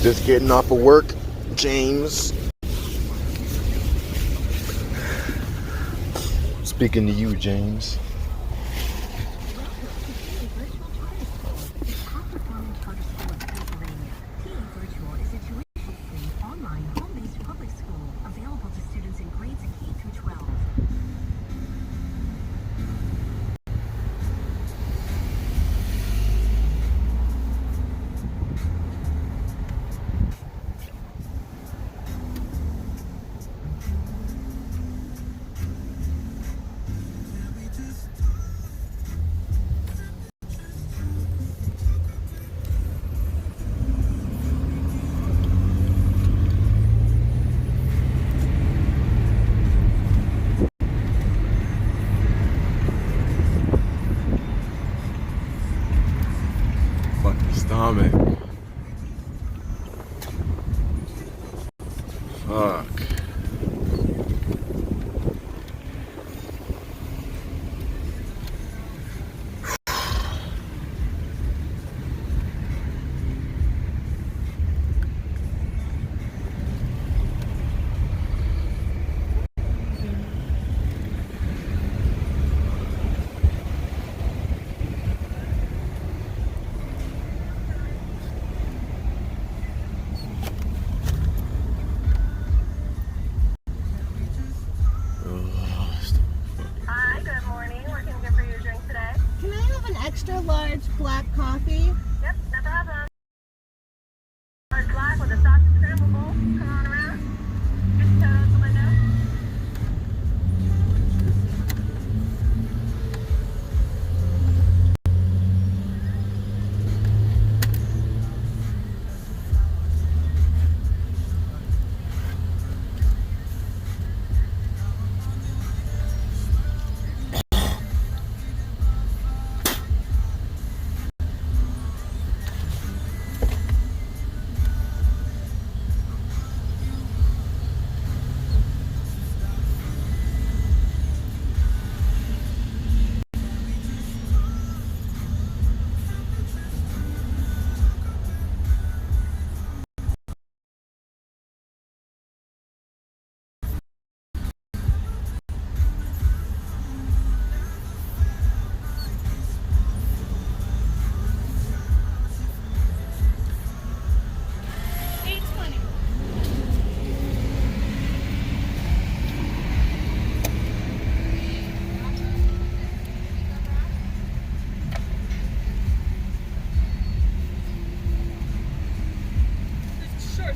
were just getting off of work, James. Speaking to you, James. Stomach. Fuck. Extra large black coffee. Yep, no problem. Large black with a sausage scramble bowl. Come on around. Just out the window.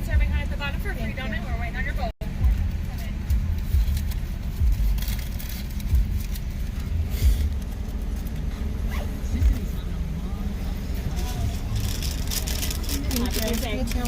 Serving high at the bottom for free donut. We're waiting on your bowl. Thank you.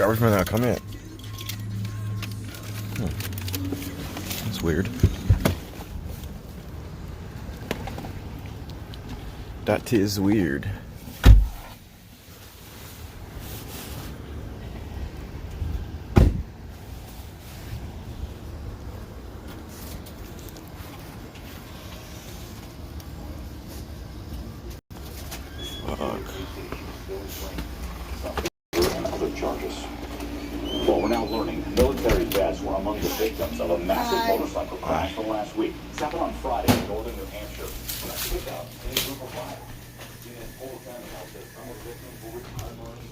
Garbage man not come in. That's weird. That is weird. And other charges. Well, we're now learning military vets were among the victims of a massive motorcycle crash from last week. This happened on Friday in northern New Hampshire. When a pickup in a group of riders. In full time help that some of the victims were retired Marines.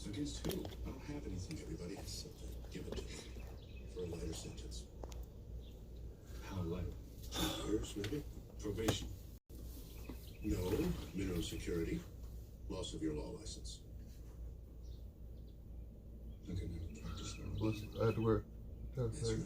Against who? I don't have anything. Everybody has something. Give it to me. For a lighter sentence. How light? 2 years, maybe? Probation. No. Minimum security. Loss of your law license. I can never practice law. I had to wear. That's right.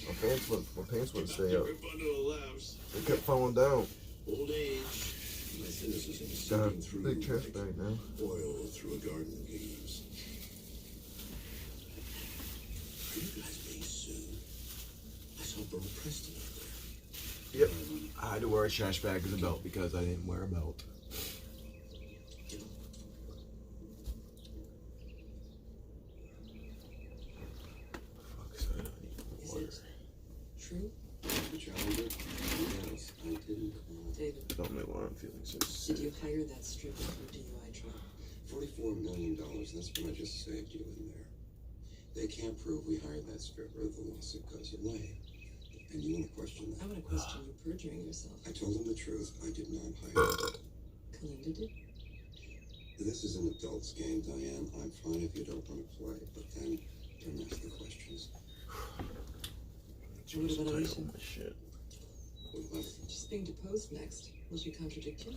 My pants wouldn't stay up. Every bundle of laughs. They kept falling down. Old age. My cynicism is Got a seeping through big trash like bag now. oil through a garden of leaves. Are you guys being sued? I saw Burl Preston out there. Yep. I had to wear a trash bag as a belt because I didn't wear a belt. True? The Challenger? Yes, I didn't. David, Don't know why I'm feeling so did sick. you hire that stripper for DUI trial? $44 million, that's what I just saved you in there. They can't prove we hired that stripper, the lawsuit goes away. And you want to question I that? would have questioned you perjuring yourself. I told them the truth, I did not hire her. Kalinda did? This is an adult's game, Diane. I'm fine if you don't want to play, but then don't ask the questions. What about Alicia? Oh, shit. What? She's being deposed next. Will she contradict you?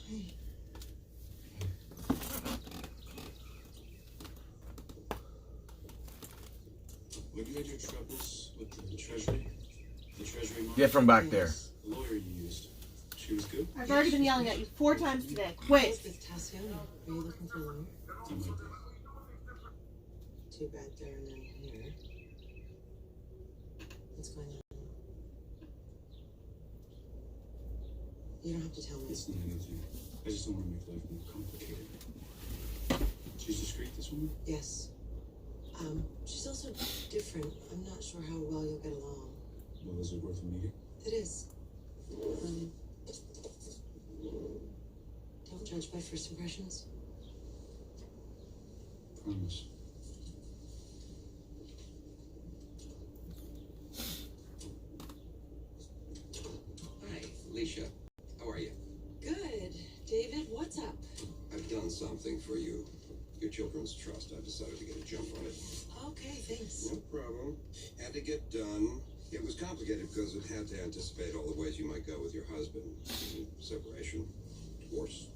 Hey. When you had your troubles with the Treasury money, Get from back there. the lawyer you used, she was good? I've already been yelling at you 4 times today. What's Quit. with Tassiano? Are you looking for a lawyer? Something like that. Too bad there and then here. What's going on? You don't have to tell me. It's not anything. I just don't want to make life more complicated. She's discreet, this woman? Yes. She's also different. I'm not sure how well you'll get along. Well, is it worth a meeting? It is. Don't judge by first impressions. Promise. Hi, Alicia. How are you? Good. David, what's up? I've done something for you. Your children's trust. I've decided to get a jump on it. Okay, thanks. No problem. Had to get done. It was complicated because it had to anticipate all the ways you might go with your husband. Separation, divorce.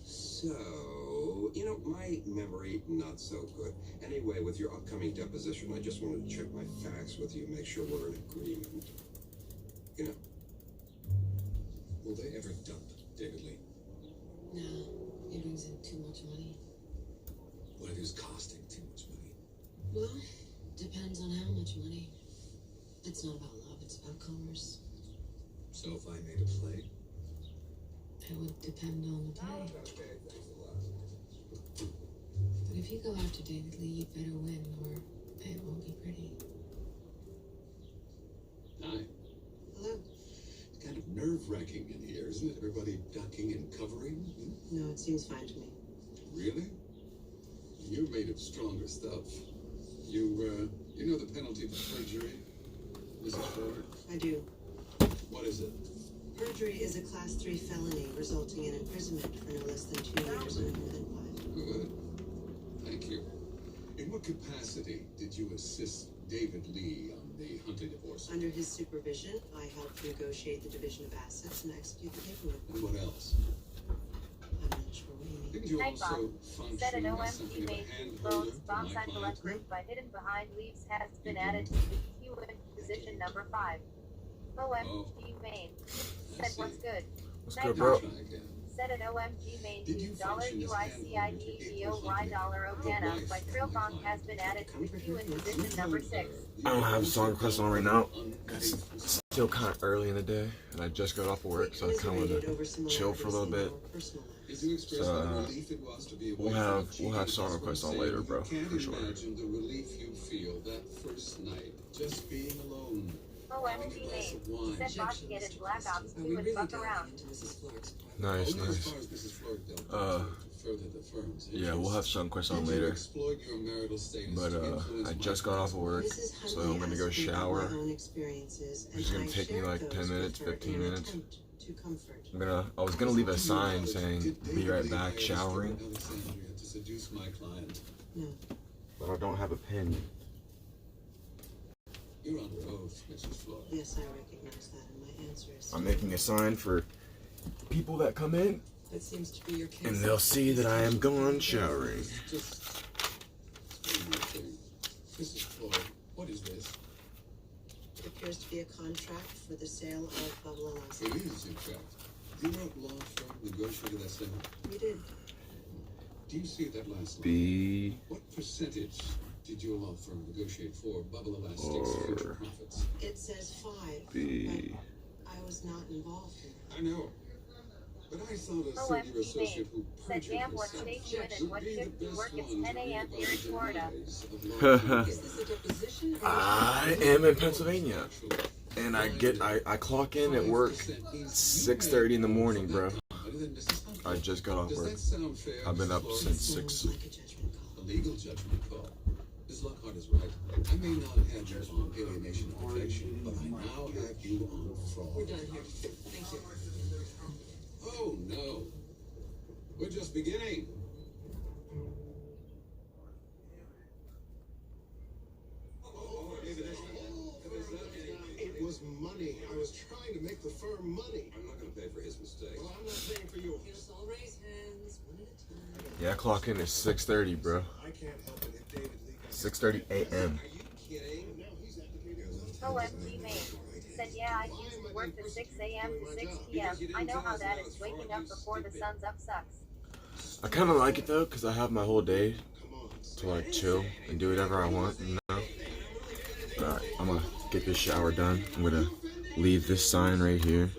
So, you know, my memory, not so good. Anyway, with your upcoming deposition, I just wanted to check my facts with you, make sure we're in agreement. You know, will they ever dump David Lee? No, he brings in too much money. What if he was costing too much money? Well, depends on how much money. It's not about love, it's about commerce. So if I made a play, That would depend on the pay. But if you go after David Lee, you better win, or it won't be pretty. Hi. Hello. It's kind of nerve-wracking in here, isn't it? Everybody ducking and covering. Hmm? No, it seems fine to me. Really? You're made of stronger stuff. You know the penalty for perjury, Mrs. Ford? I do. What is it? Perjury is a Class 3 felony resulting in imprisonment for no less than 2 years and no more than 5. Good. Thank you. In what capacity did you assist David Lee on the Hunter divorce? Under his supervision, I helped negotiate the division of assets and execute the paperwork. And what else? I'm not sure what you mean. Didn't you Night also bomb. Said an function as something OMG of a made hand two holder phones. for Bomb my sign client? electric by hidden behind leaves has been added to the queue in position number 5. OMG main. Said what's good. What's Night good, bomb. bro? Try again. Said an OMG main Did you to function as $UICIDEOY Okana by Trill Gong has been added to the queue in position number 6. I don't have a song request on right now. It's still kind of early in the day, and I just got off of work, so I kind of want to chill for a little bit. Did you express So, what relief it was to be away we'll from have- the cheating we'll have song husband, requests on saying later, you bro, can't for sure. imagine the relief you feel that first night, just being alone. OMG main. Said boss get it Black Ops 2 and fuck around. Nice, Only as nice. far as Mrs. Flork dealt with Uh, to further the firm's Yeah, we'll have song requests on Did you later. exploit your marital status But to influence I my just got off of work, Mrs. so Huntley I'm gonna go asked me about shower. my own experiences, and It's gonna I take me shared like those 10 with minutes, her 15 in an minutes. attempt to comfort. I was gonna leave a sign saying, "Be right back, showering," Alexandria to seduce my client. No. but I don't have a pen. You're under oath, Mrs. Flork. Yes, I recognize that, and my answer is. I'm making a sign for people that come in, That seems to be your case. and they'll see that I am gone showering. Just one more thing. Mrs. Flork, what is this? It appears to be a contract for the sale of Bubble It Alaska. is, in fact. Your law firm negotiated that sale. We did. Do you see that last line? B What percentage did your law firm negotiate for Bubble Elastic's future or profits? It says 5. B. But I was not involved in that. I know. But I thought a senior OMG associate who Said perjured damn what herself state you in and would what be shift the you work. best It's one 10 to a.m. read here in about the Florida. demise of law firms. Is this a deposition? Or I am in Pennsylvania, and I clock in at work 6:30 in the morning, bro. I just got off Does work. that sound fair? I've been up Mrs. Flork? since Sounds 6. like a judgment A call. legal judgment call. Ms. Lockhart is right. I may not have you on alienation of affection, but I now have you on fraud. We're done here. Thank you. Oh no. We're just beginning. It was money. I was trying to make the firm money. I'm not going to pay for his mistake. Well, I'm not paying for yours. Let's all raise hands, one at a time. Yeah, I clock in at 6:30, bro. I can't help it if David Lee got 6:30 a.m. Are you kidding? Now he's advocating. OMG main. Said yeah, I used to work to 6 a.m. to 6 p.m. I know how that is. Waking up before the sun's up sucks. I kind of like it though, cause I have my whole day Come on. to like chill and do whatever I want, you know. Alright, I'm gonna get this shower done. I'm gonna leave this sign right here.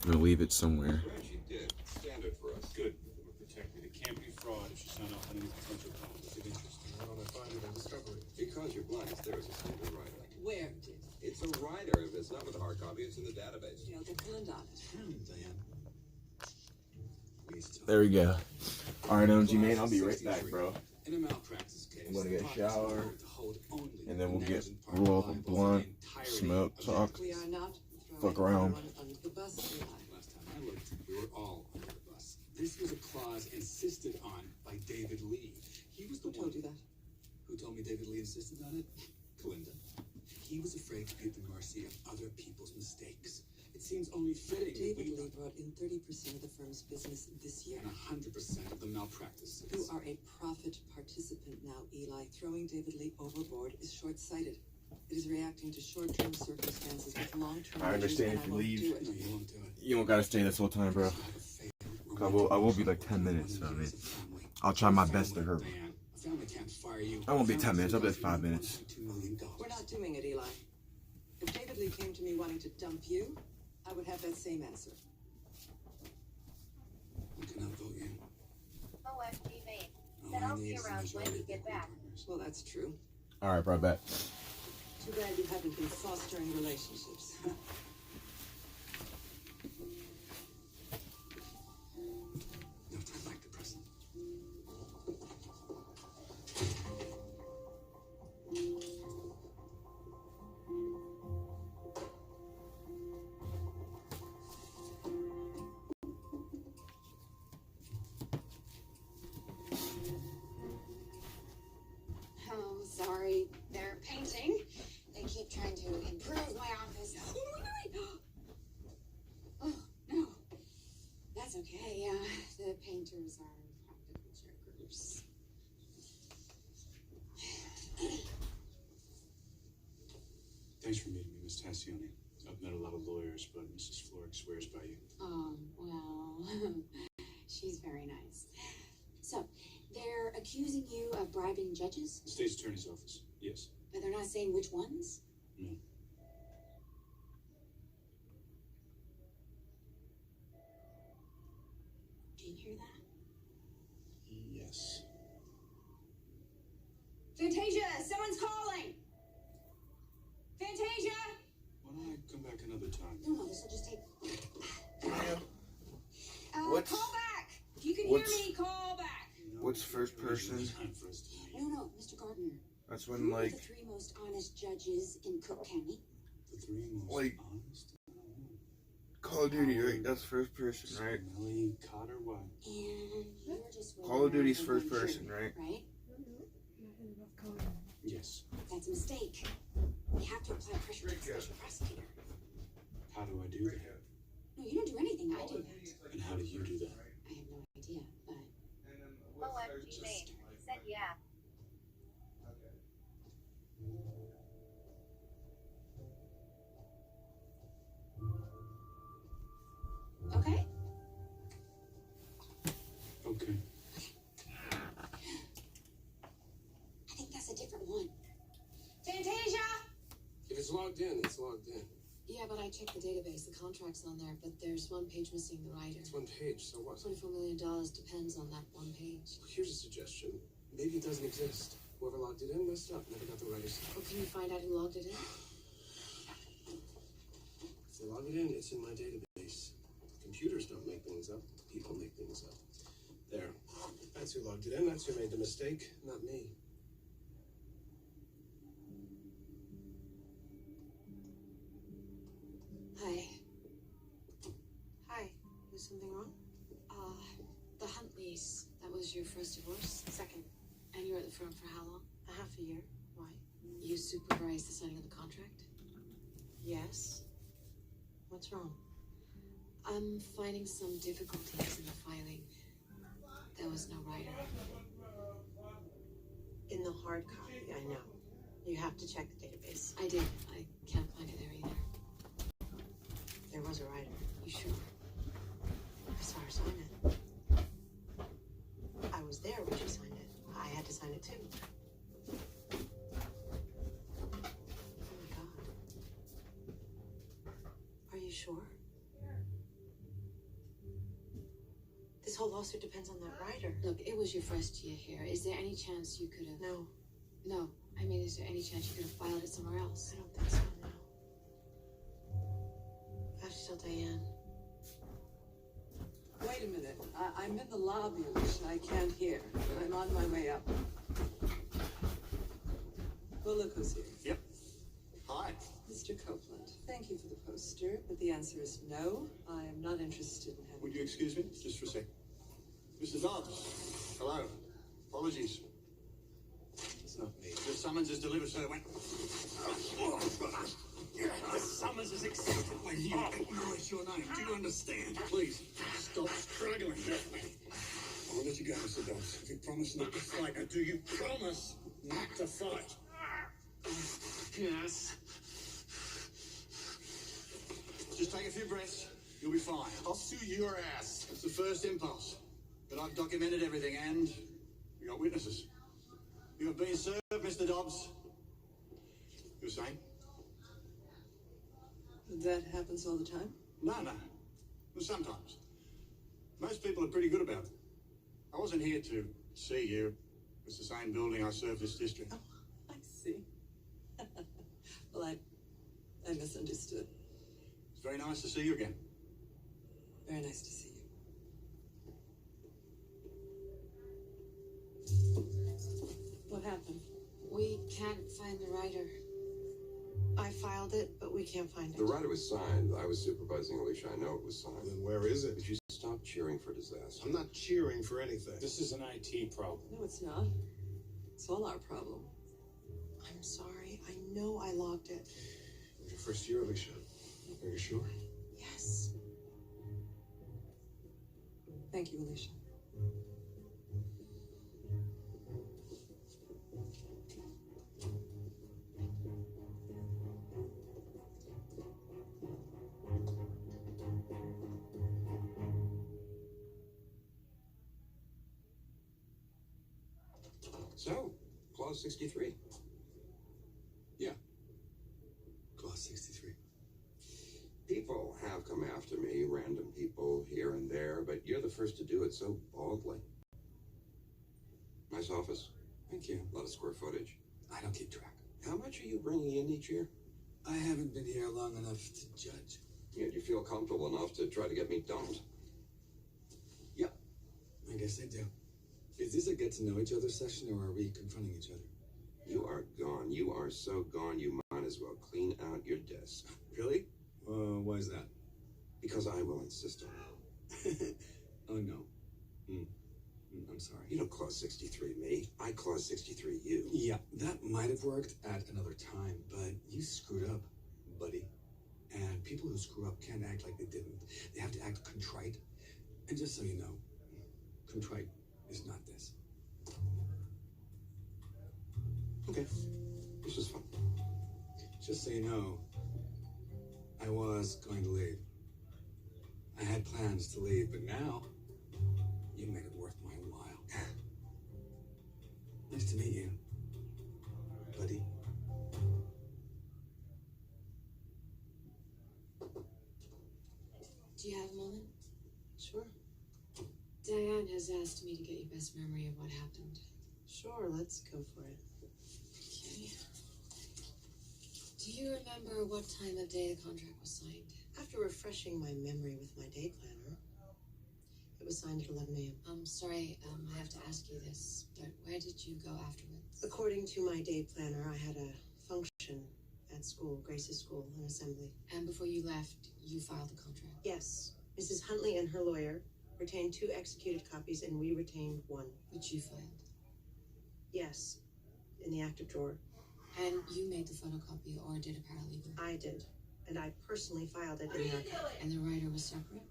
I'm gonna leave it somewhere. She did. Standard for us. Good. We're protected. It can't be fraud if she's not out on any potential conflict of interest. Why don't I find it on discovery? Because you're blind, there is a standard writer. Where did? It's a writer. If it's not with a hard copy, it's in the database. I'll get Diane. There we go. Alright, MG man, I'll be right back, bro. In a malpractice case, I'm gonna get a the product is shower, allowed to hold only and then we'll the get names and parts roll up a liable for the blunt, entirety smoke, of the talk. We are not Fuck throwing around. anyone under the bus, Eli. Last time I looked, we were all under the bus. This was a clause insisted on by David Lee. He was the Who told you that? Who told me David Lee insisted on it? Kalinda. He was afraid to be at the mercy of other people's mistakes. It seems only fitting that David we Lee brought in 30% of the firm's business this year. and 100% of the malpractices. You are a profit participant now, Eli. Throwing David Lee overboard is short-sighted. It is reacting to short-term circumstances with long-term I understand measures, if you and I won't leave. do it. No, you won't do it. You don't gotta stay this whole time, bro. You have a favorite I will be like 10 minutes, so I mean, I'll try my best to hurry. Man, a family can't fire you. I won't be 10 minutes, I'll be like 5 minutes. $2 million. We're not doing it, Eli. If David Lee came to me wanting to dump you, I would have that same answer. OFG main. All Then I I'll need see is the around when majority we of get equity back. partners. Well, that's true. All right, bro, bet. Too bad you haven't been fostering relationships. No time like the present. Oh, sorry. They're painting. They keep trying to improve my office. Oh, no. That's okay. The painters are practical jokers. Thanks for meeting me, Miss Tassioni. I've met a lot of lawyers, but Mrs. Florrick swears by you. Oh, well, she's very nice. So, they're accusing you of bribing judges, The state's attorney's office. Yes. but they're not saying which ones? No. Do you hear that? Yes. Fantasia, someone's calling! Fantasia! Why don't I come back another time? No, this will just take... What's- call back! If you can hear what's- me, call back! What's first person? Time for us to meet. No, Mr. Gardner. That's Who when, are like, the three most honest judges in Cook County? The three most Like- honest. Call of Duty, right? That's first person, right? Melly, Cotter, what? And you're just Call of Duty's waiting first for one person, jury, right? Right? Yes. That's a mistake. We have to apply pressure to the special prosecutor. How do I do that? No, you don't do anything. I do that. And how do you do that? I have no idea, but OFG main. Said yeah. okay. Okay. I think that's a different one. Fantasia! If it's logged in, it's logged in. Yeah, but I checked the database. The contract's on there, but there's one page missing the writer. It's one page, so what? $24 million depends on that one page. Here's a suggestion. Maybe it doesn't exist. Whoever logged it in messed up. Never got the writers. Well, can you find out who logged it in? If they log it in, it's in my database. Computers don't make things up. People make things up. There. That's who logged it in. That's who made the mistake. Not me. Hi. Hi. Is something wrong? The Huntleys. That was your first divorce? Second. And you were at the firm for how long? A half a year. Why? You supervised the signing of the contract? Yes. What's wrong? I'm finding some difficulties in the filing. There was no writer. In the hard copy, I know. You have to check the database. I did. I can't find it there either. There was a writer. You sure? I saw her sign it. I was there when she signed it. I had to sign it too. Oh my God. Are you sure? This whole lawsuit depends on that writer. Look, it was your first year here. Is there any chance you could have... No. No. I mean, is there any chance you could have filed it somewhere else? I don't think so, no. I have to tell Diane. Wait a minute. I'm in the lobby, Alicia. I can't hear. I'm on my way up. Well, look who's here. Yep. Hi. Mr. Copeland. Thank you for the poster, but the answer is no. I am not interested in having... Would you excuse me? Just for a sec. Mr. Dobbs. Hello. Apologies. It's not me. The summons is delivered, so it went... The summons is accepted when you acknowledge your name. Do you understand? Please, stop struggling. I'll let you go, Mr. Dobbs. If you promise not to fight, now do you promise not to fight? Yes. Just take a few breaths. You'll be fine. I'll sue your ass. It's the first impulse. But I've documented everything and we got witnesses. You have been served, Mr. Dobbs. You were saying? That happens all the time? No. Well, sometimes. Most people are pretty good about it. I wasn't here to see you. It's the same building I served this district. Oh, I see. Well, I misunderstood. It's very nice to see you again. Very nice to see you. What happened? We can't find the writer. I filed it, but we can't find it. The rider was signed. I was supervising Alicia. I know it was signed. Then where is it? Would you stop cheering for disaster? I'm not cheering for anything. This is an IT problem. No, it's not. It's all our problem. I'm sorry. I know I logged it. It was your first year, Alicia. Are you sure? Yes. Thank you, Alicia. So, Clause 63. Yeah. Clause 63. People have come after me, random people here and there, but you're the first to do it so baldly. Nice office. Thank you. A lot of square footage. I don't keep track. How much are you bringing in each year? I haven't been here long enough to judge. Yet you feel comfortable enough to try to get me dumped. Yep. I guess I do. Is this a get-to-know each other session, or are we confronting each other? You are gone. You are so gone, you might as well clean out your desk. Really? Why is that? Because I will insist on it. Oh, no. I'm sorry. You don't Clause 63 me. I Clause 63 you. Yeah, that might have worked at another time, but you screwed up, buddy. And people who screw up can't act like they didn't. They have to act contrite. And just so you know, contrite is not this. Okay. This is fun. Just so you know, I was going to leave. I had plans to leave, but now you made it worth my while. Nice to meet you, buddy. Do you have a moment? Sure. Diane has asked me to get your best memory of what happened. Sure, let's go for it. Okay. Do you remember what time of day the contract was signed? After refreshing my memory with my day planner, it was signed at 11 a.m. I'm sorry, I have to ask you this, but where did you go afterwards? According to my day planner, I had a function at school, Grace's school, an assembly. And before you left, you filed the contract? Yes. Mrs. Huntley and her lawyer retained 2 executed copies, and we retained 1. Which you filed? Yes. In the active drawer. And you made the photocopy, or did a paralegal? I did. And I personally filed it in the archive. And the writer was separate?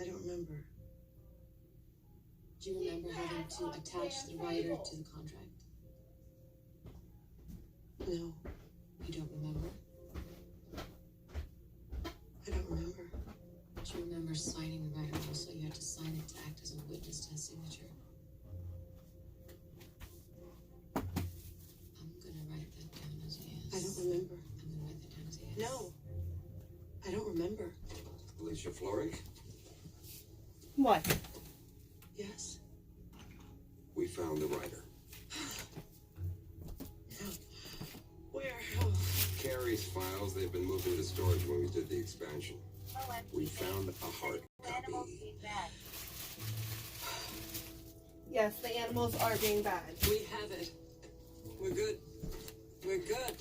I don't remember. Do you remember having to attach the writer to the contract? No, You don't remember? I don't remember. Do you remember signing the writer also? You had to sign it to act as a witness to his signature. I'm gonna write that down as a yes. I don't remember. I'm gonna write that down as a yes. No, I don't remember. Alicia Florrick, What? Yes. we found the writer. No. Where? Oh. Carrie's files, they've been moved into storage when we did the expansion. We found a hard copy. Yes, the animals are being bad. We have it. We're good. We're good.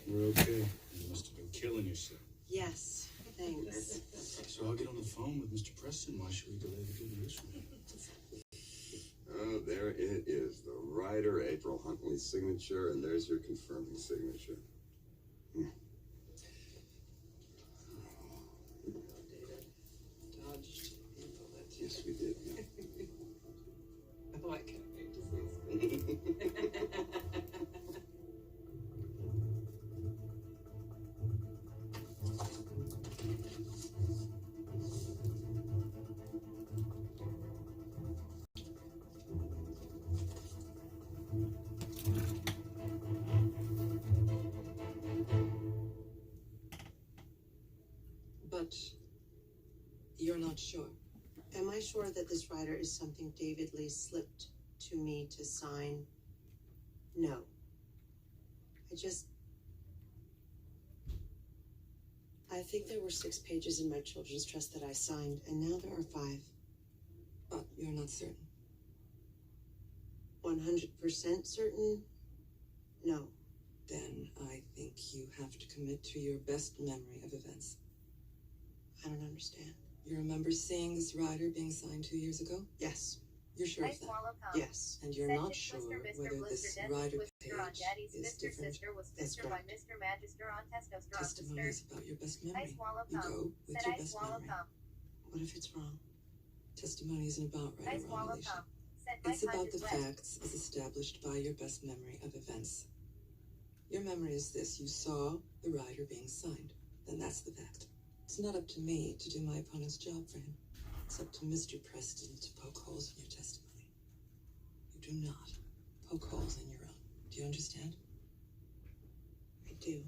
We're okay. You must have been killing yourself. Yes, thanks. So I'll get on the phone with Mr. Preston. Why should we delay the good news? Oh, there it is. The writer, April Huntley's signature, and there's your confirming signature. Dodged a bullet. Yes, we did. Oh, I can't wait to see sure that this rider is something David Lee slipped to me to sign? No. I think there were 6 pages in my children's trust that I signed, and now there are 5. But you're not certain. 100% certain? No. Then I think you have to commit to your best memory of events. I don't understand. You remember seeing this rider being signed 2 years ago? Yes. You're sure of that? Yes. And you're not sure whether this rider page is different testimonies about your best memory. You go with your best memory. What if it's wrong? Testimony isn't about right or wrong, Alicia. It's about the facts as established by your best memory of events. Your memory is this: you saw the rider being signed. Then that's the fact. It's not up to me to do my opponent's job for him. It's up to Mr. Preston to poke holes in your testimony. You do not poke holes in your own. Do you understand? I do.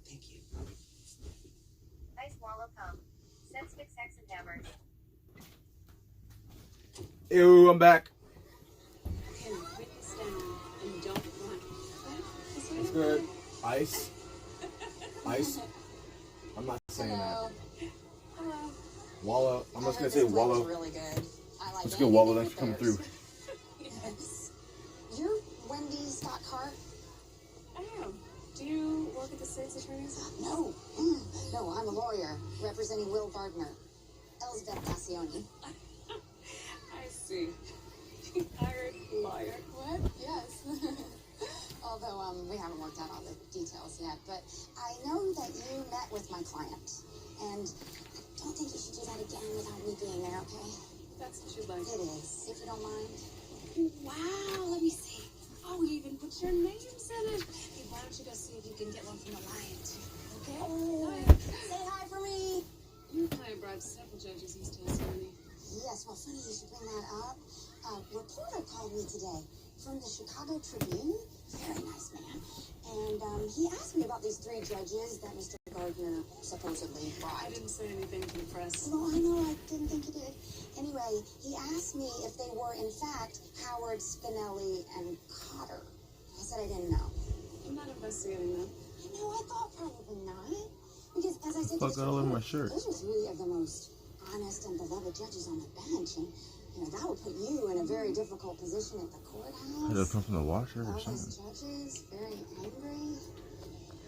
Thank you. Nice swallow cum. Send sticks, hex, and hammers. Ew, I'm back. Okay, write this down and don't run. Okay? It's good. Ice. Ice. I'm not saying that. Hello. Wallow. I'm just gonna say wallow. Really good. I like Let's go wallow. Thanks for coming theirs. through. Yes. You're Wendy Scott Hart? I am. Do you work at the state's attorney's office? No. No, I'm a lawyer representing Will Gardner. Elizabeth Bassioni. I see. Hired lawyer. What? Yes. Although we haven't worked out all the details yet, but I know that you met with my client, and I don't think you should do that again without me being there, okay? That's what you'd like. It is, if you don't mind. Wow, let me see. Oh, we even put your names in it. Hey, why don't you go see if you can get one from the lion, too? Okay? Oh, Go ahead. say hi for me. You and I bribed several judges in Tasmania. Yes, well, funny you should bring that up. A reporter called me today from the Chicago Tribune. Very nice man. And he asked me about these 3 judges that Mr. Gardner supposedly I bribed. didn't say anything to the press. No, I know, I didn't think you did. Anyway, he asked me if they were, in fact, Howard, Spinelli, and Cotter. I said I didn't know. I'm not investigating them. No, I thought probably not. Because, as I said, Fuck, all over my shirt. those are 3 of the most honest and beloved judges on the bench. And, you know, that would put you in a very difficult position at the courthouse. I just come from the washer or All something. those judges, very angry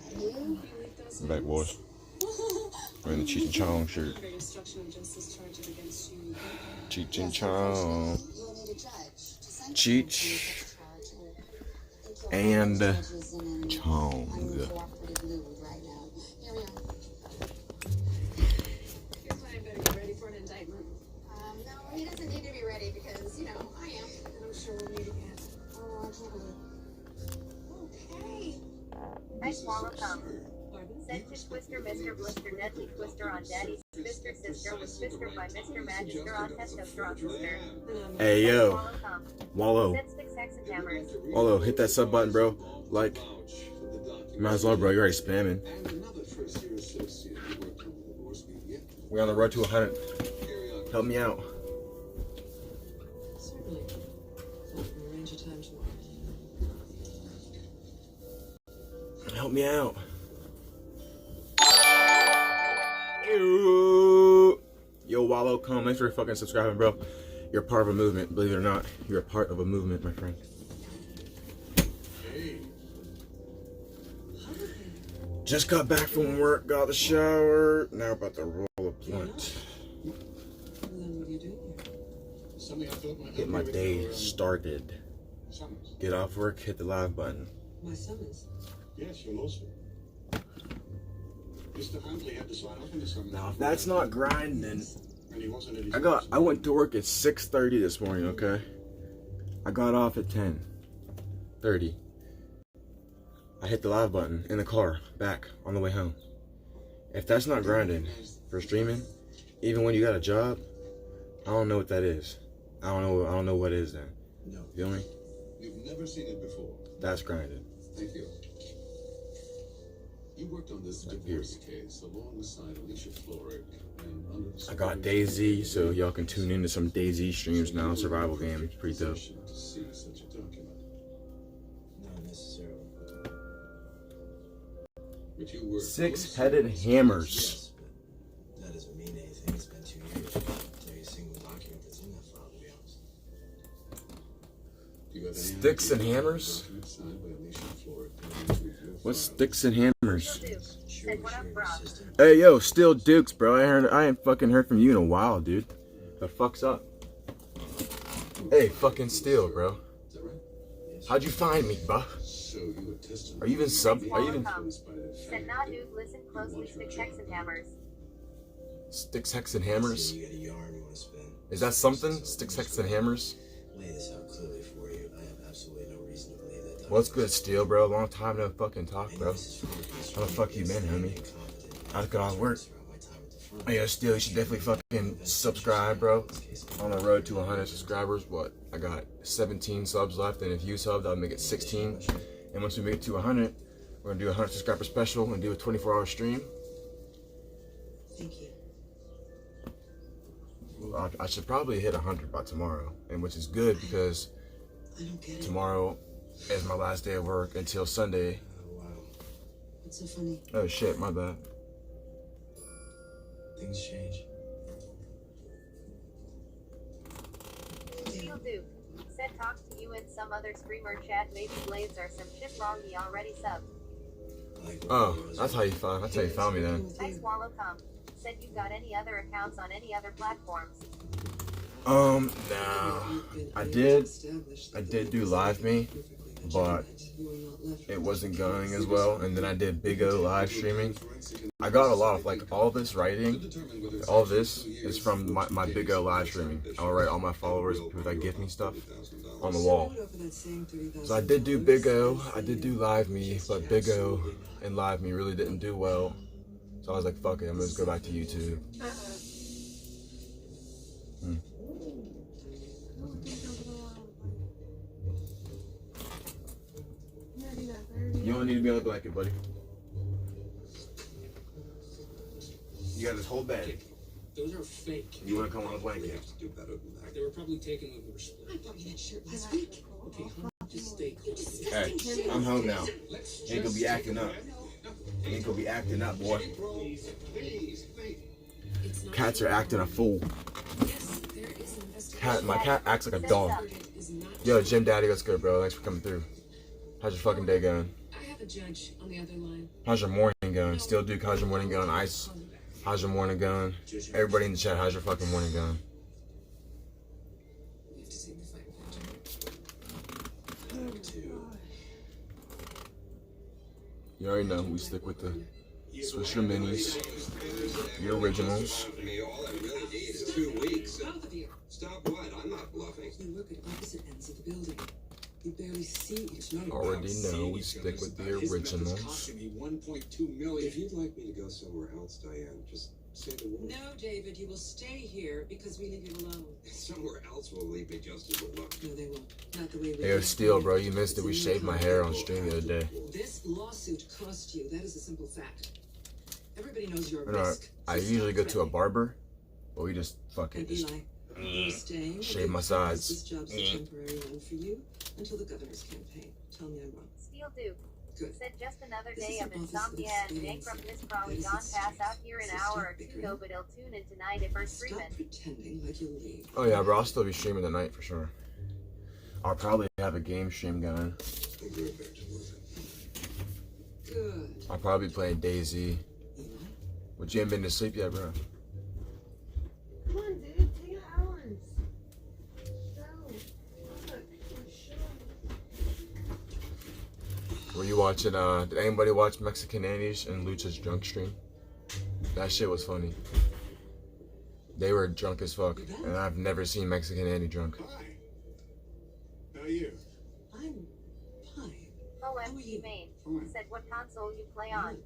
at you. Back, boys. Wearing the Cheech and Chong shirt. Okay, obstruction of justice charges against you. Cheech and Yes, Chong. unfortunately, you'll need a judge to send Cheech I think you'll and have judges in an Chong. uncooperative mood right now. Here we are. Your client better get ready for an indictment. No, he doesn't need to be ready because, you know, I am. And I'm sure we'll meet again. Oh, I can't wait. Okay. Nice swallow cum. Pardon? Sent to Twister, Mr. Blister, Nessie Twister on Daddy's Twister Sister was Twister by Mr. Magister on Testosterone Sister. Hey, yo. Swallow cum. Wallow. Send sticks, hex, and hammers. Wallow, hit that sub button, bro. Like, might as well, bro. You're already spamming. And another first-year associate who worked on the divorce media. We're on the road to 100. Help me out. Certainly. We'll arrange a time tomorrow. Help me out. Ew. Yo, Wallow, come. Thanks for fucking subscribing, bro. You're part of a movement. Believe it or not, you're a part of a movement, my friend. Hey, Just got back from work, got the shower. Now about to roll a blunt. And then what do you do here? something I thought might Get help my you with day your, started. summons. Get off work, hit the live button. My summons. Yes, your lawsuit. Mr. Huntley had to sign off on the summons. Now, if that's not grinding, And he wasn't at his I went to work at 6:30 this morning, okay? I got off at 10:30. I hit the live button in the car, back, on the way home. If that's not grinding for streaming, even when you got a job, I don't know what that is. I don't know what it is then. No. Feel me? You've never seen it before. That's grinding. Thank you. You worked on this divorce case alongside Alicia Florrick and under the I got DayZ, so y'all can tune into some DayZ streams now. Survival game, it's pretty dope. to see such a document. Not necessarily. But you were Six-headed hammers. Yes, but that doesn't mean anything. It's been 2 years. I can't tell you a single document that's in that file, to be honest. Do you have any Sticks and idea hammers? what document signed by Alicia Florrick that include your What's file? sticks and hammers? Sure, Said, what up, your bro? assistant. Hey, yo, Still Dukes, bro. I ain't fucking heard from you in a while, dude. The fuck's up? Hey, fucking Still, bro. Is that right? How'd you find me, buh? So you attested. Are you even sub? Are you even Said, nah, dude, listen closely, stick checks and hammers. sticks, hex, and hammers? You got a yarn you want to spin. Is that something? Sticks, hex, and hammers? Lay this out clearly for you. I have absolutely no reason to believe that. What's good, Steel, bro? Long time no fucking talk, bro. How the fuck you been, homie? How's it going work? Hey, yo, Steel, you should definitely fucking subscribe, bro. On the road to 100 subscribers. What? I got 17 subs left, and if you sub, that'll make it 16. And once we make it to 100, we're gonna do a 100 subscriber special and do a 24-hour stream. Thank you. I should probably hit 100 by tomorrow, and which is good because I don't get it. tomorrow is my last day of work until Sunday. Oh, wow. What's so funny? Oh shit, my bad. Things change. Steel Duke. Said talks to you and some other streamer chat. Maybe Blades are some shit wrong. He already subbed. Oh, that's how you found me then. Nice Wallow come. Said you got any other accounts on any other platforms. No. I did do Live Me, but it wasn't going as well. And then I did Big O live streaming. I got a lot of, like, all this writing, all this is from my Big O live streaming. I'll write all my followers, people that give me stuff, on the wall. So I did do Big O, I did do Live Me, but Big O and Live Me really didn't do well. So I was like, fuck it, I'm gonna just go back to YouTube. You don't need to be on the blanket, buddy. You got this whole bed. Those are fake. You want to come on the We blanket? have to do better than that. They were probably taken when we were split. I bought you that shirt last week. Okay, just stay close. Hey, I'm home now. Ain't gonna be acting up. Ain't gonna be acting up, boy. Please, please. It's not Cats are acting a fool. Yes, there is an investigation. My cat acts like a dog. Is not. Yo, Jim Daddy, what's good, bro? Thanks for coming through. How's your fucking day going? I have a judge on the other line. How's your morning going? Still Duke, how's your morning going? Ice, how's your morning going? Everybody in the chat, how's your fucking morning going? We have to save the fight for Back to You already know, we stick with the Swisher Minis, the originals. Me, all I really need is 2 weeks. both of you. Stop what? I'm not bluffing. You work at opposite ends of the building. You barely see each other. Already know, we stick with the originals. Costing me 1.2 million. If you'd like me to go somewhere else, Diane, just say the word. No, David, you will stay here because we leave you alone. Somewhere else will leave me just as alone. No, they won't. Not the way we Hey, yo, do. Steel, bro, you missed it. We shaved my hair on stream the other day. This lawsuit cost you. That is a simple fact. Everybody knows you're a You know, risk. I so usually stop go to a threatening. barber, but we just fucking And just Eli, you're staying. shave my because sides. This job's a temporary one for you until the governor's campaign. Tell me I'm wrong. Steel Duke. Good. Said just another This day is of an office insomnia of and Jank from this probably experience. gone pass out here an So hour or stop two bickering. ago, but he'll tune in tonight if we're Stop streaming. pretending like you'll leave. Oh yeah, bro, I'll still be streaming tonight for sure. I'll probably have a game stream going. I'm going back to work. Good. I'll probably be playing DayZ. Eli, But you ain't been to sleep yet, bro. Come on, dude. Take hours. Go. Look. Were you watching, did anybody watch Mexican Annies and Lucha's drunk stream? That shit was funny. They were drunk as fuck, and I've never seen Mexican Annie drunk. Hi. How are you? I'm fine. OMG main. Fine. Said what console you play on.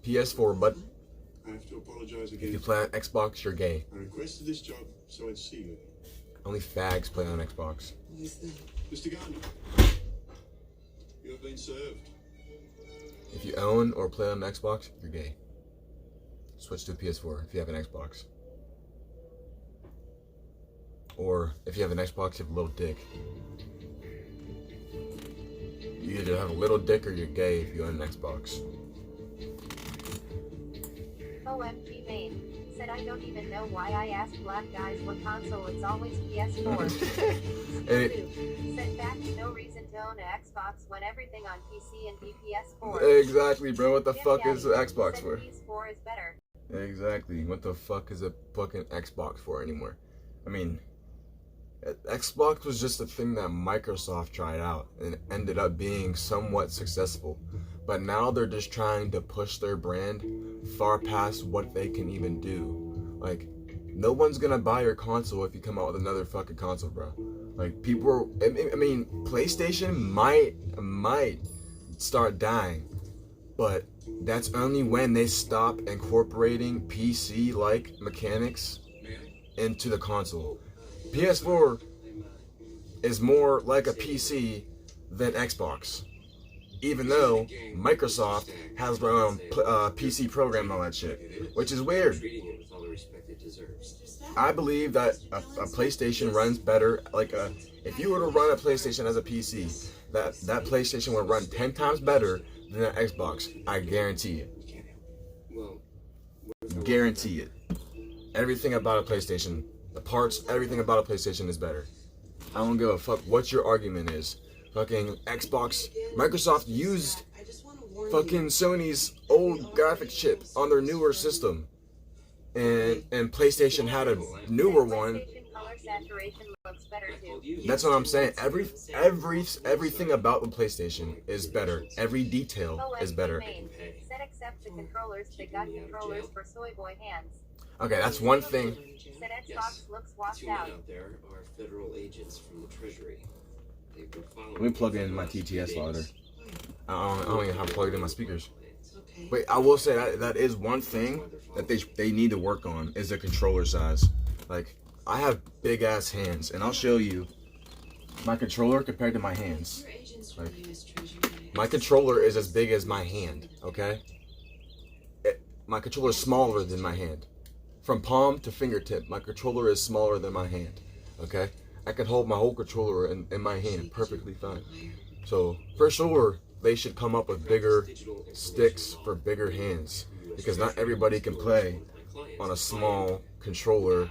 PS4, but I have to apologize if you again. play on Xbox, you're gay. I requested this job so I'd see you. Only fags play on Xbox. Why is that? Mr. Gardner, you have been served. If you own or play on an Xbox, you're gay. Switch to PS4 if you have an Xbox. Or if you have an Xbox, you have a little dick. You either have a little dick or you're gay if you own an Xbox. OMG main. Said I don't even know why I asked black guys what console, it's always PS4. Said back, no reason to own an Xbox when everything on PC and PS4. Exactly, bro. What the fuck is the Xbox for? PS4 is better. Exactly. What the fuck is a fucking Xbox for anymore? I mean, Xbox was just a thing that Microsoft tried out and ended up being somewhat successful. But now they're just trying to push their brand far past what they can even do. Like, no one's gonna buy your console if you come out with another fucking console, bro. Like, people are, I mean, PlayStation might start dying, but that's only when they stop incorporating PC-like mechanics into the console. PS4 is more like a PC than Xbox, even though Microsoft has their own PC program and all that shit, which is weird. I believe that a PlayStation runs better, like if you were to run a PlayStation as a PC, that PlayStation would run 10 times better than an Xbox. I guarantee it. Guarantee it. Everything about a PlayStation, the parts, everything about a PlayStation is better. I don't give a fuck what your argument is. Fucking Xbox, Microsoft used fucking Sony's old graphics chip on their newer system, and PlayStation had a newer one. That's what I'm saying. Everything about the PlayStation is better. Every detail is better. Said except the controllers, they got controllers for soy boy hands. Okay, that's one thing. Said Xbox looks washed out. There are federal agents from the Treasury. Let me plug in my TTS louder. I don't even have to plug it in my speakers. Wait, I will say that is one thing that they need to work on is the controller size. Like, I have big ass hands, and I'll show you my controller compared to my hands. Like, my controller is as big as my hand, okay? My controller is smaller than my hand. From palm to fingertip, my controller is smaller than my hand, okay? I can hold my whole controller in my hand perfectly fine. So, for sure, they should come up with bigger sticks for bigger hands, because not everybody can play on a small controller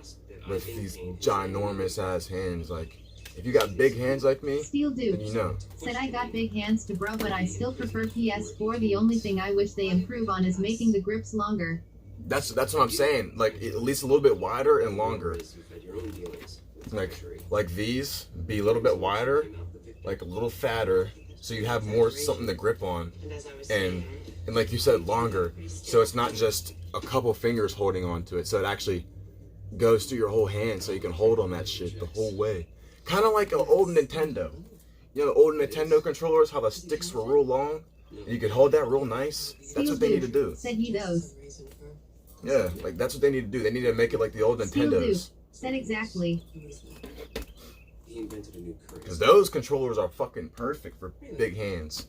with these ginormous ass hands. Like, if you got big hands like me, then you know. Said I got big hands to bro, but I still prefer PS4. The only thing I wish they improve on is making the grips longer. That's what I'm saying. Like, at least a little bit wider and longer. Like these be a little bit wider, like a little fatter, so you have more something to grip on, and like you said, longer, so it's not just a couple fingers holding on to it, so it actually goes through your whole hand, so you can hold on that shit the whole way. Kind of like an old Nintendo. You know, the old Nintendo controllers, how the sticks were real long, and you could hold that real nice. That's what they need to do. Said he knows. Yeah, like that's what they need to do. They need to make it like the old Nintendos. Said exactly. Because those controllers are fucking perfect for big hands.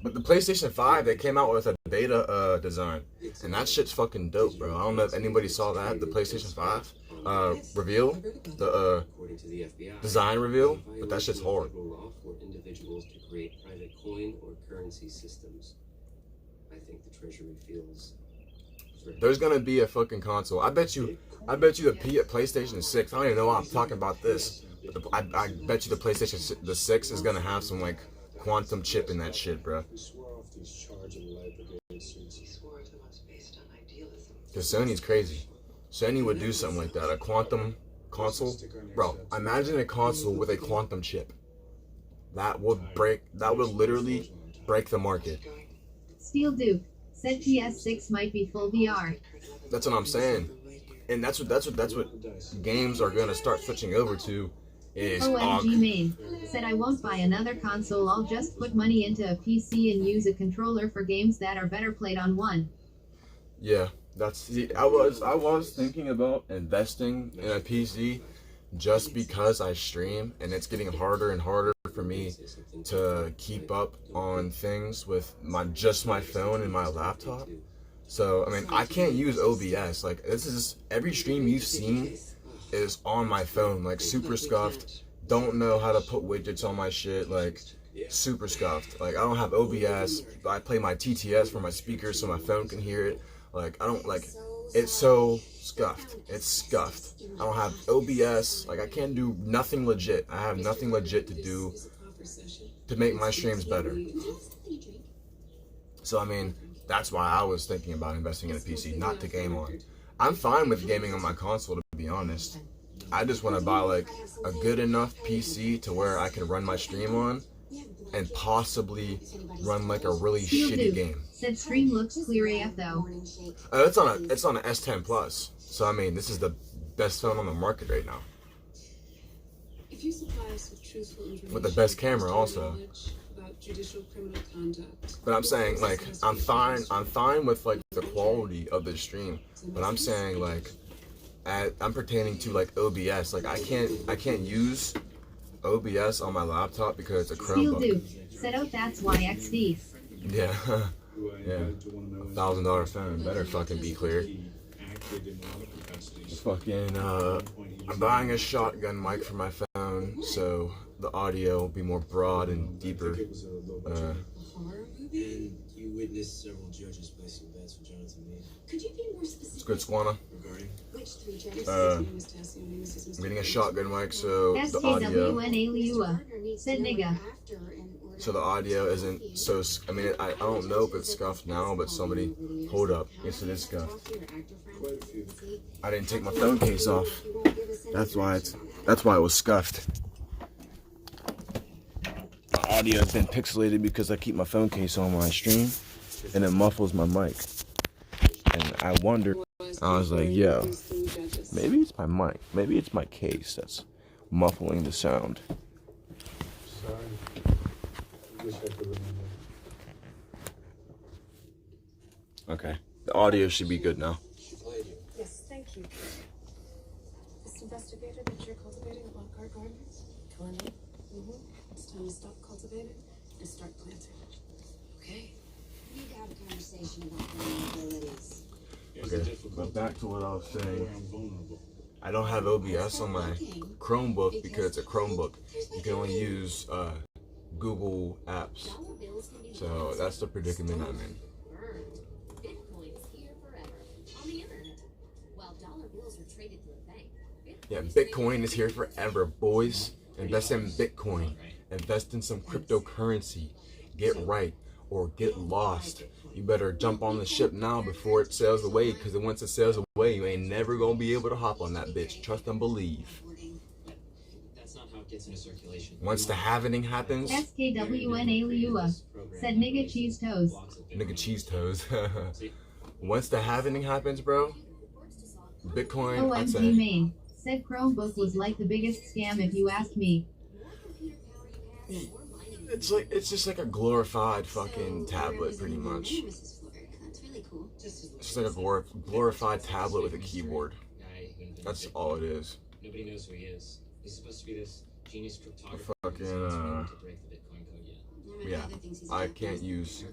But the PlayStation 5, they came out with a beta design. And that shit's fucking dope, bro. I don't know if anybody saw that, the PlayStation 5 reveal. The design reveal. But that shit's hard. Individuals to create private coin or currency systems. I think the Treasury feels. There's gonna be a fucking console. I bet you the PlayStation 6. I don't even know why I'm talking about this, but I bet you the PlayStation the 6 is gonna have some like quantum chip in that shit, bro. Because Sony's crazy. Sony would do something like that. A quantum console, bro. Imagine a console with a quantum chip. That would literally break the market. Steel Duke said PS6 might be full VR. That's what I'm saying. And that's what games are gonna start switching over to is OMG main said I won't buy another console, I'll just put money into a PC and use a controller for games that are better played on one. Yeah, I was thinking about investing in a PC just because I stream and it's getting harder and harder for me to keep up on things with just my phone and my laptop. So I mean, I can't use OBS. Like, this is every stream you've seen is on my phone, like super scuffed. Don't know how to put widgets on my shit, like super scuffed. Like, I don't have OBS. I play my TTS for my speakers so my phone can hear it. Like, I don't like, it's so scuffed. It's scuffed. I don't have OBS. Like, I can't do nothing legit. I have nothing legit to do to make my streams better. So I mean, that's why I was thinking about investing in a PC, not to game on. I'm fine with gaming on my console, to be honest. I just want to buy like a good enough PC to where I can run my stream on and possibly run like a really shitty game. Said stream looks clear AF though. It's on a S10 Plus. So I mean, this is the best phone on the market right now. If you supply us with truthful information, with the best camera also. About judicial criminal conduct. But I'm saying, like, I'm fine with like the quality of the stream. But I'm saying, like, I'm pertaining to like OBS. Like, I can't use OBS on my laptop because it's a Chromebook. Steel Duke said, "Oh, that's why XD." Yeah, yeah. $1,000 phone better fucking be clear. Fucking I'm buying a shotgun mic for my phone, so the audio will be more broad and deeper. And you witnessed several judges placing bets for Jonathan Meade. Could you be more specific? It's good, Squana. Regarding Which three judges? I'm getting a shotgun mic, so the audio. SKWNA said nigga. So the audio isn't so. I mean, I don't know if it's scuffed now, but somebody, hold up. Yes, it is scuffed. I didn't take my phone case off. That's why it was scuffed. My audio has been pixelated because I keep my phone case on when I stream, and it muffles my mic. And I wondered. I was like, yo, maybe it's my mic. Maybe it's my case that's muffling the sound. Sorry. Wish I could remember. Okay. The audio should be good now. Yes, thank you. This investigator that you're cultivating at Lockhart Gardens? Colony? It's time to stop cultivating and start planting. Okay. We need to have a conversation about vulnerabilities. Okay, but back to what I was saying. I don't have OBS on my Chromebook because it's a Chromebook. You can only use Google apps. So that's the predicament I'm in. Yeah, Bitcoin is here forever, boys. Invest in Bitcoin. Invest in some cryptocurrency. Get right or get lost. You better jump on the ship now before it sails away, because once it sails away, you ain't never gonna be able to hop on that bitch. Trust and believe. That's not how it gets into circulation. Once the halvening happens, SKWNA said nigga cheese toes. nigga cheese toes. Once the halvening happens, bro, Bitcoin, I'd OMG say. main said Chromebook was like the biggest scam if you ask me. It's just like a glorified fucking tablet, pretty much. Mrs. Florrick. That's really cool. It's just like a glorified tablet with a keyboard. That's all it is. Nobody knows who he is. He's supposed to be this genius cryptographer. Fucking, to break the Bitcoin code yet. Yeah, I can't use.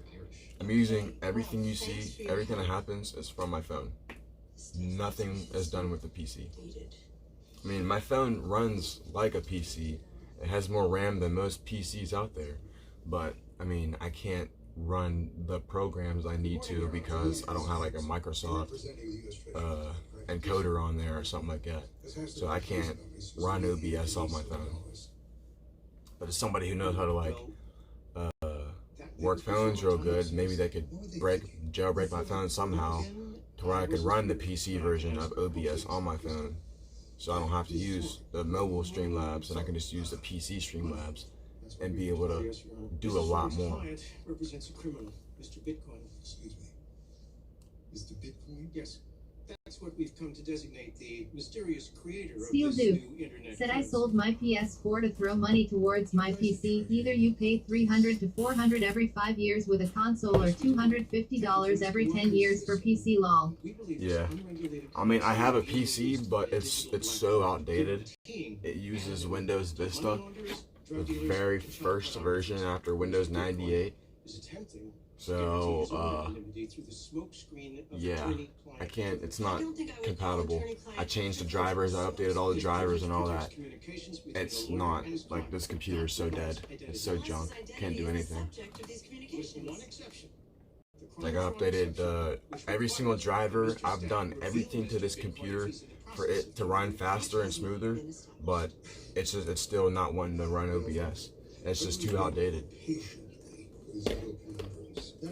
I'm using everything you see, everything that happens is from my phone. Nothing is done with the PC. I mean, my phone runs like a PC. It has more RAM than most PCs out there. But, I mean, I can't run the programs I need to because I don't have like a Microsoft encoder on there or something like that. So I can't run OBS on my phone. But as somebody who knows how to like work phones real good, maybe they could jailbreak my phone somehow to where I could run the PC version of OBS on my phone. So I don't have to use the mobile Streamlabs, and I can just use the PC Streamlabs and be able to do a lot more. Client represents a criminal, Mr. Bitcoin. Excuse me. Mr. Bitcoin? Yes. That's what we've come to designate the mysterious creator of Steel this Duke new internet. said I sold my PS4 to throw money towards my PC. Either you pay $300 to $400 every 5 years with a console, or $250 every 10 years for PC lol. Yeah, I mean, I have a PC, but it's so outdated. It uses Windows Vista, the very first version after Windows 98. So, yeah, I can't, it's not compatible. I changed the drivers, I updated all the drivers and all that. It's not, like, this computer is so dead. It's so junk, can't do anything. Like, I updated every single driver. I've done everything to this computer for it to run faster and smoother, but it's still not wanting to run OBS. It's just too outdated.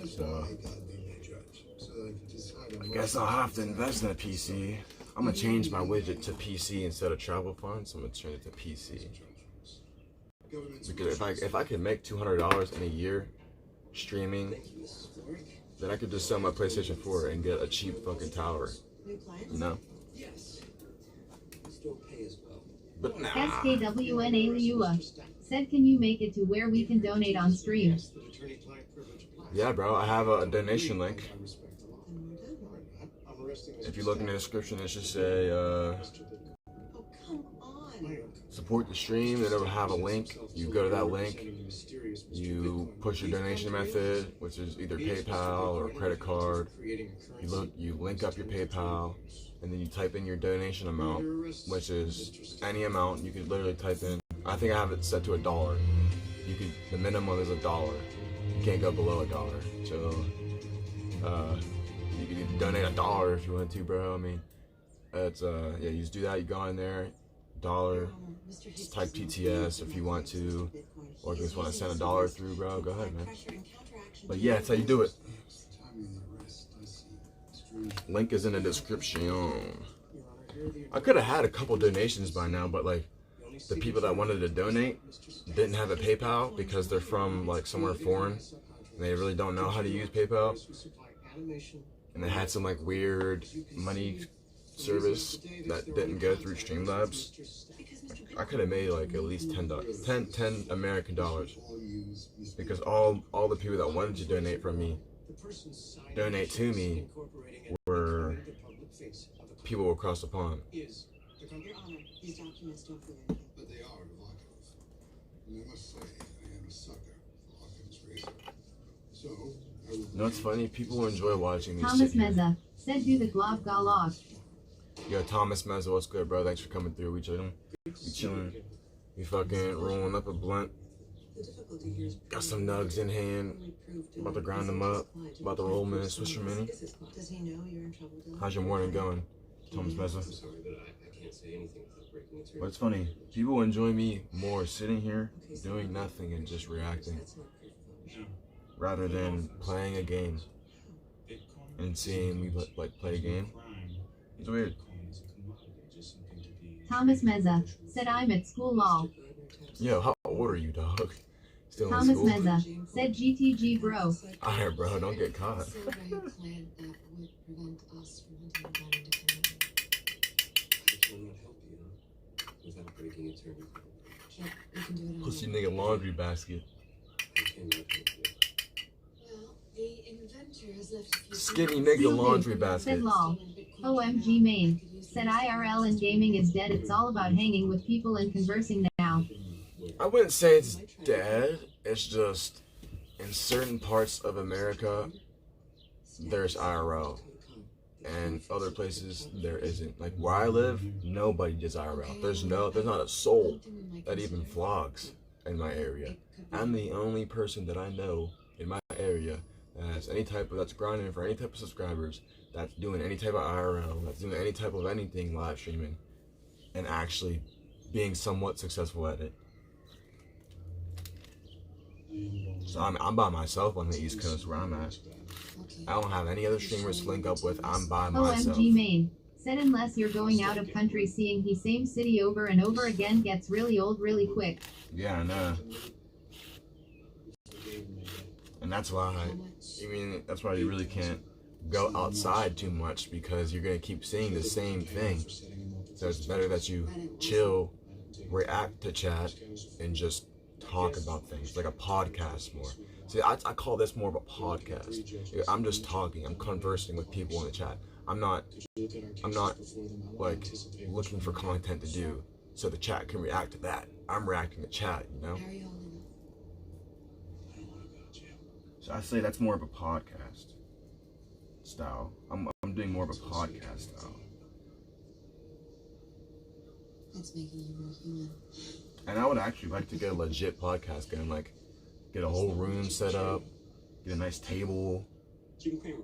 So, I guess I'll have to invest in a PC. I'm gonna change my widget to PC instead of travel funds. I'm gonna change it to PC. Because if I could make $200 in a year streaming, then I could just sell my PlayStation 4 and get a cheap fucking tower. You know? But nah. SKWNA said, can you make it to where we can donate on stream? Yeah, bro, I have a donation link. If you look in the description, it should say, support the stream. It'll have a link. You go to that link, you push your donation method, which is either PayPal or credit card. You link up your PayPal, and then you type in your donation amount, which is any amount. You could literally type in, I think I have it set to $1. The minimum is $1. You can't go below $1. So, you can donate $1 if you want to, bro. I mean, it's, yeah, you just do that. You go in there, $1, just type TTS if you want to, or if you just want to send $1 through, bro, go ahead, man. But yeah, that's how you do it. Link is in the description. I could have had a couple donations by now, but like, the people that wanted to donate didn't have a PayPal because they're from like somewhere foreign and they really don't know how to use PayPal, and they had some like weird money service that didn't go through Streamlabs. I could have made like at least $10 American dollars, because all the people that wanted to donate to me were people across the pond. Your Honor, these documents don't prove anything. But they are evocative. And I must say, I am a sucker for Hawkins' razor. So, I will... You know what's funny? People enjoy watching me Thomas Meza said, do the glove galog. Yo, Thomas Meza, what's good, bro? Thanks for coming through. We chilling. We fucking rolling up a blunt. Got some nugs in hand. About to grind them up. About to roll them in a Swisher Mini. Does he know you're in trouble, Dylan? How's your morning going, Thomas Meza? I'm sorry, but I can't say anything without breaking it. But it's funny, people enjoy me more sitting here, doing nothing and just reacting, rather than playing a game and seeing me like play a game. It's weird. Thomas Meza said, I'm at school lol. Yo, how old are you, dog? Still in Thomas school? Meza said, GTG bro. Alright, bro, don't get caught. Without breaking attorney. We can do it on Pussy nigga laundry basket. I cannot help you. Well, the inventor has left a few Skinny nigga laundry basket. Said lol. OMG main. Said IRL and gaming is dead. It's all about hanging with people and conversing now. I wouldn't say it's dead. It's just in certain parts of America, there's IRL. And other places there isn't. Like where I live, nobody does IRL. There's not a soul that even vlogs in my area. I'm the only person that I know in my area that has that's grinding for any type of subscribers, that's doing any type of IRL, that's doing any type of anything live streaming, and actually being somewhat successful at it. So I'm by myself on the East Coast where I'm at. I don't have any other streamers to link up with. I'm by myself. OMG main. Said unless you're going out of country, seeing the same city over and over again gets really old really quick. Yeah, I know. And that's why, that's why you really can't go outside too much, because you're going to keep seeing the same thing. So it's better that you chill, react to chat, and just talk about things, like a podcast more. See, I call this more of a podcast. I'm just talking. I'm conversing with people in the chat. I'm not like looking for content to do so the chat can react to that. I'm reacting to chat, you know? How are you holding up? I don't want to go to jail. So I say that's more of a podcast style. I'm doing more of a podcast style. That's making you more human. And I would actually like to get a legit podcast going, like get a whole room set up, get a nice table, Jim Kramer,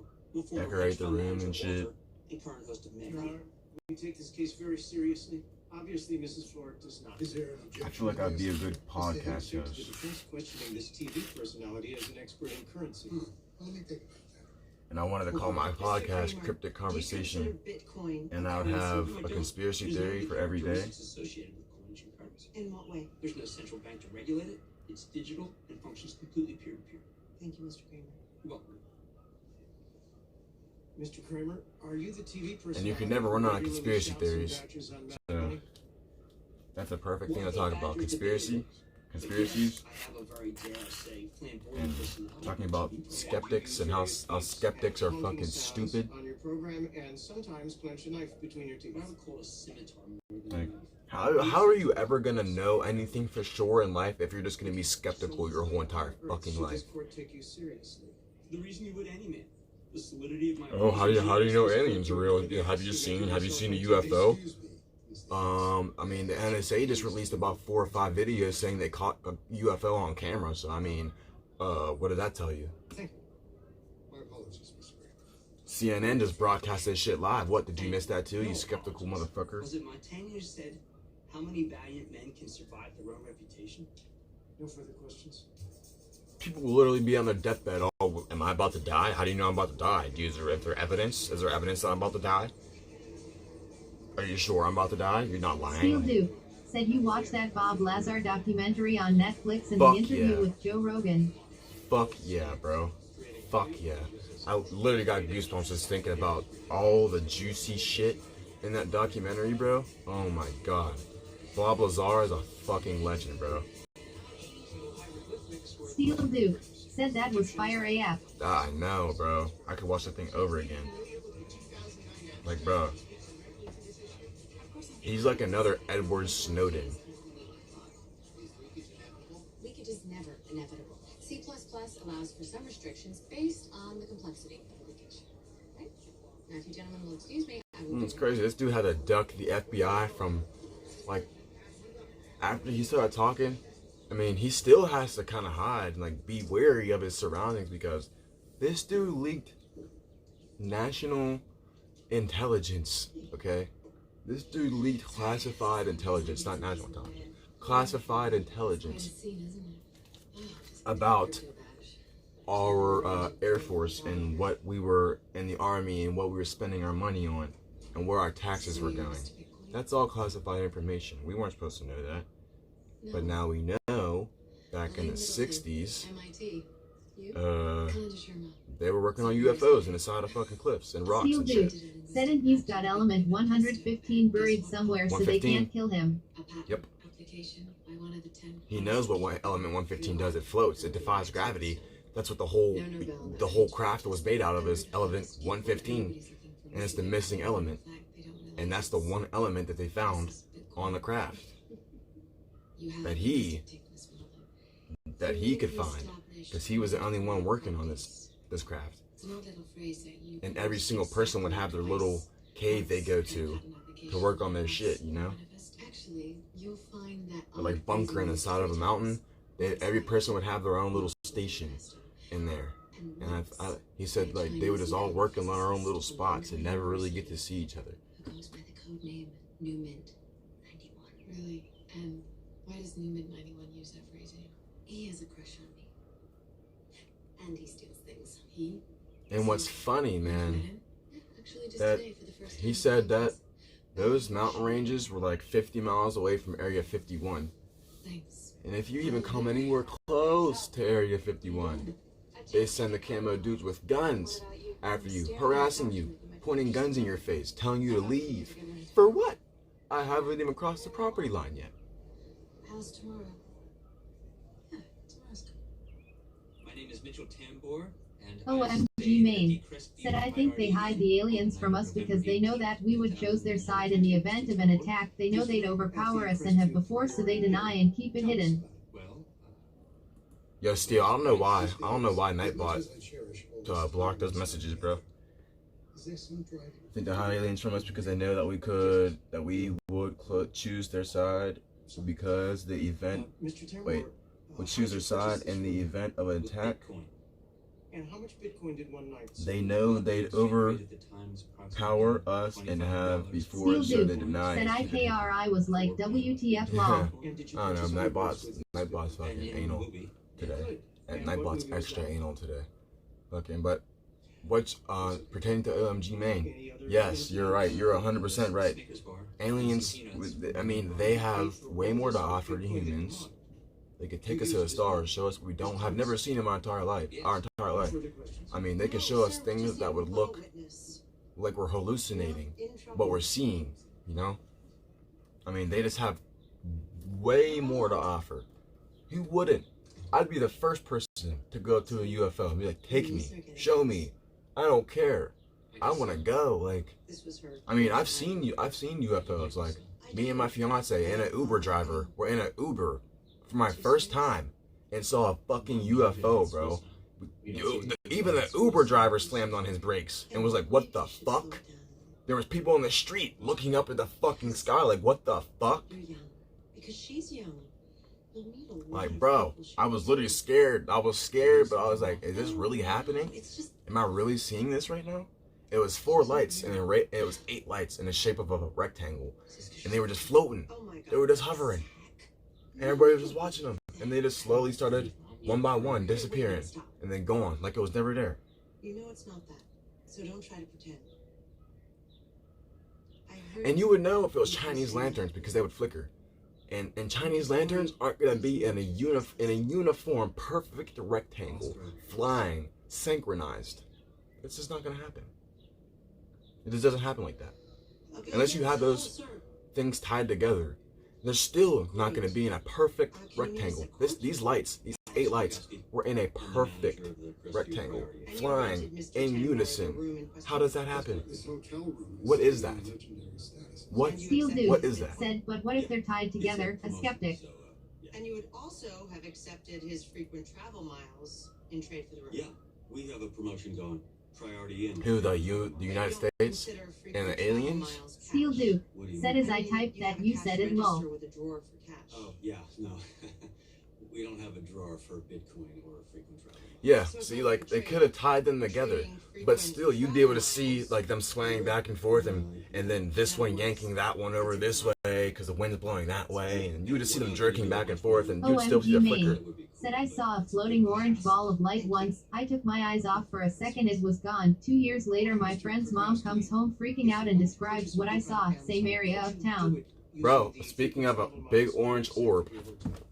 decorate the room and shit. and current host of Meg. Your Honor, we take this case very seriously. Obviously, Mrs. Ford does not. Is there an objection? I feel like I'd be a good podcast The host. defense questioning this TV personality as an expert in currency. Let me think about that. And I wanted to call my podcast Cryptic Conversation. And I would have a conspiracy theory for every day. Associated with coins and currency. In what way? There's no central bank to regulate it. It's digital and functions completely peer-to-peer. Thank you, Mr. Kramer. Well, Mr. Kramer, are you the TV personality? And you can never run out of revealing conspiracy shouts and theories. badges on Mad So Money? that's a perfect thing to talk about. Conspiracy, conspiracies, I have a very, dare I say, flamboyant and personality. talking about skeptics and how skeptics are fucking stupid. On your program and sometimes clench a knife between your teeth. What I would call a scimitar more than a Like, knife. how are you ever gonna know anything for sure in life if you're just gonna be skeptical your whole entire fucking Should life? this court take you seriously? The reason you would any man. The solidity of my Oh, how do you know aliens are real? Have you seen a UFO? I mean, the NSA just released about 4 or 5 videos saying they caught a UFO on camera. So I mean, what did that tell you? Thank you. My apologies, Mr. Kramer. CNN just broadcast this shit live. What, did you miss that too, you skeptical motherfucker? Was it Montaigne who said, how many valiant men can survive their own reputation? No further questions. People will literally be on their deathbed. Oh, am I about to die? How do you know I'm about to die? Is there evidence? Is there evidence that I'm about to die? Are you sure I'm about to die? You're not Steel lying. Duke said you watched that Bob Lazar documentary on Netflix and Fuck the interview yeah. with Joe Rogan. Fuck yeah, bro. Fuck yeah. I literally got goosebumps just thinking about all the juicy shit in that documentary, bro. Oh my god. Bob Lazar is a fucking legend, bro. Steel Duke said that was fire AF. I know, bro. I could watch that thing over again. Like, bro. He's like another Edward Snowden. Leakage is never inevitable. C++ allows for some restrictions based on the complexity of leakage. Right? Now, if you gentlemen will excuse me, I will. It's crazy. This dude had to duck the FBI from, like, after he started talking. I mean, he still has to kind of hide and, like, be wary of his surroundings because this dude leaked national intelligence, okay? This dude leaked classified intelligence, not national intelligence, classified intelligence about our Air Force and what we were in the Army and what we were spending our money on and where our taxes were going. That's all classified information. We weren't supposed to know that. But now we know, back in the 60s, they were working on UFOs in the side of fucking cliffs and rocks Steel and Duke shit. said and he's got element 115 buried somewhere so they 115? can't kill him. Yep. He knows what element 115 does. It floats. It defies gravity. That's what the whole craft was made out of is element 115. And it's the missing element. And that's the one element that they found on the craft. That he could find. Because he was the only one working on this craft. And every single person would have their little cave they go to work on their shit, you know? Or like bunker in the side of a mountain. Every person would have their own little station in there. And he said like they would just all work in our own little spots and never really get to see each other. Goes by the code name New Mint 91. Really? And why does New Mint 91 use that phrasing? He has a crush on me. And he steals things. And what's funny, man, that he said that those mountain ranges were like 50 miles away from Area 51. And if you even come anywhere close to Area 51, they send the camo dudes with guns after you, harassing you, pointing guns in your face, telling you to leave. For what? I haven't even crossed the property line yet. How's tomorrow? Yeah, tomorrow's good. My name is Mitchell Tambor. OMG Maine. Said I think they hide the aliens from us because they know that we would choose their side in the event of an attack. They know they'd overpower us and have before, so they deny and keep it hidden. Yo, Steel, I don't know why Nightbot blocked those messages, bro. I think they hide aliens from us because they know that we would choose their side because the event, would choose their side in the event of an attack. And how much Bitcoin did one night? They know they'd overpower us and have before, so they deny. Said IKRI was like WTF law. I don't know, Nightbot's fucking anal today. And Nightbot's extra anal today. Fucking, but what's pertaining to OMG Maine? Yes, you're right. You're 100% right. Aliens, I mean, they have way more to offer to humans. They could take us to the stars, show us what we don't have never seen in our entire life. I mean, they could show us things that would look like we're hallucinating, but we're seeing, you know? I mean, they just have way more to offer. Who wouldn't? I'd be the first person to go to a UFO and be like, take me, show me. I don't care. I want to go. Like, I mean, I've seen UFOs. Like, me and my fiance and an Uber driver were in an Uber for my first time and saw a fucking UFO, bro. Even the Uber driver slammed on his brakes and was like, what the fuck? There was people in the street looking up at the fucking sky like, what the fuck? Because she's young. Like, bro, I was literally scared. I was scared, but I was like, is this really happening? Am I really seeing this right now? It was 4 lights and it was 8 lights in the shape of a rectangle. And they were just floating. They were just hovering. And everybody was just watching them. And they just slowly started, one by one, disappearing. And then gone, like it was never there. You know it's not that. So don't try to pretend. And you would know if it was Chinese lanterns because they would flicker. And Chinese lanterns aren't going to be in a uniform, perfect rectangle, flying, synchronized. It's just not going to happen. It just doesn't happen like that. Unless you have those things tied together, they're still not going to be in a perfect rectangle. These lights, these 8 lights, were in a perfect rectangle, flying in unison. How does that happen? What is that? What is that? Said, but what if they're tied together? A skeptic. And you would also have accepted his frequent travel miles in trade for the room. Yeah, we have a promotion going. Priority in. Who, the United States? And the aliens? Steel Duke. Said as I typed that you said it low. Oh, yeah, no. We don't have a drawer for Bitcoin or frequent travel. Yeah, see, like, they could have tied them together, but still, you'd be able to see, like, them swaying back and forth, and then this one yanking that one over this way, because the wind's blowing that way, and you would just see them jerking back and forth, and you'd still see the flicker. Said I saw a floating orange ball of light once. I took my eyes off for a second, it was gone. 2 years later, my friend's mom comes home freaking out and describes what I saw. Same area of town. Bro, speaking of a big orange orb,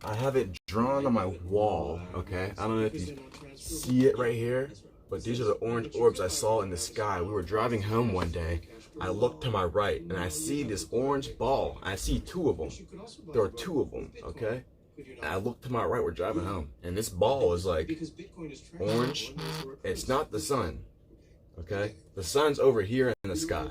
I have it drawn on my wall, okay? I don't know if you see it right here, but these are the orange orbs I saw in the sky. We were driving home one day. I look to my right, and I see this orange ball. I see 2 of them. There are 2 of them, okay? And I look to my right, we're driving home, and this ball is like orange. It's not the sun, okay? The sun's over here in the sky.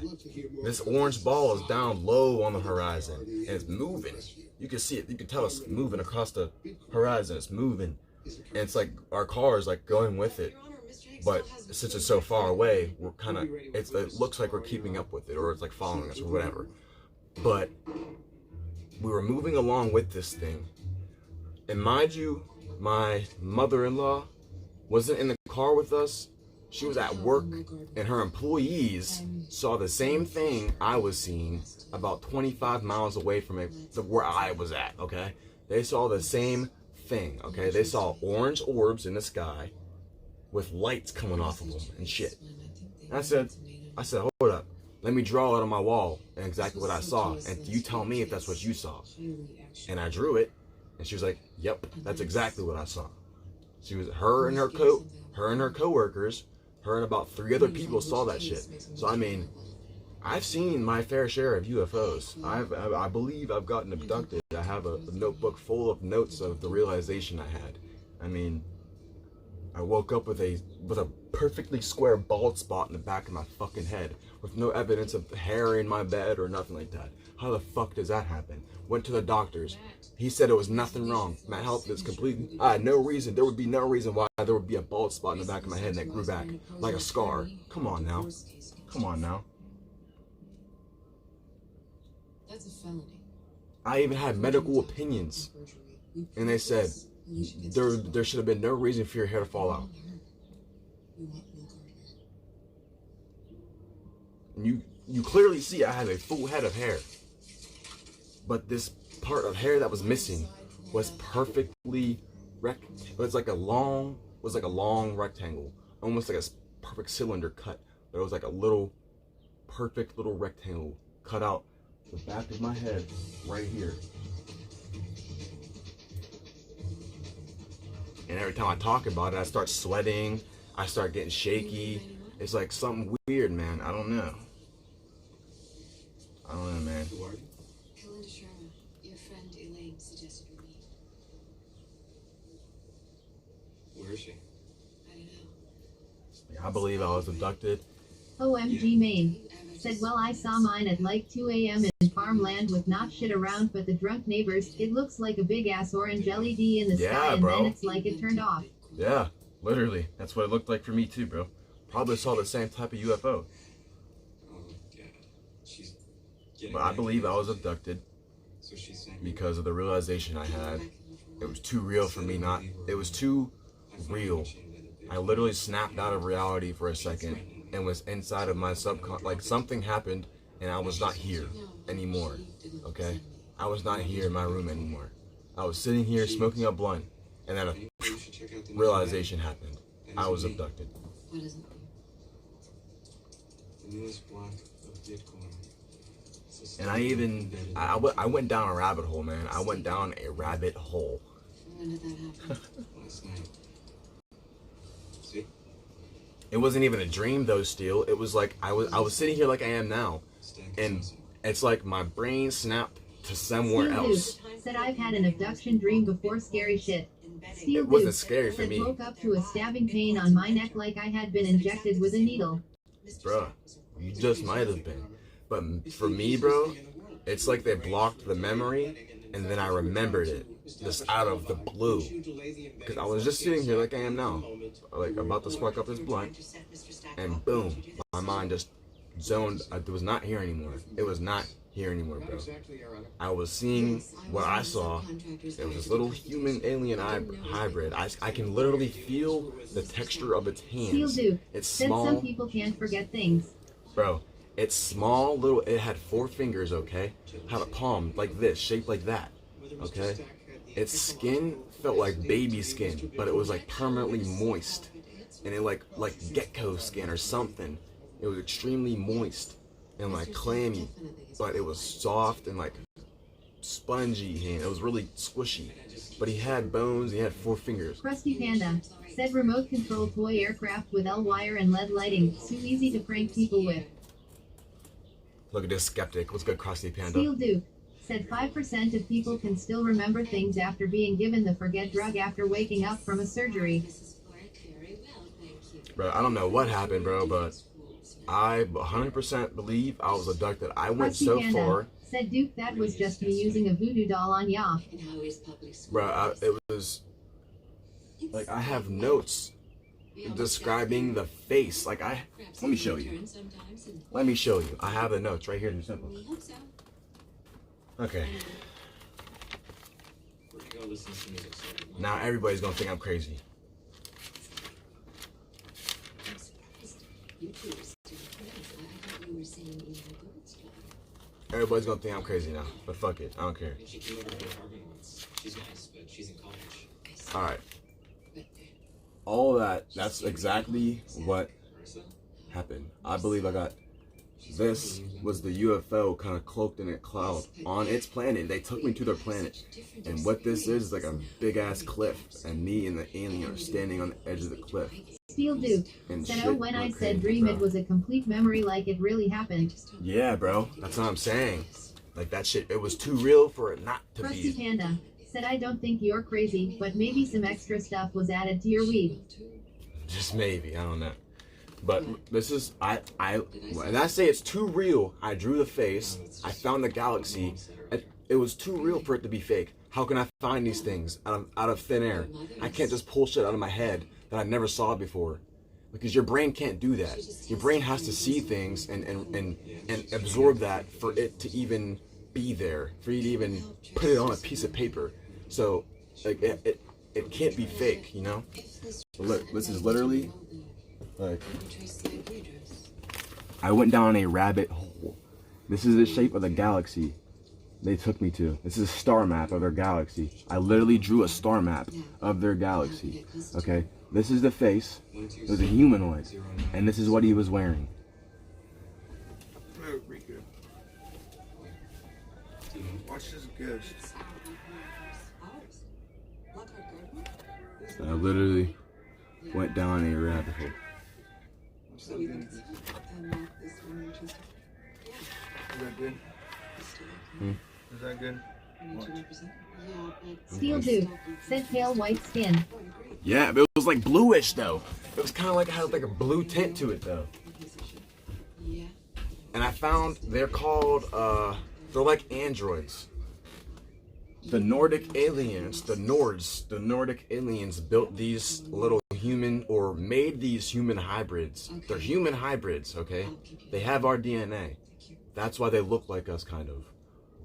This orange ball is down low on the horizon, and it's moving. You can see it. You can tell it's moving across the horizon. It's moving, and it's like our car is like going with it. But since it's so far away, we're kind of. It looks like we're keeping up with it, or it's like following us, or whatever. But we were moving along with this thing, and mind you, my mother-in-law wasn't in the car with us. She was at work, and her employees saw the same thing I was seeing about 25 miles away from where I was at, okay? They saw the same thing, okay? They saw orange orbs in the sky with lights coming off of them and shit. And I said, hold up. Let me draw it on my wall and exactly what I saw, and you tell me if that's what you saw. And I drew it, and she was like, yep, that's exactly what I saw. She was, her and her coworkers, her and about 3 other people saw that shit. So I mean, I've seen my fair share of UFOs. I believe I've gotten abducted. I have a notebook full of notes of the realization I had. I mean, I woke up with a perfectly square bald spot in the back of my fucking head with no evidence of hair in my bed or nothing like that. How the fuck does that happen? Went to the doctors. He said it was nothing wrong. My health is completely. I had no reason. There would be no reason why there would be a bald spot in the back of my head that grew back like a scar. Come on now. Come on now. That's a felony. I even had medical opinions, and they said there should have been no reason for your hair to fall out. And you clearly see I have a full head of hair, but this part of hair that was missing was perfectly it was like a long rectangle, almost like a perfect cylinder cut. But it was like a little perfect little rectangle cut out the back of my head right here. And every time I talk about it, I start sweating. I start getting shaky. It's like something weird, man. I don't know. I don't know, man. Helen Sharma, your friend Elaine suggested we meet. Where is she? I don't know. I believe I was abducted. OMG Maine. Said, well, I saw mine at like 2 a.m. in farmland with not shit around but the drunk neighbors. It looks like a big ass orange LED in the sky, and bro. then it's like it turned off. Yeah, literally. That's what it looked like for me too, bro. Probably saw the same type of UFO. Oh, yeah. She's getting But I believe I was abducted So she's saying because of the realization I had. It was too real for me not. It was too real. I literally snapped out of reality for a second and was inside of my like something happened and I was not here anymore, okay? I was not here in my room anymore. I was sitting here smoking a blunt and then a realization happened. I was abducted. What is it? the newest block of Bitcoin. And I went down a rabbit hole, man. I went down a rabbit hole. When did that happen? Last night. See? It wasn't even a dream though, Steele. It was like I was sitting here like I am now. And it's like my brain snapped to somewhere else. Said I've had an abduction dream before, scary shit. It wasn't scary for me. Woke up to a stabbing pain on my neck like I had been injected with a needle. Bruh, you just might have been. But for me, bro, it's like they blocked the memory and then I remembered it just out of the blue. Because I was just sitting here like I am now, like about to spark up this blunt, and boom, my mind just zoned. It was not here anymore. It was not here anymore, bro. I was seeing what I saw. It was this little human alien hybrid. I can literally feel the texture of its hands. It's small. Some people can't forget things. Bro, it's small, little. It had 4 fingers, okay? Had a palm like this, shaped like that, okay? Its skin felt like baby skin, but it was like permanently moist, and it like gecko skin or something. It was extremely moist and like clammy, but it was soft and like spongy, and it was really squishy. But he had bones. He had 4 fingers. Krusty Panda said remote control toy aircraft with L-wire and LED lighting. Too easy to prank people with. Look at this skeptic. What's good, Krusty Panda? Steel Duke said 5% of people can still remember things after being given the forget drug after waking up from a surgery. Bro, I don't know what happened, bro, but I 100% believe I was abducted. I went so far. Said Duke, that was just me using a voodoo doll on ya. Bro, it was like I have notes describing the face. Like let me show you. Let me show you. I have the notes right here in the simple. Okay. Now everybody's gonna think I'm crazy. Everybody's gonna think I'm crazy now, but fuck it, I don't care. Alright. All that's exactly what happened. I believe I got, this was the UFO kind of cloaked in a cloud on its planet. They took me to their planet. And what this is like a big ass cliff, and me and the alien are standing on the edge of the cliff. Steel Duke said, oh, when I said dream, it was a complete memory like it really happened. Yeah, bro, that's what I'm saying. Like that shit, it was too real for it not to be. Krusty Panda said, I don't think you're crazy, but maybe some extra stuff was added to your weed. Just maybe, I don't know. But this is, when I say it's too real, I drew the face, I found the galaxy. It was too real for it to be fake. How can I find these things out of thin air? I can't just pull shit out of my head that I never saw before. Because your brain can't do that. Your brain has to see things and absorb that for it to even be there, for you to even put it on a piece of paper. So, like, it can't be fake, you know? Look, this is literally, like, I went down a rabbit hole. This is the shape of the galaxy they took me to. This is a star map of their galaxy. I literally drew a star map of their galaxy, okay? This is the face. It was a humanoid. And this is what he was wearing. Watch this ghost. I literally went down a rabbit hole. Is that good? Is that good? Steel Duke said pale white skin. Yeah, but it was like bluish though. It was kind of like, it had like a blue tint to it though. And I found they're called, they're like androids. The Nordic aliens, the Nordic aliens built these little human, or made these human hybrids. They're human hybrids, okay? They have our DNA. That's why they look like us, kind of.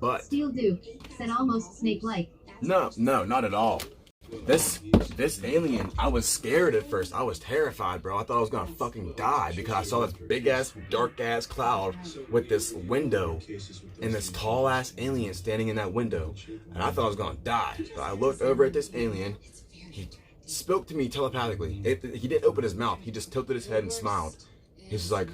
But Steel Duke said almost snake-like. no, not at all. This alien, I was scared at first. I was terrified, bro. I thought I was gonna fucking die because I saw this big ass, dark ass cloud with this window and this tall ass alien standing in that window. And I thought I was gonna die. So I looked over at this alien. He spoke to me telepathically. He didn't open his mouth. He just tilted his head and smiled. He's like,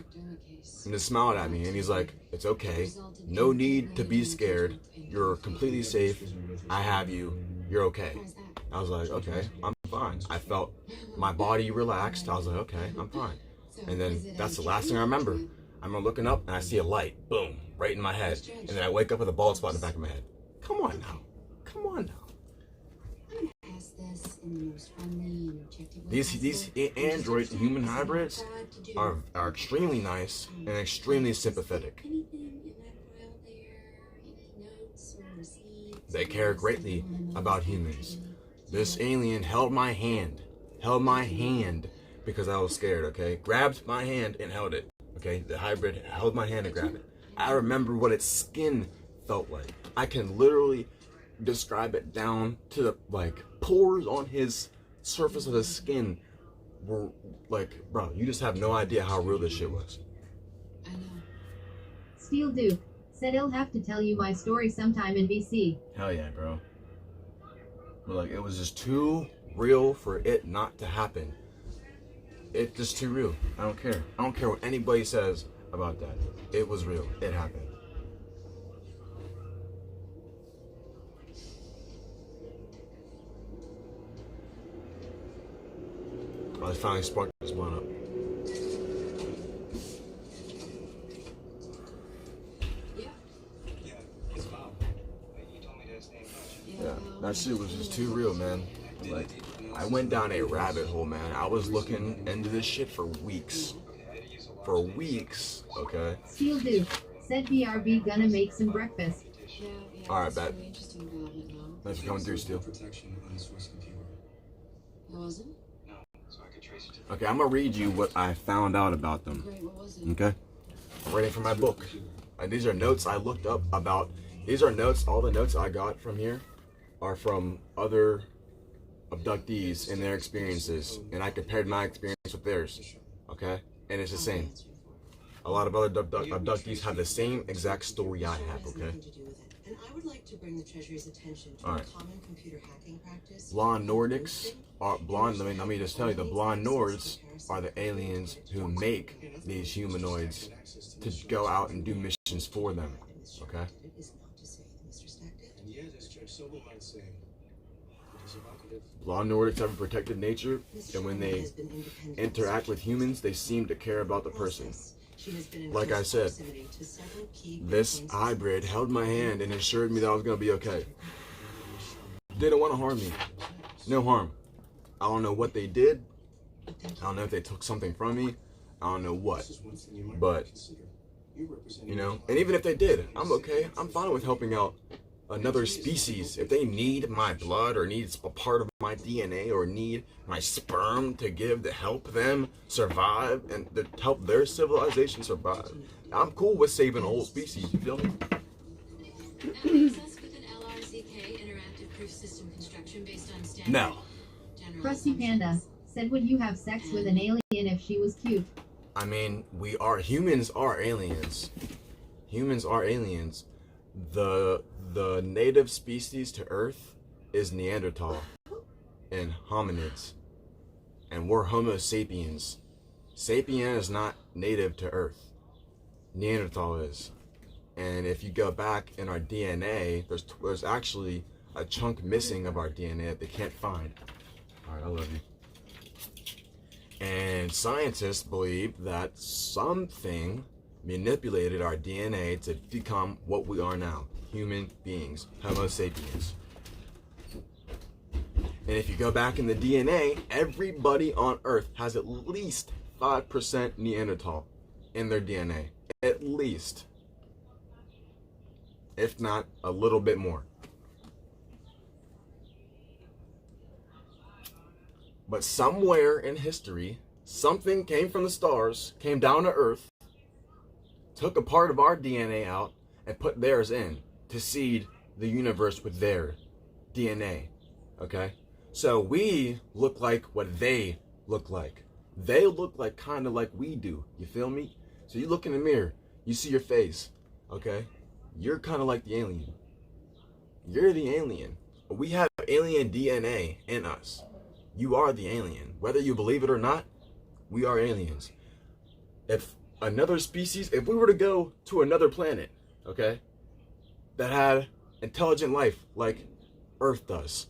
and just smiled at me, and he's like, "It's okay. No need to be scared. You're completely safe. I have you. You're okay." I was like, "Okay, I'm fine." I felt my body relaxed. I was like, "Okay, I'm fine." And then that's the last thing I remember. I remember looking up and I see a light, boom, right in my head. And then I wake up with a bald spot in the back of my head. Come on now. Come on now. These android human hybrids are extremely nice and extremely sympathetic. They care greatly about humans. This alien held my hand because I was scared, okay? Grabbed my hand and held it, okay? The hybrid held my hand and grabbed it. I remember what its skin felt like. I can literally describe it down to the, like, pores on his surface of his skin were like, bro, you just have no idea how real this shit was. I know. Steel Duke said he'll have to tell you my story sometime in VC. Hell yeah, bro. But like, it was just too real for it not to happen. It's just too real. I don't care. I don't care what anybody says about that. It was real. It happened. I finally sparked this one up. Yeah, that shit was just too real, man. Like, I went down a rabbit hole, man. I was looking into this shit for weeks. For weeks, okay? Steel Duke said BRB gonna make some breakfast. Alright, bet. Thanks for coming through, Steel. Okay, I'm gonna read you what I found out about them. Okay? I'm reading from my book. And these are notes I looked up about. These are notes, all the notes I got from here are from other abductees and their experiences. And I compared my experience with theirs. Okay? And it's the same. A lot of other abductees have the same exact story I have, okay? And I would like to bring the Treasury's attention to a common computer hacking practice. Blonde Nordics are blonde. Let me just tell you, the blonde Nords are the aliens who make these humanoids to go out and do missions for them. Okay? Blonde Nordics have a protected nature, and when they interact with humans, they seem to care about the person. Like I said, this hybrid held my hand and assured me that I was going to be okay. They didn't want to harm me. No harm. I don't know what they did. I don't know if they took something from me. I don't know what. This is one thing you might But, consider. You're representing you know, and even if they did, I'm okay. I'm fine with helping out another species. If they need my blood or needs a part of my DNA or need my sperm to give to help them survive and to help their civilization survive, I'm cool with saving a whole species. You feel me? Access with an LRZK interactive proof system construction based on standard. No. Krusty Panda said, would you have sex with an alien if she was cute? I mean, humans are aliens. Humans are aliens. The native species to Earth is Neanderthal and hominids. And we're Homo sapiens. Sapien is not native to Earth. Neanderthal is. And if you go back in our DNA, there's actually a chunk missing of our DNA that they can't find. All right, I love you. And scientists believe that something manipulated our DNA to become what we are now, human beings, Homo sapiens. And if you go back in the DNA, everybody on Earth has at least 5% Neanderthal in their DNA. At least. If not, a little bit more. But somewhere in history, something came from the stars, came down to Earth, took a part of our DNA out, and put theirs in to seed the universe with their DNA. Okay? So we look like what they look like. They look like kind of like we do. You feel me? So you look in the mirror, you see your face. Okay? You're kind of like the alien. You're the alien. We have alien DNA in us. You are the alien. Whether you believe it or not, we are aliens. If another species, if we were to go to another planet, okay, that had intelligent life like Earth does,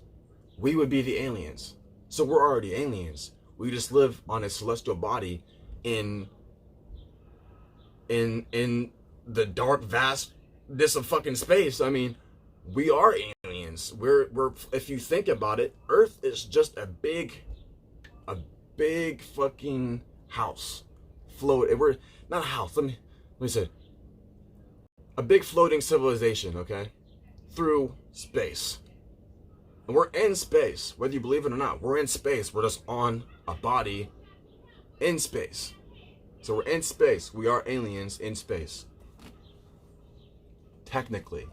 we would be the aliens. So we're already aliens. We just live on a celestial body in the dark vastness of fucking space. I mean, we are aliens. We're if you think about it, Earth is just a big fucking house. We're not a house. Let me say, a big floating civilization, okay? Through space. And we're in space, whether you believe it or not. We're in space. We're just on a body in space. So we're in space. We are aliens in space. Technically.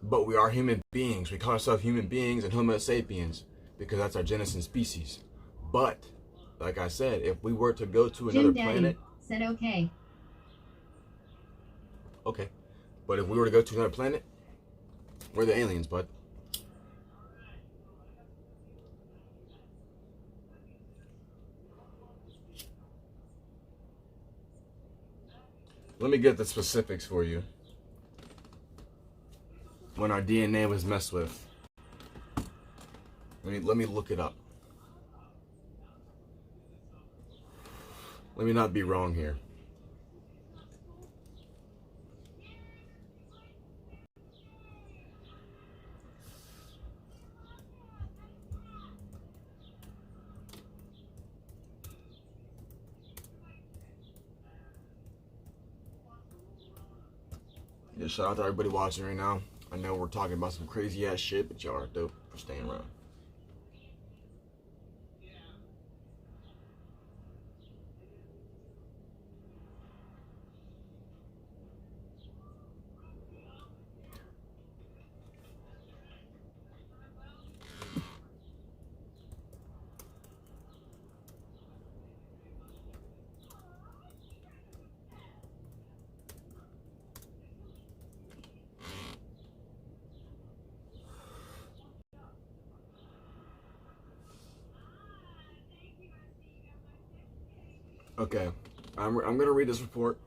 But we are human beings. We call ourselves human beings and Homo sapiens because that's our genus and species. But, like I said, if we were to go to another planet... said okay. Okay. But if we were to go to another planet, we're the aliens, bud. Let me get the specifics for you. When our DNA was messed with. Let me look it up. Let me not be wrong here. Yeah, shout out to everybody watching right now. I know we're talking about some crazy ass shit, but y'all are dope for staying around. Okay, I'm gonna read this report.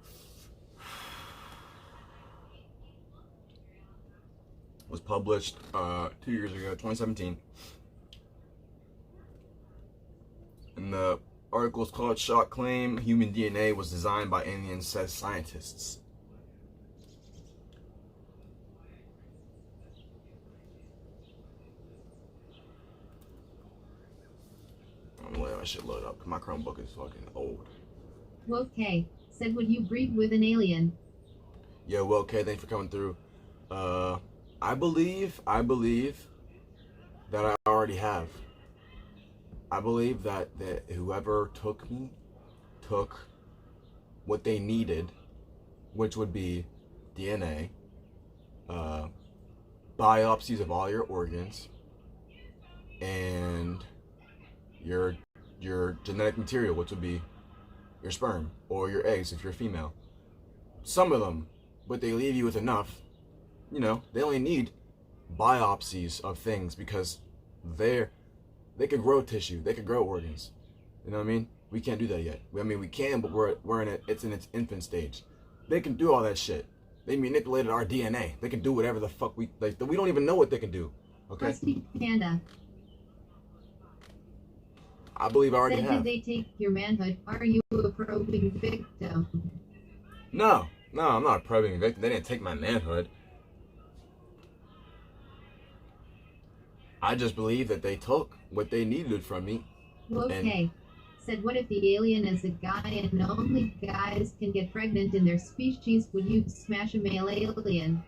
It was published 2 years ago, 2017. And the article is called "Shock Claim Human DNA Was Designed by Aliens," says scientists. that shit load up. My Chromebook is fucking old. Okay. Said, would you breed with an alien? Yo, well, okay, thanks for coming through. I believe that I already have. I believe that whoever took me took what they needed, which would be DNA, biopsies of all your organs, and your genetic material, which would be your sperm or your eggs if you're female. Some of them, but they leave you with enough. You know, they only need biopsies of things because they could grow tissue, they could grow organs. You know what I mean? We can't do that yet. I mean, we can, but it's in its infant stage. They can do all that shit. They manipulated our DNA. They can do whatever the fuck we don't even know what they can do. Okay? Rusty Panda. I believe I already Said, have. did they take your manhood? Are you a probing victim? No, I'm not a probing victim. They didn't take my manhood. I just believe that they took what they needed from me. Okay. Said, what if the alien is a guy and only guys can get pregnant in their species? Would you smash a male alien?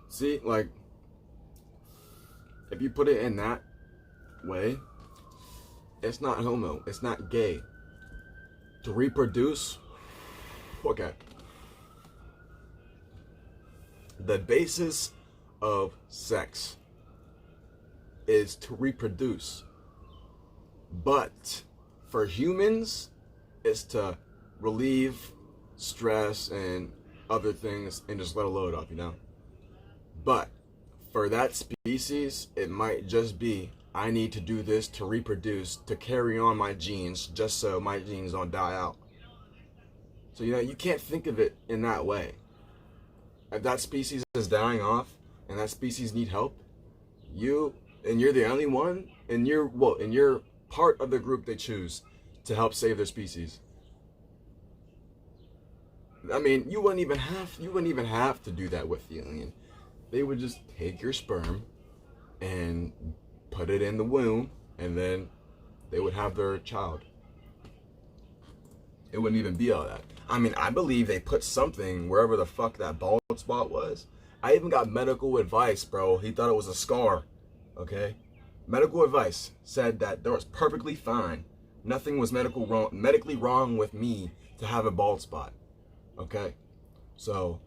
See, like, if you put it in that way, it's not homo, it's not gay. To reproduce, okay. The basis of sex is to reproduce. But for humans, it's to relieve stress and other things and just let a load off, you know? But for that species, it might just be, I need to do this to reproduce, to carry on my genes, just so my genes don't die out. So, you know, you can't think of it in that way. If that species is dying off and that species need help, you're the only one, and you're part of the group they choose to help save their species. I mean, you wouldn't even have to do that with the alien. They would just take your sperm and put it in the womb, and then they would have their child. It wouldn't even be all that. I mean, I believe they put something wherever the fuck that bald spot was. I even got medical advice, bro. He thought it was a scar, okay? Medical advice said that there was perfectly fine. Nothing was medically wrong with me to have a bald spot, okay? So,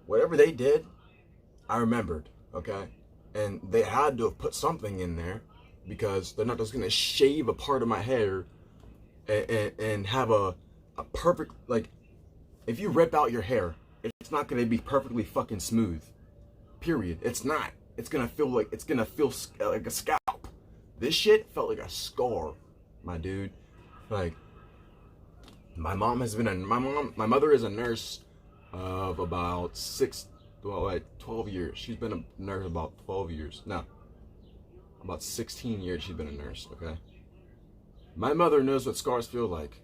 whatever they did, I remembered, okay? And they had to have put something in there because they're not just gonna shave a part of my hair and have a perfect, like, if you rip out your hair, it's not gonna be perfectly fucking smooth. Period. It's not. It's gonna feel like a scalp. This shit felt like a scar, my dude. Like, my mother is a nurse of about 12 years. She's been a nurse about 12 years. No, about 16 years she's been a nurse, okay? My mother knows what scars feel like.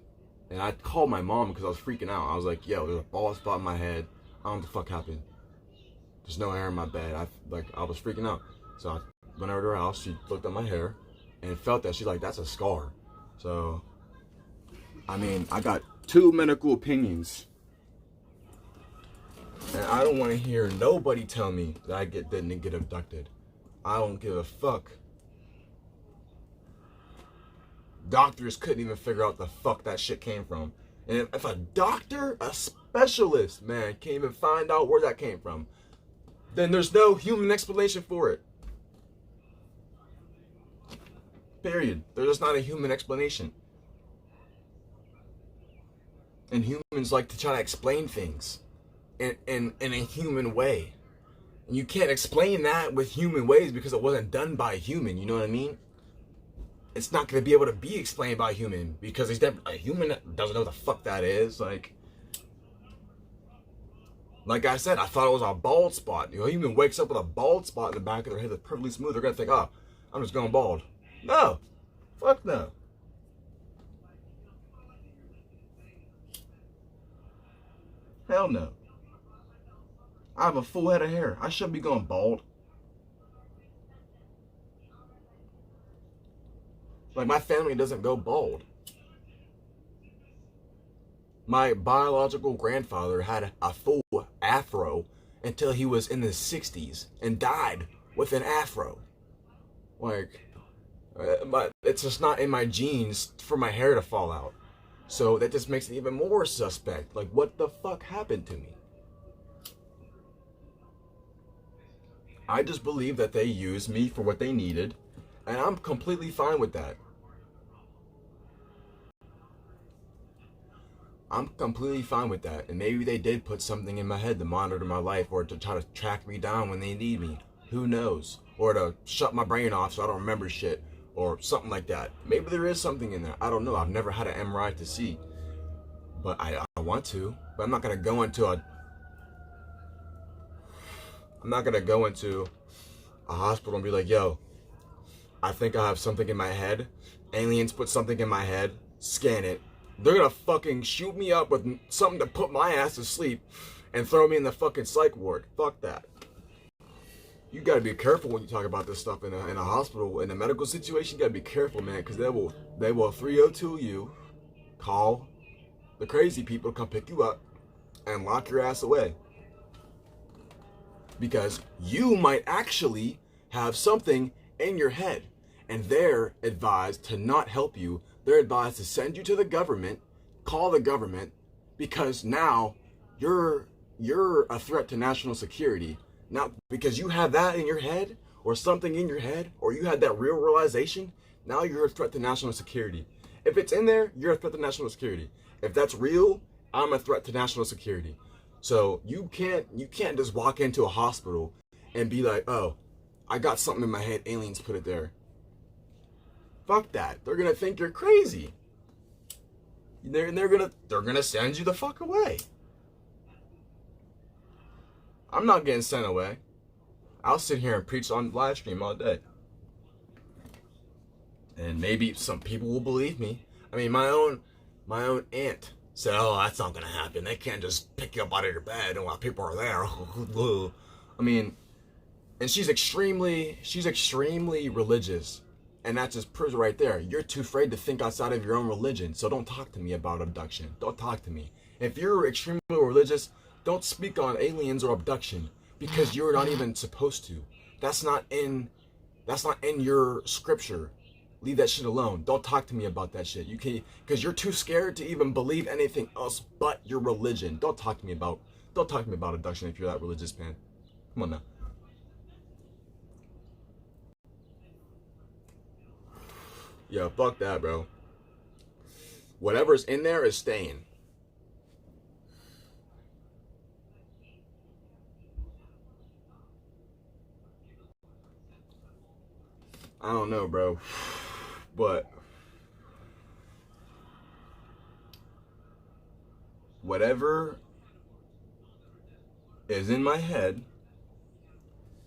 And I called my mom because I was freaking out. I was like, yo, there's a bald spot in my head. I don't know what the fuck happened. There's no hair in my bed. I was freaking out. So I went over to her house. She looked at my hair and felt that. She's like, that's a scar. So, I mean, I got 2 medical opinions. And I don't want to hear nobody tell me that I didn't get abducted. I don't give a fuck. Doctors couldn't even figure out the fuck that shit came from. And if a doctor, a specialist, man, can't even find out where that came from, then there's no human explanation for it. Period. There's just not a human explanation. And humans like to try to explain things in a human way. And you can't explain that with human ways because it wasn't done by a human, you know what I mean? It's not going to be able to be explained by a human because a human that doesn't know what the fuck that is. Like I said, I thought it was a bald spot. You know, a human wakes up with a bald spot in the back of their head that's perfectly smooth. They're going to think, oh, I'm just going bald. No. Fuck no. Hell no. I have a full head of hair. I shouldn't be going bald. Like, my family doesn't go bald. My biological grandfather had a full afro until he was in his 60s and died with an afro. Like, it's just not in my genes for my hair to fall out. So that just makes it even more suspect. Like, what the fuck happened to me? I just believe that they used me for what they needed, and I'm completely fine with that. I'm completely fine with that. And maybe they did put something in my head to monitor my life or to try to track me down when they need me. Who knows? Or to shut my brain off so I don't remember shit or something like that. Maybe there is something in there. I don't know. I've never had an MRI to see. But I want to. But I'm not going to go into a hospital and be like, yo, I think I have something in my head. Aliens put something in my head. Scan it. They're gonna fucking shoot me up with something to put my ass to sleep and throw me in the fucking psych ward. Fuck that. You gotta be careful when you talk about this stuff in a hospital, in a medical situation. You gotta be careful, man, because they will 302 you, call the crazy people to come pick you up and lock your ass away. Because you might actually have something in your head, and they're advised to not help you. They're advised to send you to the government, call the government, because now you're a threat to national security. Now, because you have that in your head, or something in your head, or you had that real realization, now you're a threat to national security. If it's in there, you're a threat to national security. If that's real, I'm a threat to national security. So you can't just walk into a hospital and be like, oh, I got something in my head, aliens put it there. Fuck that. They're gonna think you're crazy. They're gonna send you the fuck away. I'm not getting sent away. I'll sit here and preach on live stream all day. And maybe some people will believe me. I mean, my own aunt said, oh, that's not gonna happen. They can't just pick you up out of your bed and while people are there. I mean, and she's extremely religious. And that just proves right there. You're too afraid to think outside of your own religion. So don't talk to me about abduction. Don't talk to me. If you're extremely religious, don't speak on aliens or abduction, because you're not even supposed to. That's not in your scripture. Leave that shit alone. Don't talk to me about that shit. You can't, because you're too scared to even believe anything else but your religion. Don't talk to me about abduction if you're that religious, man. Come on now. Yo, fuck that, bro. Whatever's in there is staying. I don't know, bro. But whatever is in my head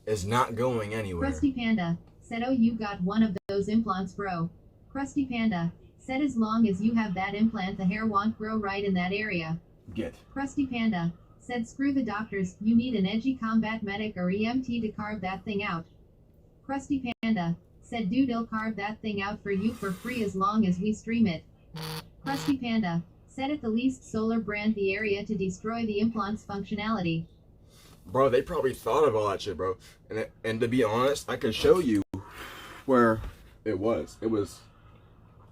is not going anywhere. Krusty Panda said, oh, you got one of those implants, bro. Krusty Panda said, as long as you have that implant, the hair won't grow right in that area. Get. Krusty Panda said, screw the doctors, you need an edgy combat medic or EMT to carve that thing out. Krusty Panda said, dude, I'll carve that thing out for you for free as long as we stream it. Krusty Panda said, at the least solar brand the area to destroy the implant's functionality. Bro, they probably thought of all that shit, bro. And to be honest, I could show you where it was. It was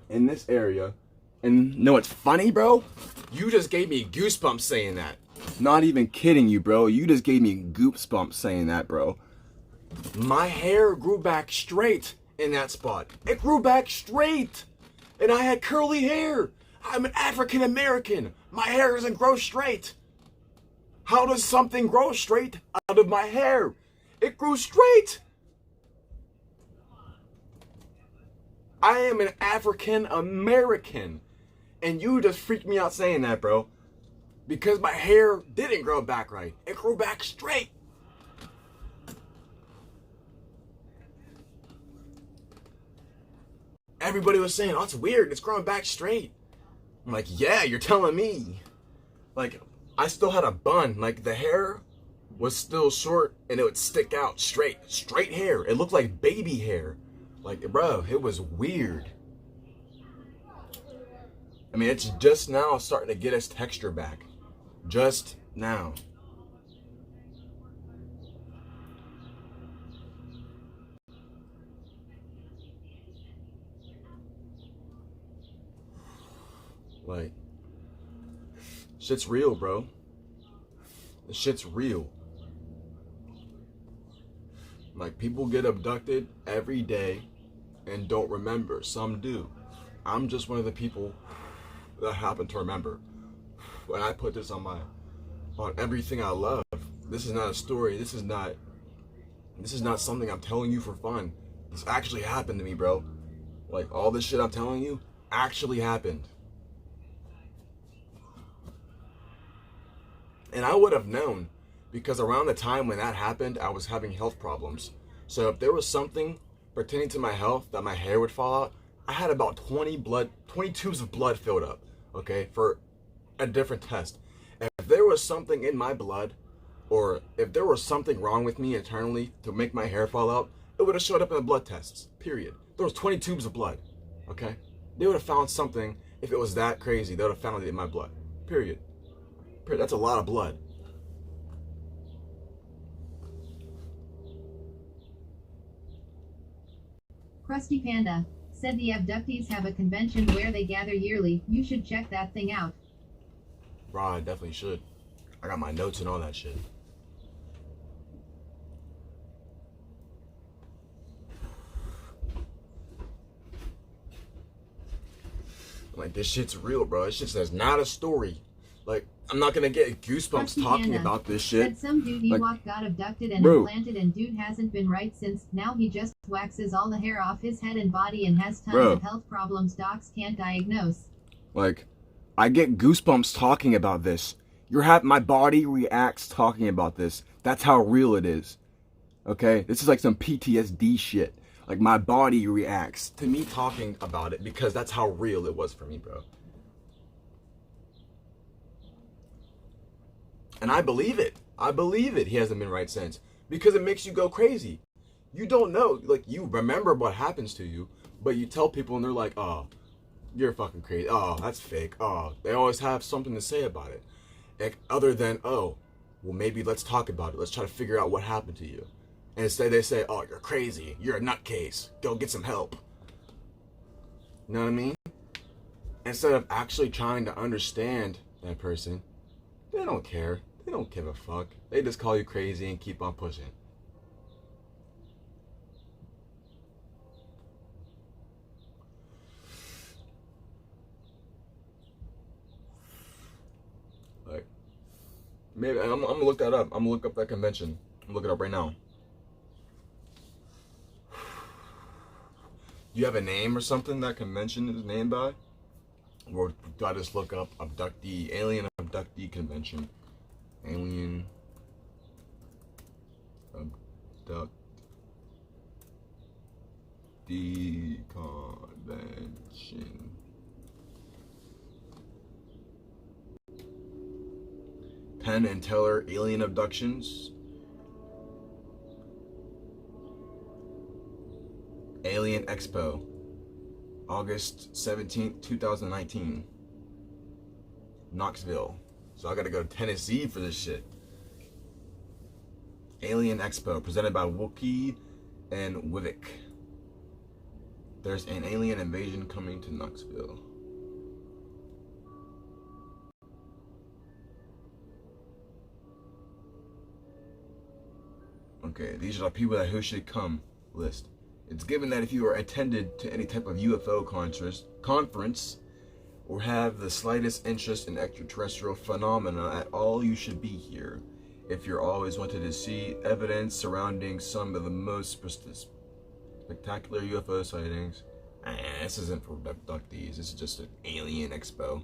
in this area. And know what's funny, bro? You just gave me goosebumps saying that. Not even kidding you, bro. You just gave me goosebumps saying that, bro. My hair grew back straight in that spot. It grew back straight. And I had curly hair. I'm an African American. My hair doesn't grow straight. How does something grow straight out of my hair? It grew straight. I am an African American. And you just freaked me out saying that, bro. Because my hair didn't grow back right. It grew back straight. Everybody was saying, oh, it's weird. It's growing back straight. I'm like, yeah, you're telling me. Like, I still had a bun. Like, the hair was still short and it would stick out straight. Straight hair. It looked like baby hair. Like, bro, it was weird. I mean, it's just now starting to get its texture back. Just now. Like, shit's real, bro. The shit's real. Like, people get abducted every day and don't remember. Some do. I'm just one of the people that happen to remember. When I put this on everything I love. This is not a story. This is not something I'm telling you for fun. This actually happened to me, bro. Like, all this shit I'm telling you actually happened. And I would have known, because around the time when that happened, I was having health problems. So if there was something pertaining to my health that my hair would fall out, I had about 20 tubes of blood filled up, okay, for a different test. If there was something in my blood, or if there was something wrong with me internally to make my hair fall out, it would have showed up in the blood tests, period. There was 20 tubes of blood, okay? They would have found something. If it was that crazy, they would have found it in my blood, period. That's a lot of blood. Krusty Panda said the abductees have a convention where they gather yearly. You should check that thing out. Bro, I definitely should. I got my notes and all that shit. Like, this shit's real, bro. This shit says not a story. Like, I'm not gonna get goosebumps Krusty talking Panda about this shit. said some dude Ewok Like, got abducted and bro. implanted, and dude hasn't been right since. Now he just waxes all the hair off his head and body and has tons Bro. of health problems docs can't diagnose. Like, I get goosebumps talking about this. My body reacts talking about this. That's how real it is. Okay? This is like some PTSD shit. Like, my body reacts to me talking about it because that's how real it was for me, bro. And I believe it. I believe it. He hasn't been right since. Because it makes you go crazy. You don't know. Like, you remember what happens to you, but you tell people and they're like, oh, you're fucking crazy. Oh, that's fake. Oh, they always have something to say about it. Like, other than, oh, well, maybe let's talk about it. Let's try to figure out what happened to you. And instead they say, oh, you're crazy. You're a nutcase. Go get some help. You know what I mean? Instead of actually trying to understand that person, they don't care. They don't give a fuck. They just call you crazy and keep on pushing. Like, maybe I'm gonna look that up. I'm gonna look up that convention. I'm gonna look it up right now. Do you have a name or something that convention is named by? Or do I just look up alien abductee convention? Alien abductee convention. Penn and Teller alien abductions. Alien Expo, August 17th, 2019, Knoxville. So I gotta go to Tennessee for this shit. Alien Expo, presented by Wookiee and Wivik. There's an alien invasion coming to Knoxville. Okay, these are the people who should come list. It's given that if you are attended to any type of UFO conference or have the slightest interest in extraterrestrial phenomena at all, you should be here. If you're always wanted to see evidence surrounding some of the most spectacular UFO sightings, this isn't for abductees. This is just an alien expo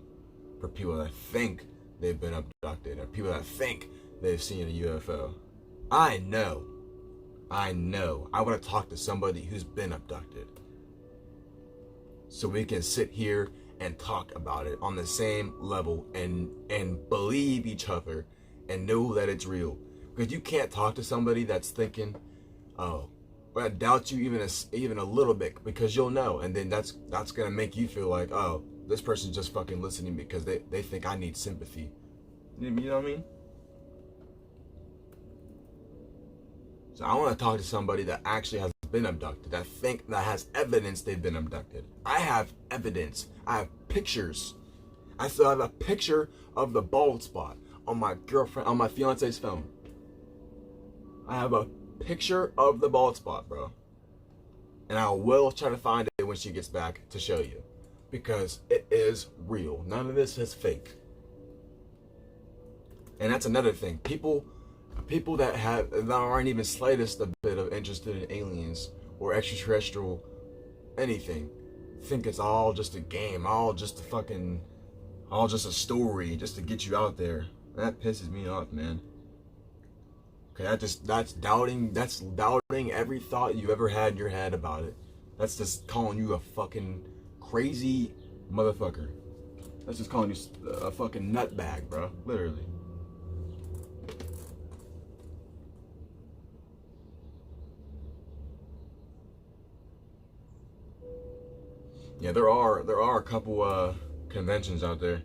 for people that think they've been abducted or people that think they've seen a UFO. I know. I want to talk to somebody who's been abducted, so we can sit here and talk about it on the same level and believe each other and know that it's real. Because you can't talk to somebody that's thinking, oh, but I doubt you even a little bit, because you'll know, and then that's gonna make you feel like, oh, This person's just fucking listening because they think I need sympathy. You know what I mean? So I want to talk to somebody that actually has been abducted, that has evidence they've been abducted. I have evidence. I have pictures. I still have a picture of the bald spot on my fiance's phone. I have a picture of the bald spot, bro. And I will try to find it when she gets back to show you. Because it is real. None of this is fake. And that's another thing. People that aren't even slightest a bit of interested in aliens or extraterrestrial anything think it's all just a game, all just a story just to get you out there. That pisses me off, man. Okay, that's doubting every thought you ever had in your head about it. That's just calling you a fucking crazy motherfucker. That's just calling you a fucking nutbag, bro. Literally. Yeah, there are a couple conventions out there,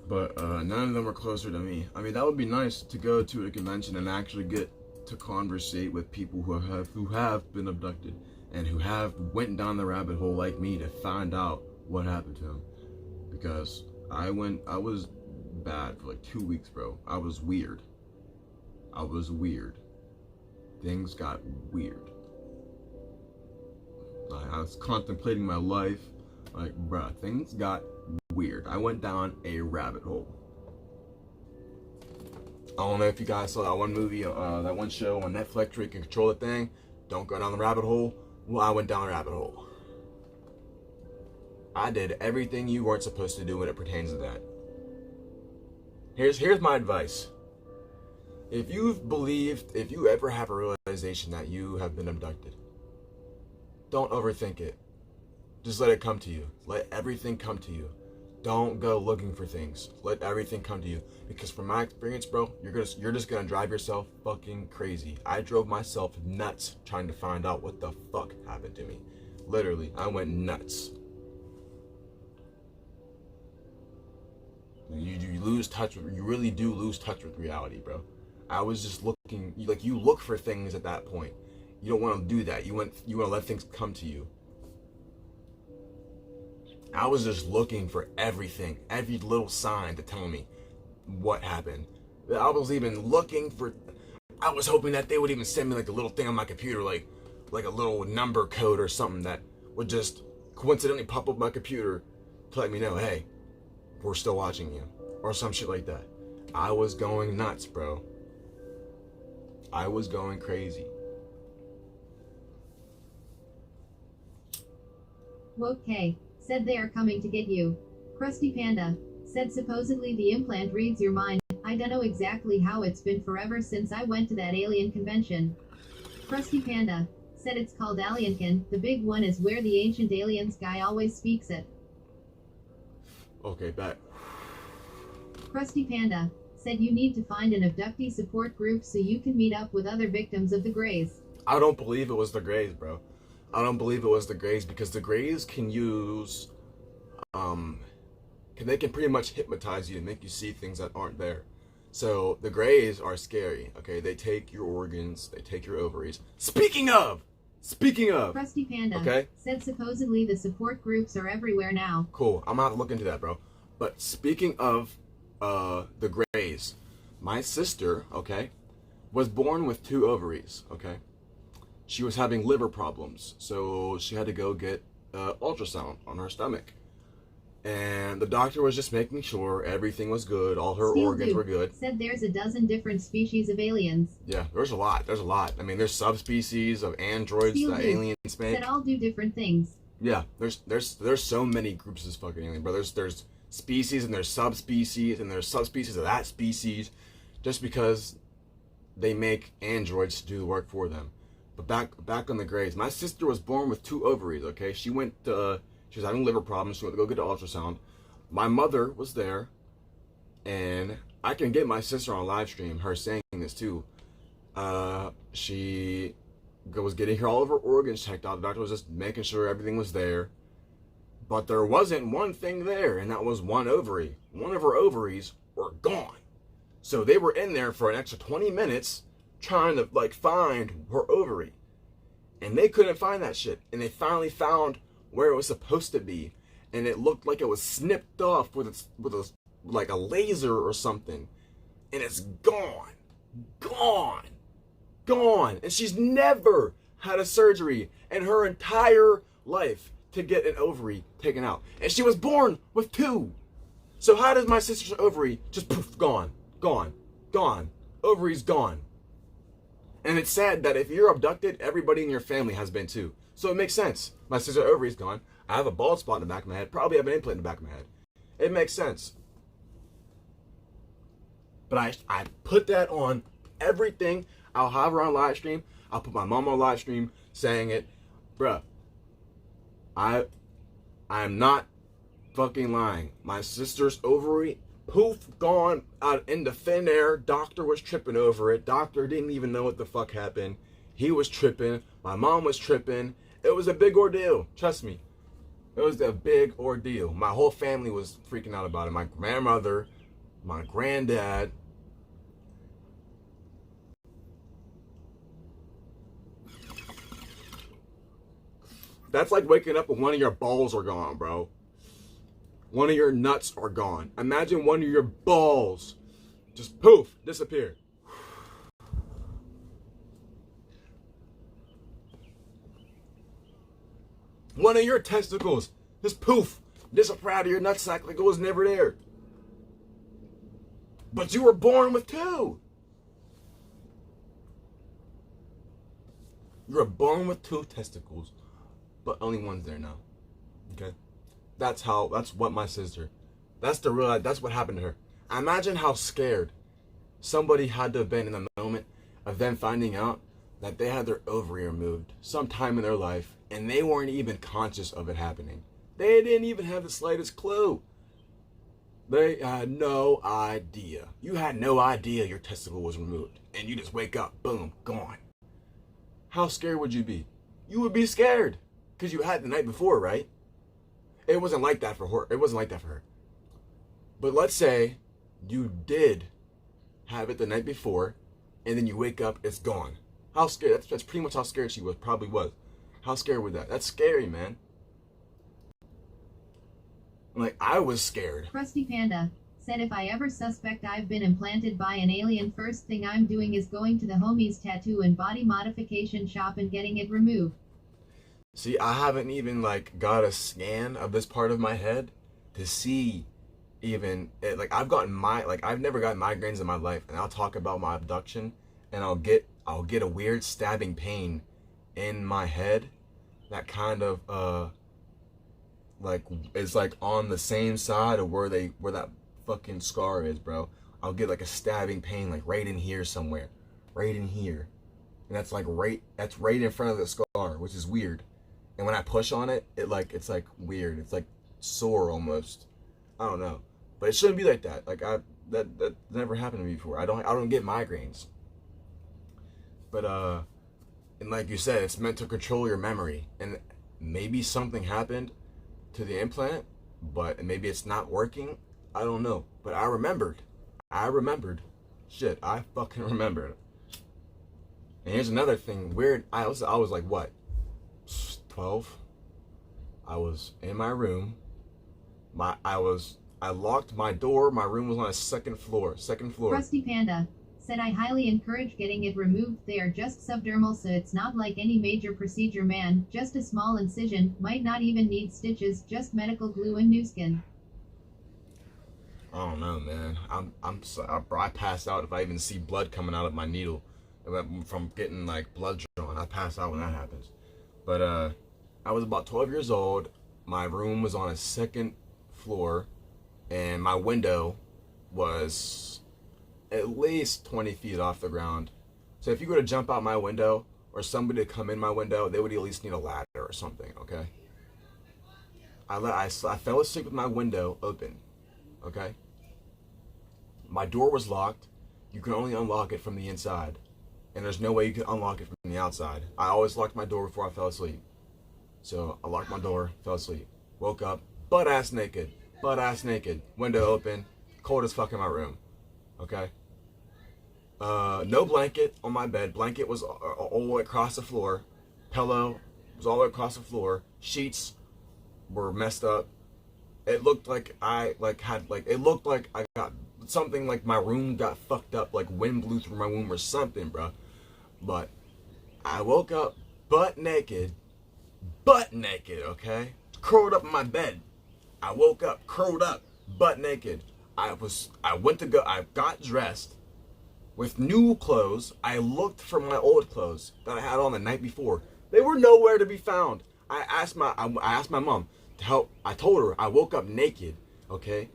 but none of them are closer to me. I mean, that would be nice to go to a convention and actually get to conversate with people who have been abducted and who have went down the rabbit hole like me to find out what happened to them. Because I was bad for like 2 weeks, bro. I was weird. Things got weird. I was contemplating my life. Like, bruh, things got weird. I went down a rabbit hole. I don't know if you guys saw that one movie, that one show on Netflix where you can control the thing. Don't go down the rabbit hole. Well, I went down a rabbit hole. I did everything you weren't supposed to do when it pertains to that. Here's my advice. If you ever have a realization that you have been abducted, don't overthink it. Just let it come to you. Let everything come to you. Don't go looking for things. Let everything come to you. Because from my experience, bro, you're just gonna drive yourself fucking crazy. I drove myself nuts trying to find out what the fuck happened to me. Literally, I went nuts. You lose touch with, you really do lose touch with reality, bro. I was just looking, like, you look for things at that point. You don't want to do that. You want to let things come to you. I was just looking for everything, every little sign to tell me what happened. I was hoping that they would even send me like a little thing on my computer, like a little number code or something that would just coincidentally pop up my computer to let me know, hey, we're still watching you, or some shit like that. I was going nuts, bro. I was going crazy. Okay, said they are coming to get you. Krusty Panda said supposedly the implant reads your mind. I don't know exactly how, it's been forever since I went to that alien convention. Krusty Panda said it's called Alienkin. The big one is where the ancient aliens guy always speaks it. Okay, back. Krusty Panda said you need to find an abductee support group so you can meet up with other victims of the Greys. I don't believe it was the Greys, bro. I don't believe it was the Greys, because the Greys can use, they can pretty much hypnotize you and make you see things that aren't there. So the Greys are scary, okay? They take your organs, they take your ovaries. Speaking of, Krusty Panda okay? said supposedly the support groups are everywhere now. Cool, I'm gonna have to look into that, bro. But speaking of the Greys, my sister, okay, was born with 2 ovaries, okay? She was having liver problems, so she had to go get ultrasound on her stomach. And the doctor was just making sure everything was good, all her organs were good. Said there's a dozen different species of aliens. Yeah, there's a lot. I mean, there's subspecies of androids that aliens make. Said all do different things. Yeah, there's so many groups of this fucking alien, bro. There's species and there's subspecies and there's subspecies of that species, just because they make androids to do the work for them. But back on the Greys, my sister was born with 2 ovaries, okay? She was having liver problems, she went to go get an ultrasound. My mother was there, and I can get my sister on live stream, her saying this too. She was getting all of her organs checked out. The doctor was just making sure everything was there. But there wasn't one thing there, and that was one ovary. One of her ovaries were gone. So they were in there for an extra 20 minutes trying to like find her ovary. And they couldn't find that shit. And they finally found where it was supposed to be. And it looked like it was snipped off with like a laser or something. And it's gone. Gone. Gone. And she's never had a surgery in her entire life to get an ovary taken out. And she was born with 2. So how does my sister's ovary just poof, gone, gone, gone, ovary's gone? And it's sad that if you're abducted, everybody in your family has been too. So it makes sense. My sister's ovary's gone. I have a bald spot in the back of my head. Probably have an implant in the back of my head. It makes sense. But I put that on everything. I'll have her on live stream. I'll put my mom on live stream saying it. Bruh, I'm not fucking lying. My sister's ovary, poof, gone out into thin air. Doctor was tripping over it. Doctor didn't even know what the fuck happened. He was tripping. My mom was tripping. It was a big ordeal. Trust me. It was a big ordeal. My whole family was freaking out about it. My grandmother, my granddad. That's like waking up and one of your balls are gone, bro. One of your nuts are gone. Imagine one of your balls just poof, disappeared. One of your testicles just poof, disappeared out of your nutsack like it was never there. But you were born with 2. You were born with 2 testicles. But only one's there now. Okay? That's what my sister. That's what happened to her. Imagine how scared somebody had to have been in the moment of them finding out that they had their ovary removed sometime in their life and they weren't even conscious of it happening. They didn't even have the slightest clue. They had no idea. You had no idea your testicle was removed. And you just wake up, boom, gone. How scared would you be? You would be scared. Because you had the night before, right? It wasn't like that for her. It wasn't like that for her. But let's say you did have it the night before, and then you wake up, it's gone. How scared? That's pretty much how scared she was. Probably was. How scared was that? That's scary, man. Like, I was scared. Krusty Panda said if I ever suspect I've been implanted by an alien, first thing I'm doing is going to the homie's tattoo and body modification shop and getting it removed. See, I haven't even like got a scan of this part of my head to see even it, like I've never gotten migraines in my life, and I'll talk about my abduction and I'll get a weird stabbing pain in my head that kind of like is like on the same side of where that fucking scar is, bro. I'll get like a stabbing pain like right in here somewhere. Right in here. And that's right in front of the scar, which is weird. And when I push on it, it's like weird. It's like sore almost. I don't know, but it shouldn't be like that. Like that never happened to me before. I don't get migraines. But and like you said, it's meant to control your memory. And maybe something happened to the implant, but maybe it's not working. I don't know. But I remembered. Shit, I fucking remembered. And here's another thing weird. I was like what? 12. I was in my room. I locked my door. My room was on a second floor. Krusty Panda said I highly encourage getting it removed. They are just subdermal, so it's not like any major procedure, man. Just a small incision, might not even need stitches, just medical glue and new skin. I don't know, man. I pass out if I even see blood coming out of my needle from getting like blood drawn. I pass out when that happens. But I was about 12 years old. My room was on a second floor, and my window was at least 20 feet off the ground. So if you were to jump out my window or somebody to come in my window, they would at least need a ladder or something, okay? I fell asleep with my window open, okay? My door was locked. You can only unlock it from the inside. And there's no way you can unlock it from the outside. I always locked my door before I fell asleep. So I locked my door, fell asleep. Woke up butt ass naked, window open, cold as fuck in my room. Okay. No blanket on my bed. Blanket was all the way across the floor. Pillow was all the way across the floor. Sheets were messed up. It looked like I got something, like my room got fucked up, like wind blew through my room or something, bro. But I woke up butt naked, okay? Curled up in my bed. I woke up, curled up, butt naked. I got dressed with new clothes. I looked for my old clothes that I had on the night before. They were nowhere to be found. I asked my mom to help. I told her I woke up naked, okay?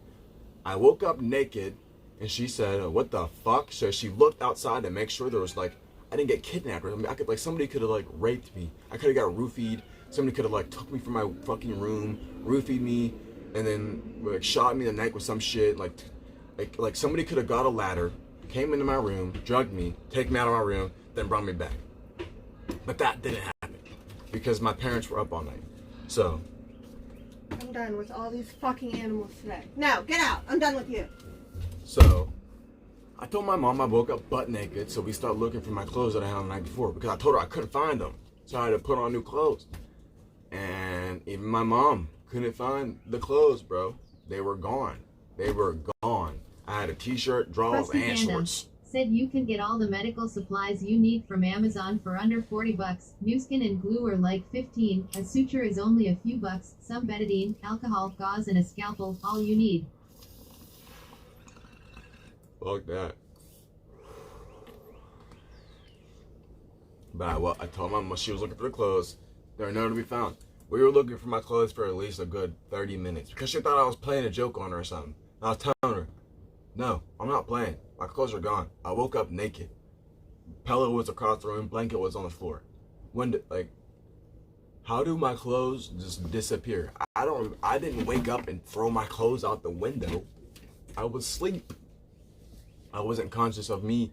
I woke up naked, and she said, what the fuck? So she looked outside to make sure there was, like, I didn't get kidnapped or something. I could, like, somebody could have, like, raped me. I could have got roofied. Somebody could have, like, took me from my fucking room, roofied me, and then, like, shot me in the neck with some shit. Like somebody could have got a ladder, came into my room, drugged me, taken me out of my room, then brought me back. But that didn't happen because my parents were up all night. So I'm done with all these fucking animals today. No, get out. I'm done with you. So I told my mom I woke up butt naked, so we started looking for my clothes that I had on the night before because I told her I couldn't find them. So I had to put on new clothes. And even my mom couldn't find the clothes, bro. They were gone. They were gone. I had a t-shirt, drawers, Krusty and Panda shorts. said you can get all the medical supplies you need from Amazon for under $40. New skin and glue are like $15. A suture is only a few bucks. Some betadine, alcohol, gauze, and a scalpel. All you need. Fuck that. But I told my mom she was looking for the clothes. They were nowhere to be found. We were looking for my clothes for at least a good 30 minutes because she thought I was playing a joke on her or something. I was telling her, no, I'm not playing. My clothes are gone. I woke up naked. Pillow was across the room. Blanket was on the floor. How do my clothes just disappear? I didn't wake up and throw my clothes out the window. I was asleep. I wasn't conscious of me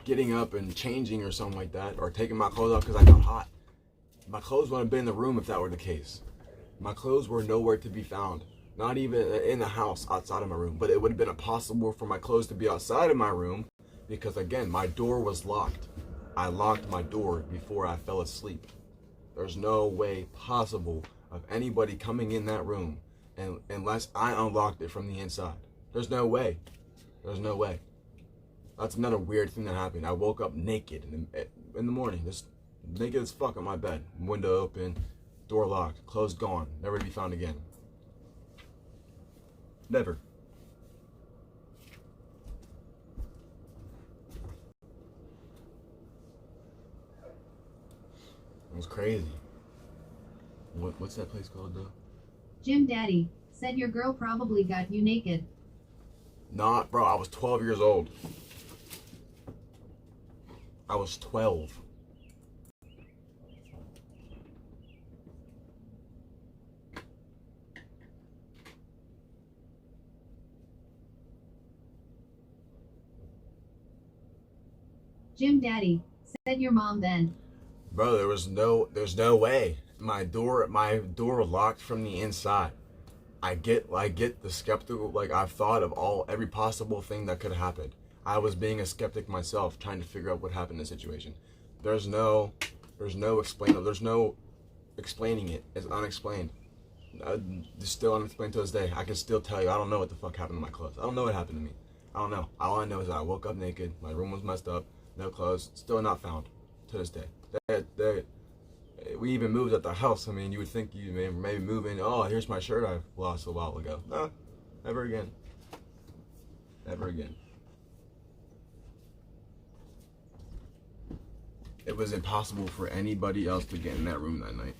getting up and changing or something like that, or taking my clothes off because I got hot. My clothes wouldn't have been in the room if that were the case. My clothes were nowhere to be found. Not even in the house outside of my room. But it would have been impossible for my clothes to be outside of my room because, again, my door was locked. I locked my door before I fell asleep. There's no way possible of anybody coming in that room unless I unlocked it from the inside. There's no way. There's no way. That's another weird thing that happened. I woke up naked in the morning, just naked as fuck on my bed. Window open, door locked, clothes gone, never to be found again. Never. It was crazy. What's that place called though? Jim Daddy said your girl probably got you naked. Nah, bro, I was 12 years old. I was 12. Jim Daddy said your mom then. Bro, there's no way. My door locked from the inside. I get the skeptical, like I've thought of every possible thing that could have happened. I was being a skeptic myself, trying to figure out what happened in the situation. There's no explaining it. It's unexplained. It's still unexplained to this day. I can still tell you, I don't know what the fuck happened to my clothes. I don't know what happened to me. I don't know. All I know is that I woke up naked. My room was messed up. No clothes. Still not found to this day. We even moved at the house. I mean, you would think you maybe move in. Oh, here's my shirt I lost a while ago. No, never again. Never again. It was impossible for anybody else to get in that room that night.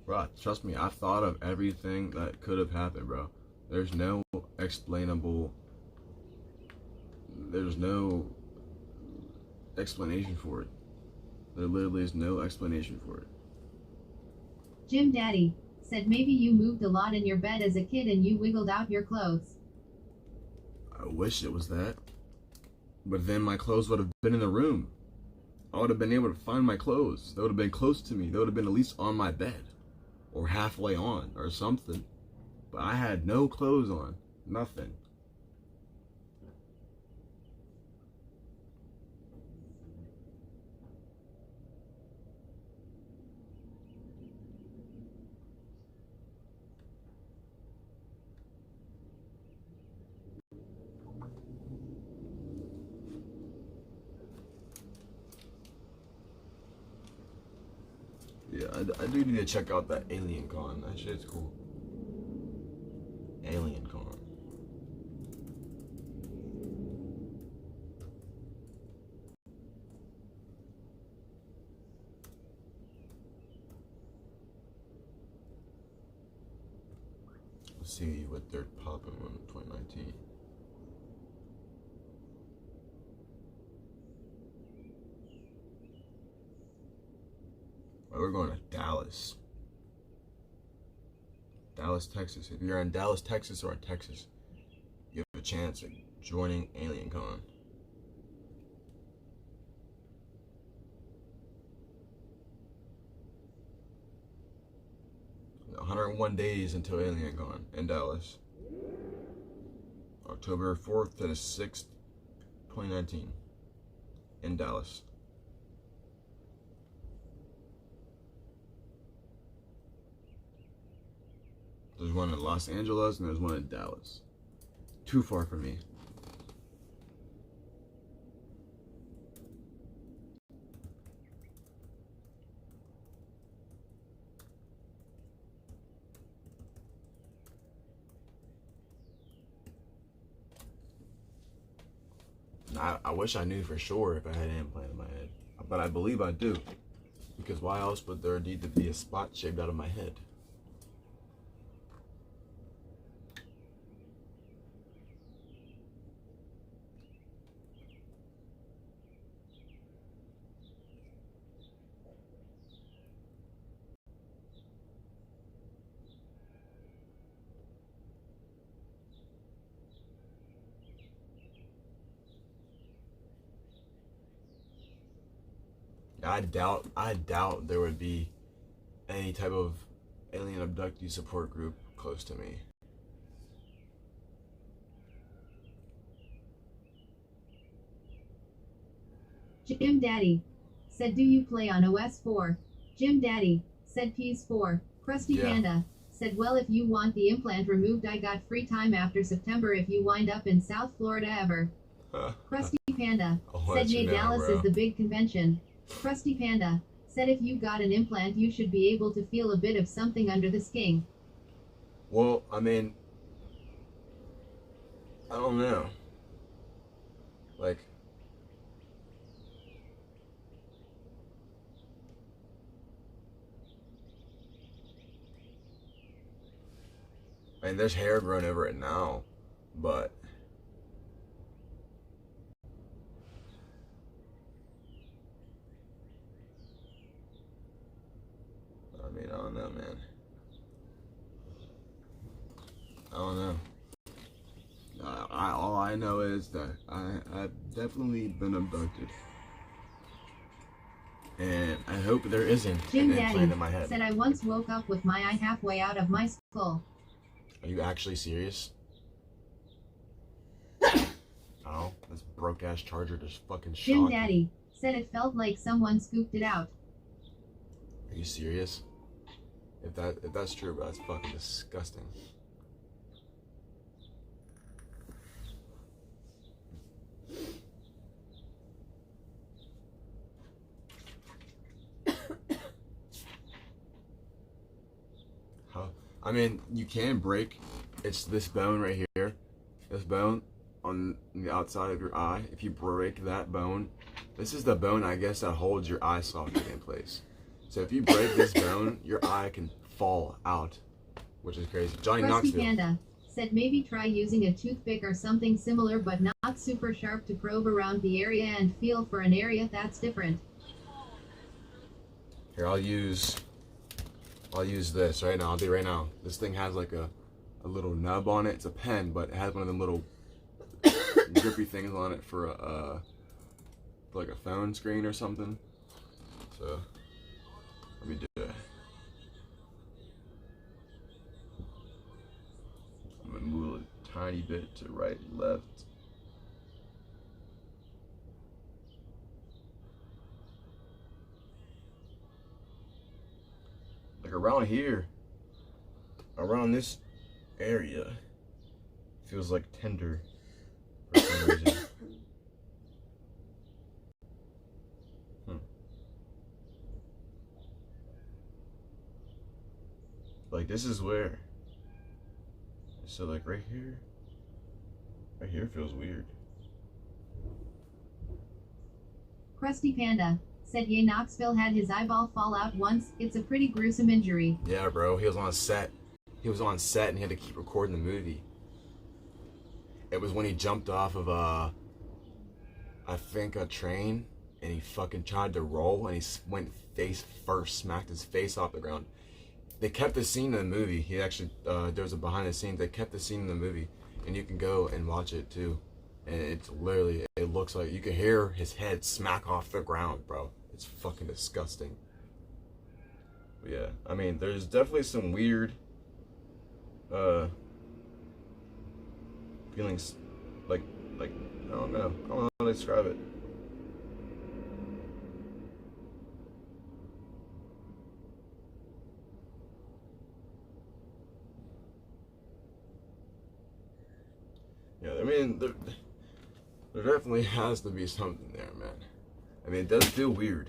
Bro, trust me, I've thought of everything that could have happened, bro. There's no explanation for it. There literally is no explanation for it. Jim Daddy said maybe you moved a lot in your bed as a kid and you wiggled out your clothes. I wish it was that. But then my clothes would have been in the room. I would have been able to find my clothes. They would have been close to me. They would have been at least on my bed. Or halfway on, or something. But I had no clothes on. Nothing. Yeah, I do need to check out that Alien Con. That shit's cool. Alien Con. Let's see what they're popping on 2019. We're going to Dallas. Dallas, Texas. If you're in Dallas, Texas, or in Texas, you have a chance at joining Alien Con. "101 days until Alien Con in Dallas. October 4th to the 6th, 2019. In Dallas. There's one in Los Angeles and there's one in Dallas. Too far from me. I wish I knew for sure if I had an implant in my head. But I believe I do. Because why else would there need to be a spot shaped out of my head? I doubt there would be any type of alien abductee support group close to me. Jim Daddy said, "Do you play on OS 4? Jim Daddy said, "PS4. Krusty Panda said, "Well, if you want the implant removed, I got free time after September if you wind up in South Florida ever." Krusty Panda said, "Nay, Dallas is the big convention." Krusty Panda said, "If you got an implant, you should be able to feel a bit of something under the skin." Well, I mean, I don't know. Like, I mean, there's hair growing over it now, but I mean, I don't know, man. I don't know. All I know is that I've definitely been abducted. And I hope there isn't Jim an implant Daddy in my head. said, "I once woke up with my eye halfway out of my skull." Are you actually serious? Oh, this broke ass charger just fucking shot. Jim Daddy said it felt like someone scooped it out. Are you serious? If that's true, bro, that's fucking disgusting. I mean, you can break. It's this bone right here. This bone on the outside of your eye. If you break that bone, this is the bone, I guess, that holds your eye socket in place. So if you break this bone, your eye can fall out, which is crazy. Johnny Krusty Knoxville. Panda said, "Maybe try using a toothpick or something similar, but not super sharp, to probe around the area and feel for an area that's different." Here, I'll use this right now. I'll do it right now. This thing has like a little nub on it. It's a pen, but it has one of them little grippy things on it for like a phone screen or something. So let me do that. I'm gonna move a tiny bit to right and left. Like around here, around this area, feels like tender for some reason. Like this is where. So like right here feels weird. Krusty Panda said Ye Knoxville had his eyeball fall out once. It's a pretty gruesome injury. Yeah, bro. He was on set. He was on set and he had to keep recording the movie. It was when he jumped off of I think a train, and he fucking tried to roll and he went face first, smacked his face off the ground. They kept the scene in the movie. He actually there was a behind the scenes. They kept the scene in the movie, and you can go and watch it too. And it's literally, it looks like you can hear his head smack off the ground, bro. It's fucking disgusting. But yeah, I mean, there's definitely some weird feelings, like I don't know how to describe it. Yeah, I mean, there definitely has to be something there, man. I mean, it does feel weird.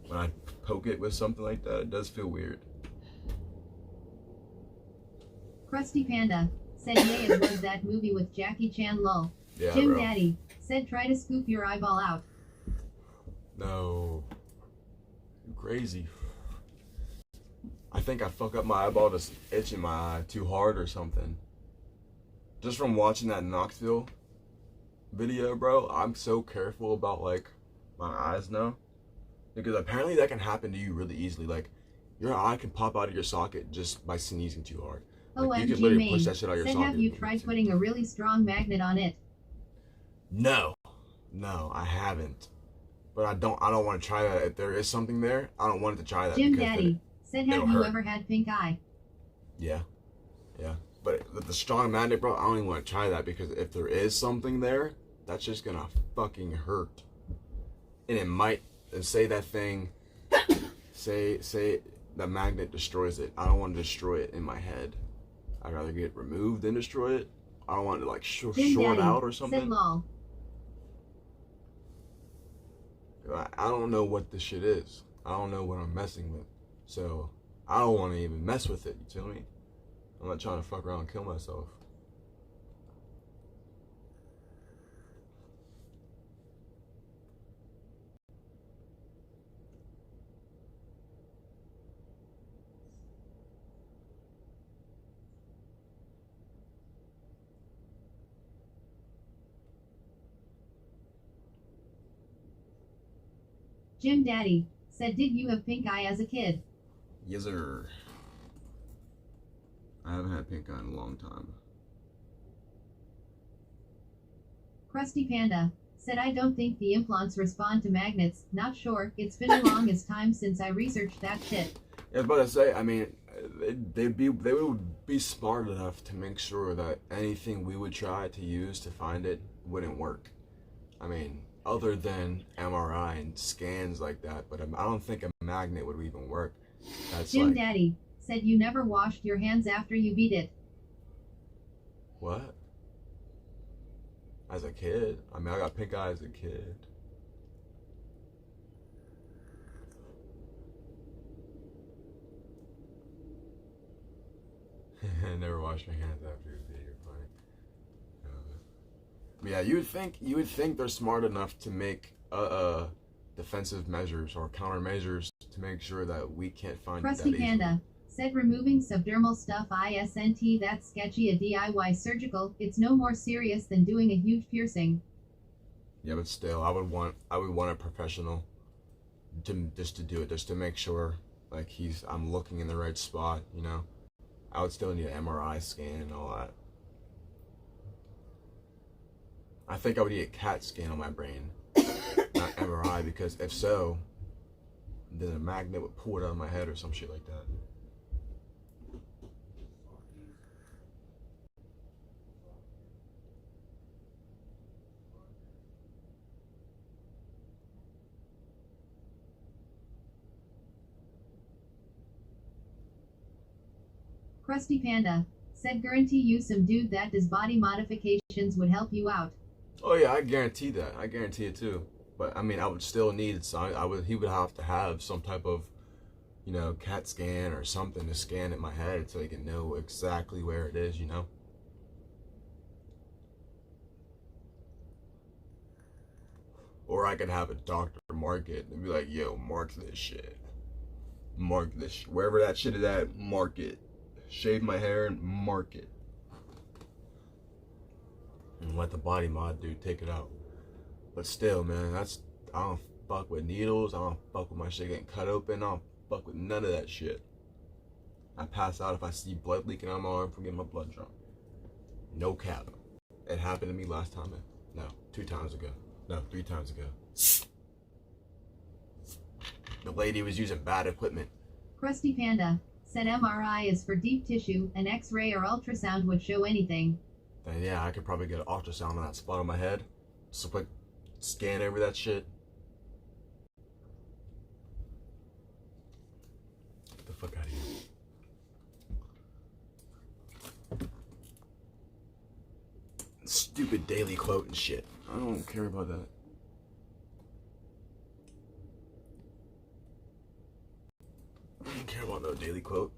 When I poke it with something like that, it does feel weird. Krusty Panda said yeah, it was that movie with Jackie Chan lol. Yeah, Jim bro. Daddy said try to scoop your eyeball out. No. You're crazy. I think I fuck up my eyeball just itching my eye too hard or something. Just from watching that Knoxville video, bro, I'm so careful about like my eyes now. Because apparently that can happen to you really easily. Like your eye can pop out of your socket just by sneezing too hard. Like, you can literally push that shit out of your said socket. Have you tried putting a really strong magnet on it? No, I haven't. But I don't want to try that. If there is something there, I don't want it to try that. Jim Daddy said have you hurt. ever had pink eye? Yeah. But with the strong magnet, bro, I don't even want to try that because if there is something there, that's just gonna fucking hurt. And it might, and say that thing, say the magnet destroys it. I don't want to destroy it in my head. I'd rather get it removed than destroy it. I don't want it to like short out or something. Said lol. I don't know what this shit is. I don't know what I'm messing with. So I don't want to even mess with it, you feel me? I'm not trying to fuck around and kill myself. Jim Daddy said did you have pink eye as a kid? Yes, sir. I haven't had pink eye in a long time. Krusty Panda said I don't think the implants respond to magnets. Not sure. It's been a longest time since I researched that shit. Yeah, I was about to say, I mean, they would be smart enough to make sure that anything we would try to use to find it wouldn't work. I mean, other than MRI and scans like that, but I don't think a magnet would even work. That's Jim like, Daddy said you never washed your hands after you beat it. what? As a kid? I mean, I got pink eye as a kid. Never washed my hands after you beat your funny. Yeah, you would think they're smart enough to make defensive measures or countermeasures to make sure that we can't find it that Krusty easily. Panda said removing subdermal stuff isn't that sketchy a DIY surgical. It's no more serious than doing a huge piercing. Yeah, but still, I would want a professional to do it, just to make sure like I'm looking in the right spot, you know. I would still need an MRI scan and all that. I think I would need a CAT scan on my brain, not MRI, because if so, then a magnet would pull it out of my head or some shit like that. Krusty Panda said guarantee you some dude that does body modifications would help you out. Oh yeah, I guarantee that. I guarantee it too. But I mean, I would still need some. He would have to have some type of, you know, CAT scan or something to scan in my head so he can know exactly where it is, you know. Or I could have a doctor mark it and be like, yo, mark this shit. Mark this shit. Wherever that shit is at, mark it. Shave my hair and mark it. And let the body mod dude take it out. But still, man, I don't fuck with needles. I don't fuck with my shit getting cut open. I don't fuck with none of that shit. I pass out if I see blood leaking on my arm from getting my blood drawn. No cap. It happened to me last time. No, 2 times ago. No, 3 times ago. The lady was using bad equipment. Krusty Panda said MRI is for deep tissue, an X-ray or ultrasound would show anything. Then yeah, I could probably get an ultrasound on that spot on my head. Just a quick scan over that shit. Get the fuck out of here. Stupid daily quote and shit. I don't care about that. I don't care about no daily quote.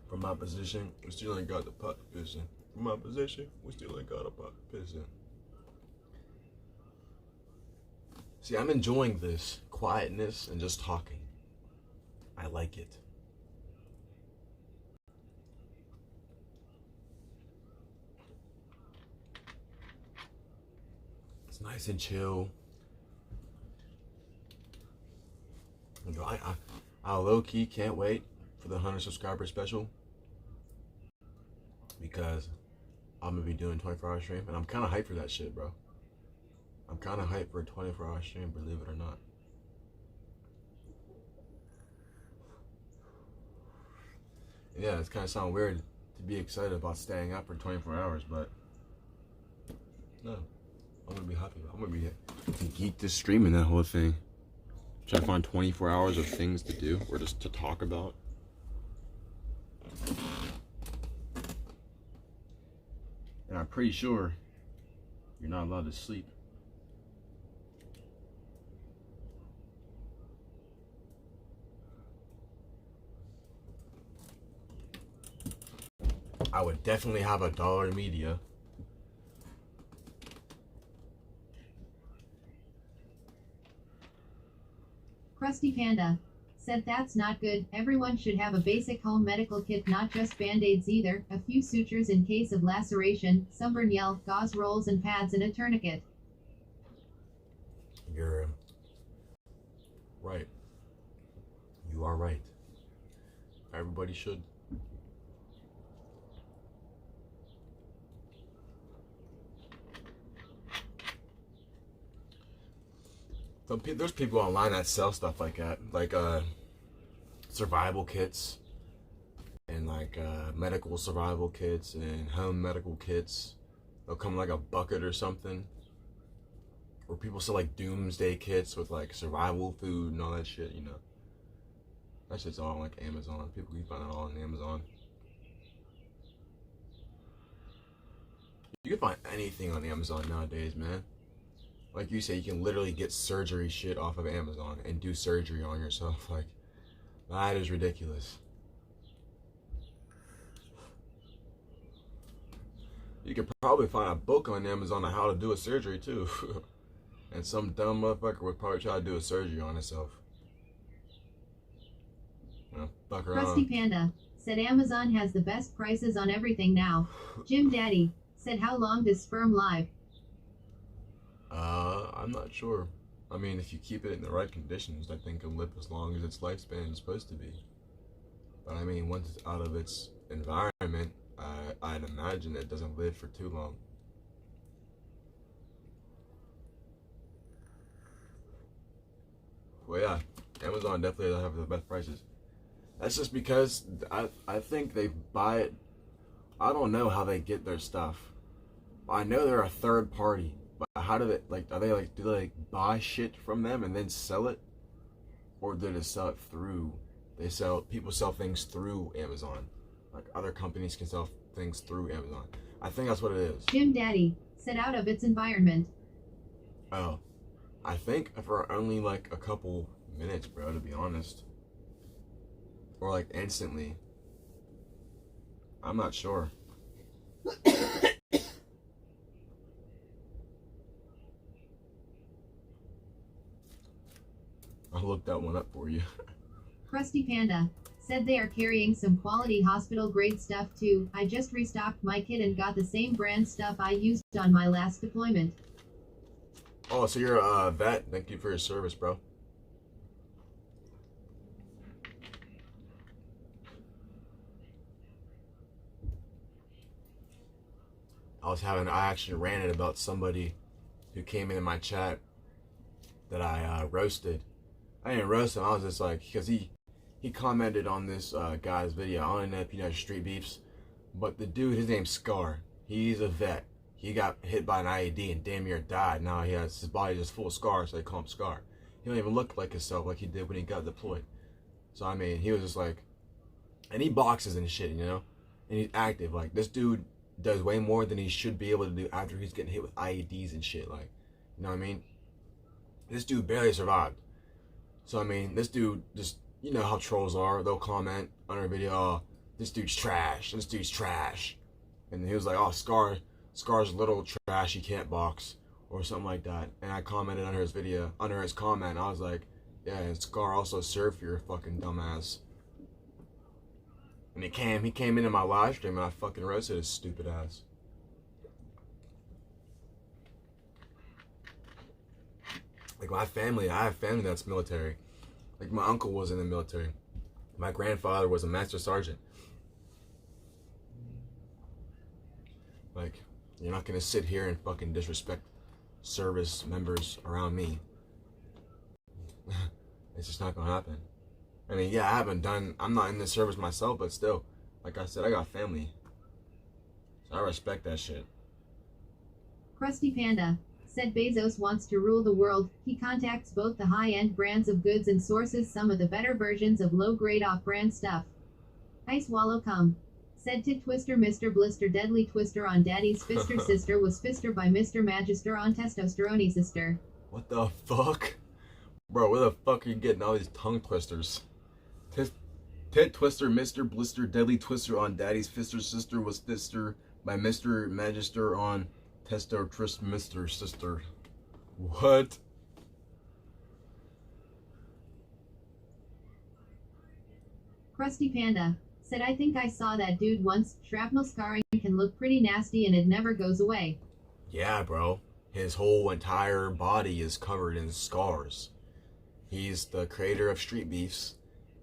From my position, we still ain't got the pot to piss in. From my position, we still ain't got a pot to piss in. See, I'm enjoying this quietness and just talking. I like it. It's nice and chill. You know, I low-key can't wait for the 100 subscriber special, because I'm gonna be doing 24-hour stream, and I'm kind of hyped for that shit, bro. I'm kind of hyped for a 24-hour stream, believe it or not. Yeah, it's kind of sound weird to be excited about staying up for 24 hours, but no, I'm gonna be happy. I'm gonna be geek this stream and that whole thing. Try to find 24 hours of things to do or just to talk about. And I'm pretty sure you're not allowed to sleep. I would definitely have a dollar media. Krusty Panda said that's not good. Everyone should have a basic home medical kit, not just band-aids either. A few sutures in case of laceration, sunburn yell, gauze rolls and pads, and a tourniquet. You're right. You are right. Everybody should. There's people online that sell stuff like that, like survival kits and like medical survival kits and home medical kits. They'll come in like a bucket or something. Or people sell like doomsday kits with like survival food and all that shit, you know. That shit's all on like Amazon. People can find it all on Amazon. You can find anything on Amazon nowadays, man. Like you say, you can literally get surgery shit off of Amazon and do surgery on yourself. Like, that is ridiculous. You could probably find a book on Amazon on how to do a surgery too. And some dumb motherfucker would probably try to do a surgery on himself. You know, fuck around. Krusty Panda said Amazon has the best prices on everything now. Jim Daddy said how long does sperm live? I'm not sure. I mean, if you keep it in the right conditions, that thing can live as long as its lifespan is supposed to be. But I mean, once it's out of its environment, I'd imagine it doesn't live for too long. Well, yeah, Amazon definitely doesn't have the best prices. That's just because I think they buy it. I don't know how they get their stuff. I know they're a third party, but how do they, like, do they like buy shit from them and then sell it? Or do they sell it through, people sell things through Amazon. Like other companies can sell things through Amazon. I think that's what it is. Jim Daddy, set out of its environment. Oh, I think for only like a couple minutes, bro, to be honest. Or like instantly. I'm not sure. I'll look that one up for you. Krusty Panda said they are carrying some quality hospital grade stuff too. I just restocked my kit and got the same brand stuff I used on my last deployment. Oh, so you're a vet. Thank you for your service, bro. I actually ranted about somebody who came into my chat that I roasted. I didn't roast him. I was just like, because he commented on this guy's video. I don't know if you know Street Beefs, but the dude, his name's Scar. He's a vet. He got hit by an IED and damn near died. Now his body just full of scars, so they call him Scar. He don't even look like himself like he did when he got deployed. So I mean, he was just like, and he boxes and shit, you know, and he's active. Like, this dude does way more than he should be able to do after he's getting hit with IEDs and shit. Like, you know what I mean? This dude barely survived. So I mean, this dude just, you know how trolls are. They'll comment on our video, oh, this dude's trash. This dude's trash. And he was like, oh, Scar's a little trash. He can't box or something like that. And I commented under his video, under his comment. I was like, yeah, and Scar also served for your fucking dumbass. And he came into my live stream and I fucking roasted his stupid ass. Like my family, I have family that's military. Like my uncle was in the military. My grandfather was a master sergeant. Like, you're not gonna sit here and fucking disrespect service members around me. It's just not gonna happen. I mean, yeah, I'm not in the service myself, but still, like I said, I got family. So I respect that shit. Krusty Panda said Bezos wants to rule the world. He contacts both the high-end brands of goods and sources some of the better versions of low-grade off-brand stuff. Ice Wallow Cum said Tit Twister Mr. Blister Deadly Twister on Daddy's Fister Sister was Fister by Mr. Magister on Testosterone Sister. What the fuck? Bro, where the fuck are you getting all these tongue twisters? Tit Twister Mr. Blister Deadly Twister on Daddy's Fister Sister was Fister by Mr. Magister on Testo Trist Mr. Sister. What? Krusty Panda said I think I saw that dude once. Shrapnel scarring can look pretty nasty and it never goes away. Yeah, bro. His whole entire body is covered in scars. He's the creator of Street Beefs.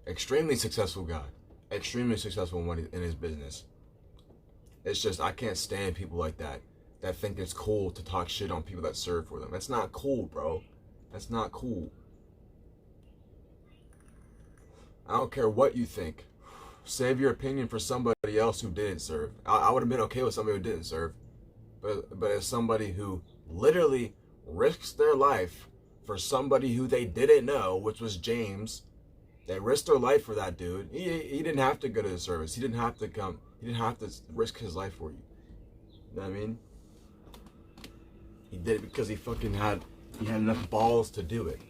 Extremely successful guy. Extremely successful in his business. It's just, I can't stand people like that think it's cool to talk shit on people that serve for them. That's not cool, bro. That's not cool. I don't care what you think. Save your opinion for somebody else who didn't serve. I would have been okay with somebody who didn't serve. But as somebody who literally risks their life for somebody who they didn't know, which was James, they risked their life for that dude. He didn't have to go to the service. He didn't have to come. He didn't have to risk his life for you. You know what I mean? He did it because he had enough balls to do it.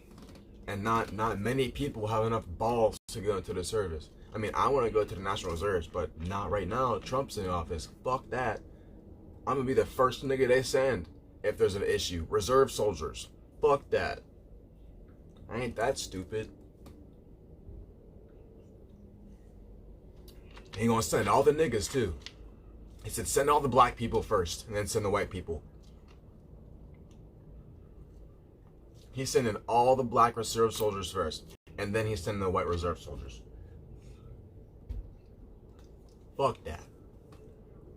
And not many people have enough balls to go into the service. I mean, I want to go to the National Reserves, but not right now. Trump's in office. Fuck that. I'm going to be the first nigga they send if there's an issue. Reserve soldiers. Fuck that. I ain't that stupid. He gonna send all the niggas too. He said send all the black people first and then send the white people. He's sending all the black reserve soldiers first, and then he's sending the white reserve soldiers. Fuck that.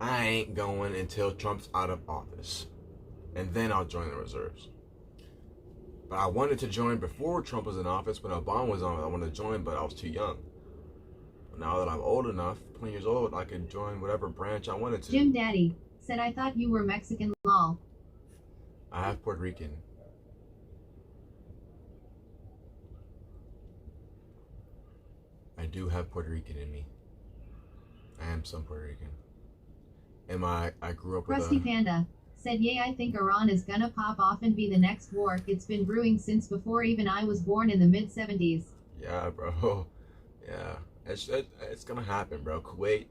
I ain't going until Trump's out of office, and then I'll join the reserves. But I wanted to join before Trump was in office. When Obama was on, I wanted to join, but I was too young. Now that I'm old enough, 20 years old, I could join whatever branch I wanted to. Jim Daddy said, I thought you were Mexican, lol. I have Puerto Rican. I do have Puerto Rican in me. I am some Puerto Rican. I grew up with Krusty Panda said, yay, I think Iran is gonna pop off and be the next war. It's been brewing since before even I was born in the mid-70s. Yeah, bro. Yeah. It's gonna happen, bro. Kuwait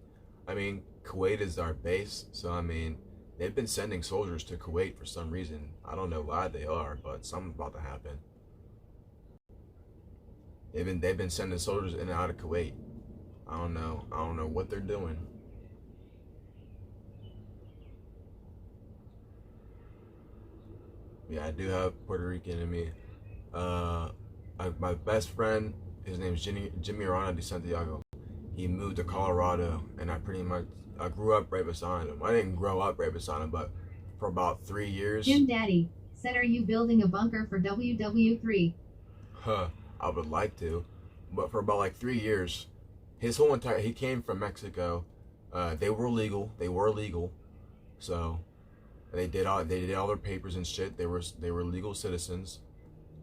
is our base, so I mean, they've been sending soldiers to Kuwait for some reason. I don't know why they are, but something's about to happen. They've been sending soldiers in and out of Kuwait. I don't know what they're doing. Yeah, I do have Puerto Rican in me. My best friend, his name is Jimmy Arana de Santiago. He moved to Colorado, and I grew up right beside him. I didn't grow up right beside him, but for about 3 years. Jim Daddy said, are you building a bunker for WW3? I would like to, but for about like 3 years, he came from Mexico. They were legal, so they did all their papers and shit. They were legal citizens.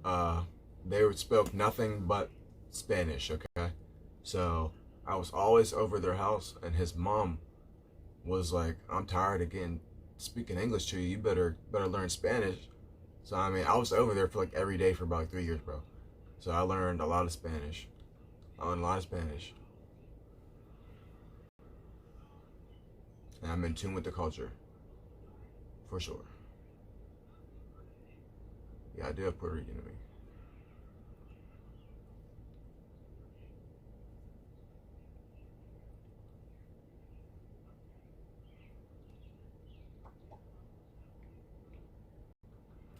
They spoke nothing but Spanish, okay? So I was always over their house, and his mom was like, I'm tired of speaking English to you. You better learn Spanish. So I mean, I was over there for like every day for about 3 years, bro. So I learned a lot of Spanish. And I'm in tune with the culture. For sure. Yeah, I do have Puerto Rican in me.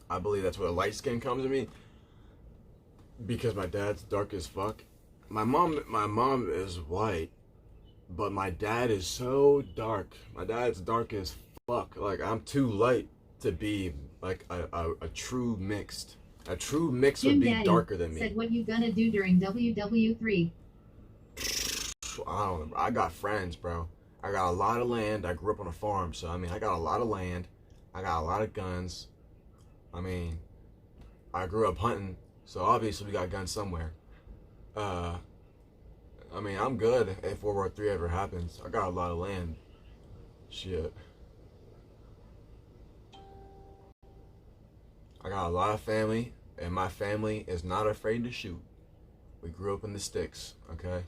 I believe that's where light skin comes to me, because my dad's dark as fuck. My mom is white, but my dad is so dark. My dad's dark as fuck. Like, I'm too light to be like a true mixed. A true mix Jim would be Daddy darker than me. said, what you gonna do during WW3? I don't know. I got friends, bro. I got a lot of land. I grew up on a farm, so I mean, I got a lot of land. I got a lot of guns. I mean, I grew up hunting, so obviously we got guns somewhere. I mean, I'm good if World War III ever happens. I got a lot of land. Shit. I got a lot of family, and my family is not afraid to shoot. We grew up in the sticks, okay?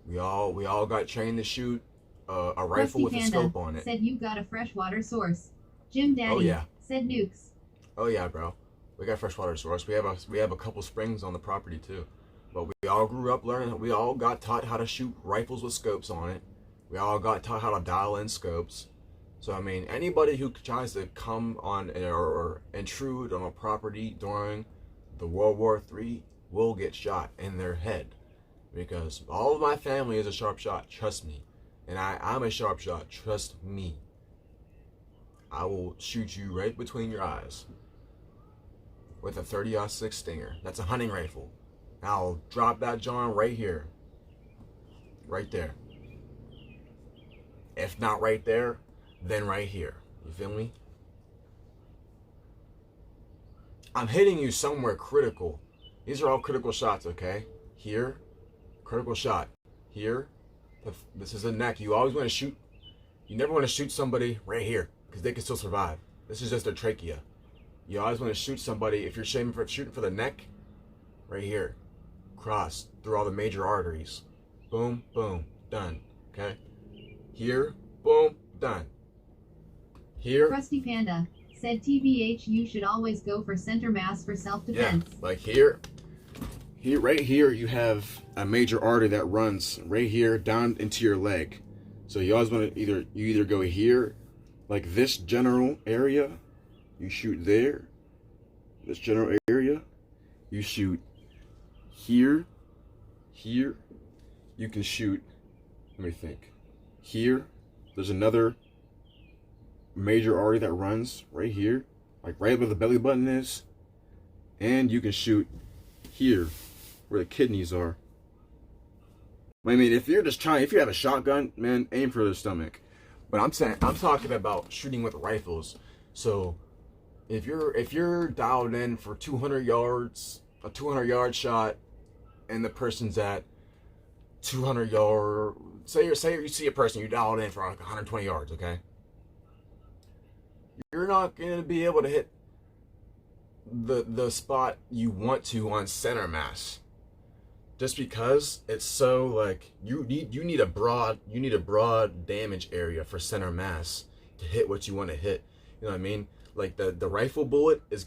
We all got trained to shoot a rifle Krusty with Panda a scope on it. said, you got a freshwater source. Jim Daddy said, nukes. Oh yeah, bro. We got freshwater source. We have a couple springs on the property too. But we all grew up learning. We all got taught how to shoot rifles with scopes on it. We all got taught how to dial in scopes. So I mean, anybody who tries to come on or intrude on a property during the World War III will get shot in their head, because all of my family is a sharp shot. Trust me, and I'm a sharp shot. Trust me. I will shoot you right between your eyes with a 30-06 Stinger. That's a hunting rifle. I'll drop that John right here. Right there. If not right there, then right here. You feel me? I'm hitting you somewhere critical. These are all critical shots, okay? Here, critical shot. Here, this is the neck. You always want to shoot. You never want to shoot somebody right here, because they can still survive. This is just their trachea. You always want to shoot somebody, if you're shooting for the neck, right here. Cross through all the major arteries. Boom, boom, done. Okay? Here, boom, done. Here. Krusty Panda said, TBH, you should always go for center mass for self-defense. Yeah, like here, right here, you have a major artery that runs right here down into your leg. So you always want to either go here, like this general area, you shoot there, this general area, you shoot here, here. You can shoot, let me think, here. There's another major artery that runs right here, like right where the belly button is. And you can shoot here, where the kidneys are. I mean, if you have a shotgun, man, aim for the stomach. But I'm talking about shooting with rifles. So if you're dialed in for 200 yards, a 200-yard shot, and the person's at 200 yards, say you see a person, you dialed in for like 120 yards, okay? You're not gonna be able to hit the spot you want to on center mass, just because it's so like you need a broad damage area for center mass to hit what you want to hit. You know what I mean? Like the rifle bullet is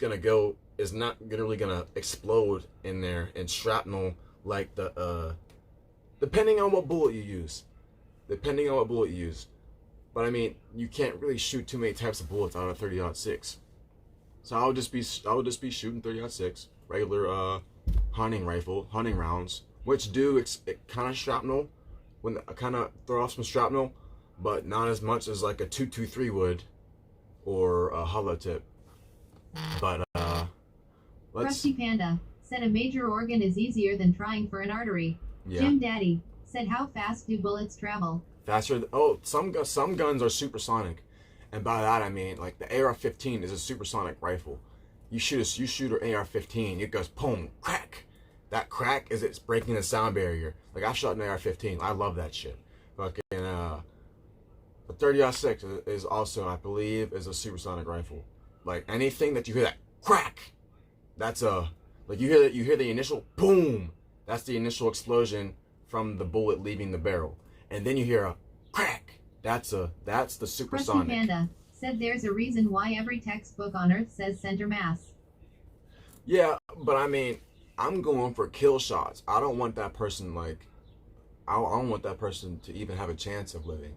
not really gonna explode in there and shrapnel like depending on what bullet you use. But I mean, you can't really shoot too many types of bullets out of 30-06. So I would just be shooting 30-06, regular hunting rounds, which do kind of shrapnel, when kind of throw off some shrapnel, but not as much as like a 223 would, or a hollow tip. But Krusty Panda said a major organ is easier than trying for an artery. Yeah. Jim Daddy said, how fast do bullets travel? Faster. Some guns are supersonic, and by that I mean like the AR-15 is a supersonic rifle. You shoot an AR-15, it goes boom, crack. That crack is it's breaking the sound barrier. Like I shot an AR-15, I love that shit. Fucking the 30-06 is also, I believe, is a supersonic rifle. Like anything that you hear that crack, that's like you hear the initial boom. That's the initial explosion from the bullet leaving the barrel. And then you hear a crack. That's the supersonic. Krusty Panda said there's a reason why every textbook on Earth says center mass. Yeah, but I mean, I'm going for kill shots. I don't want that person I don't want that person to even have a chance of living.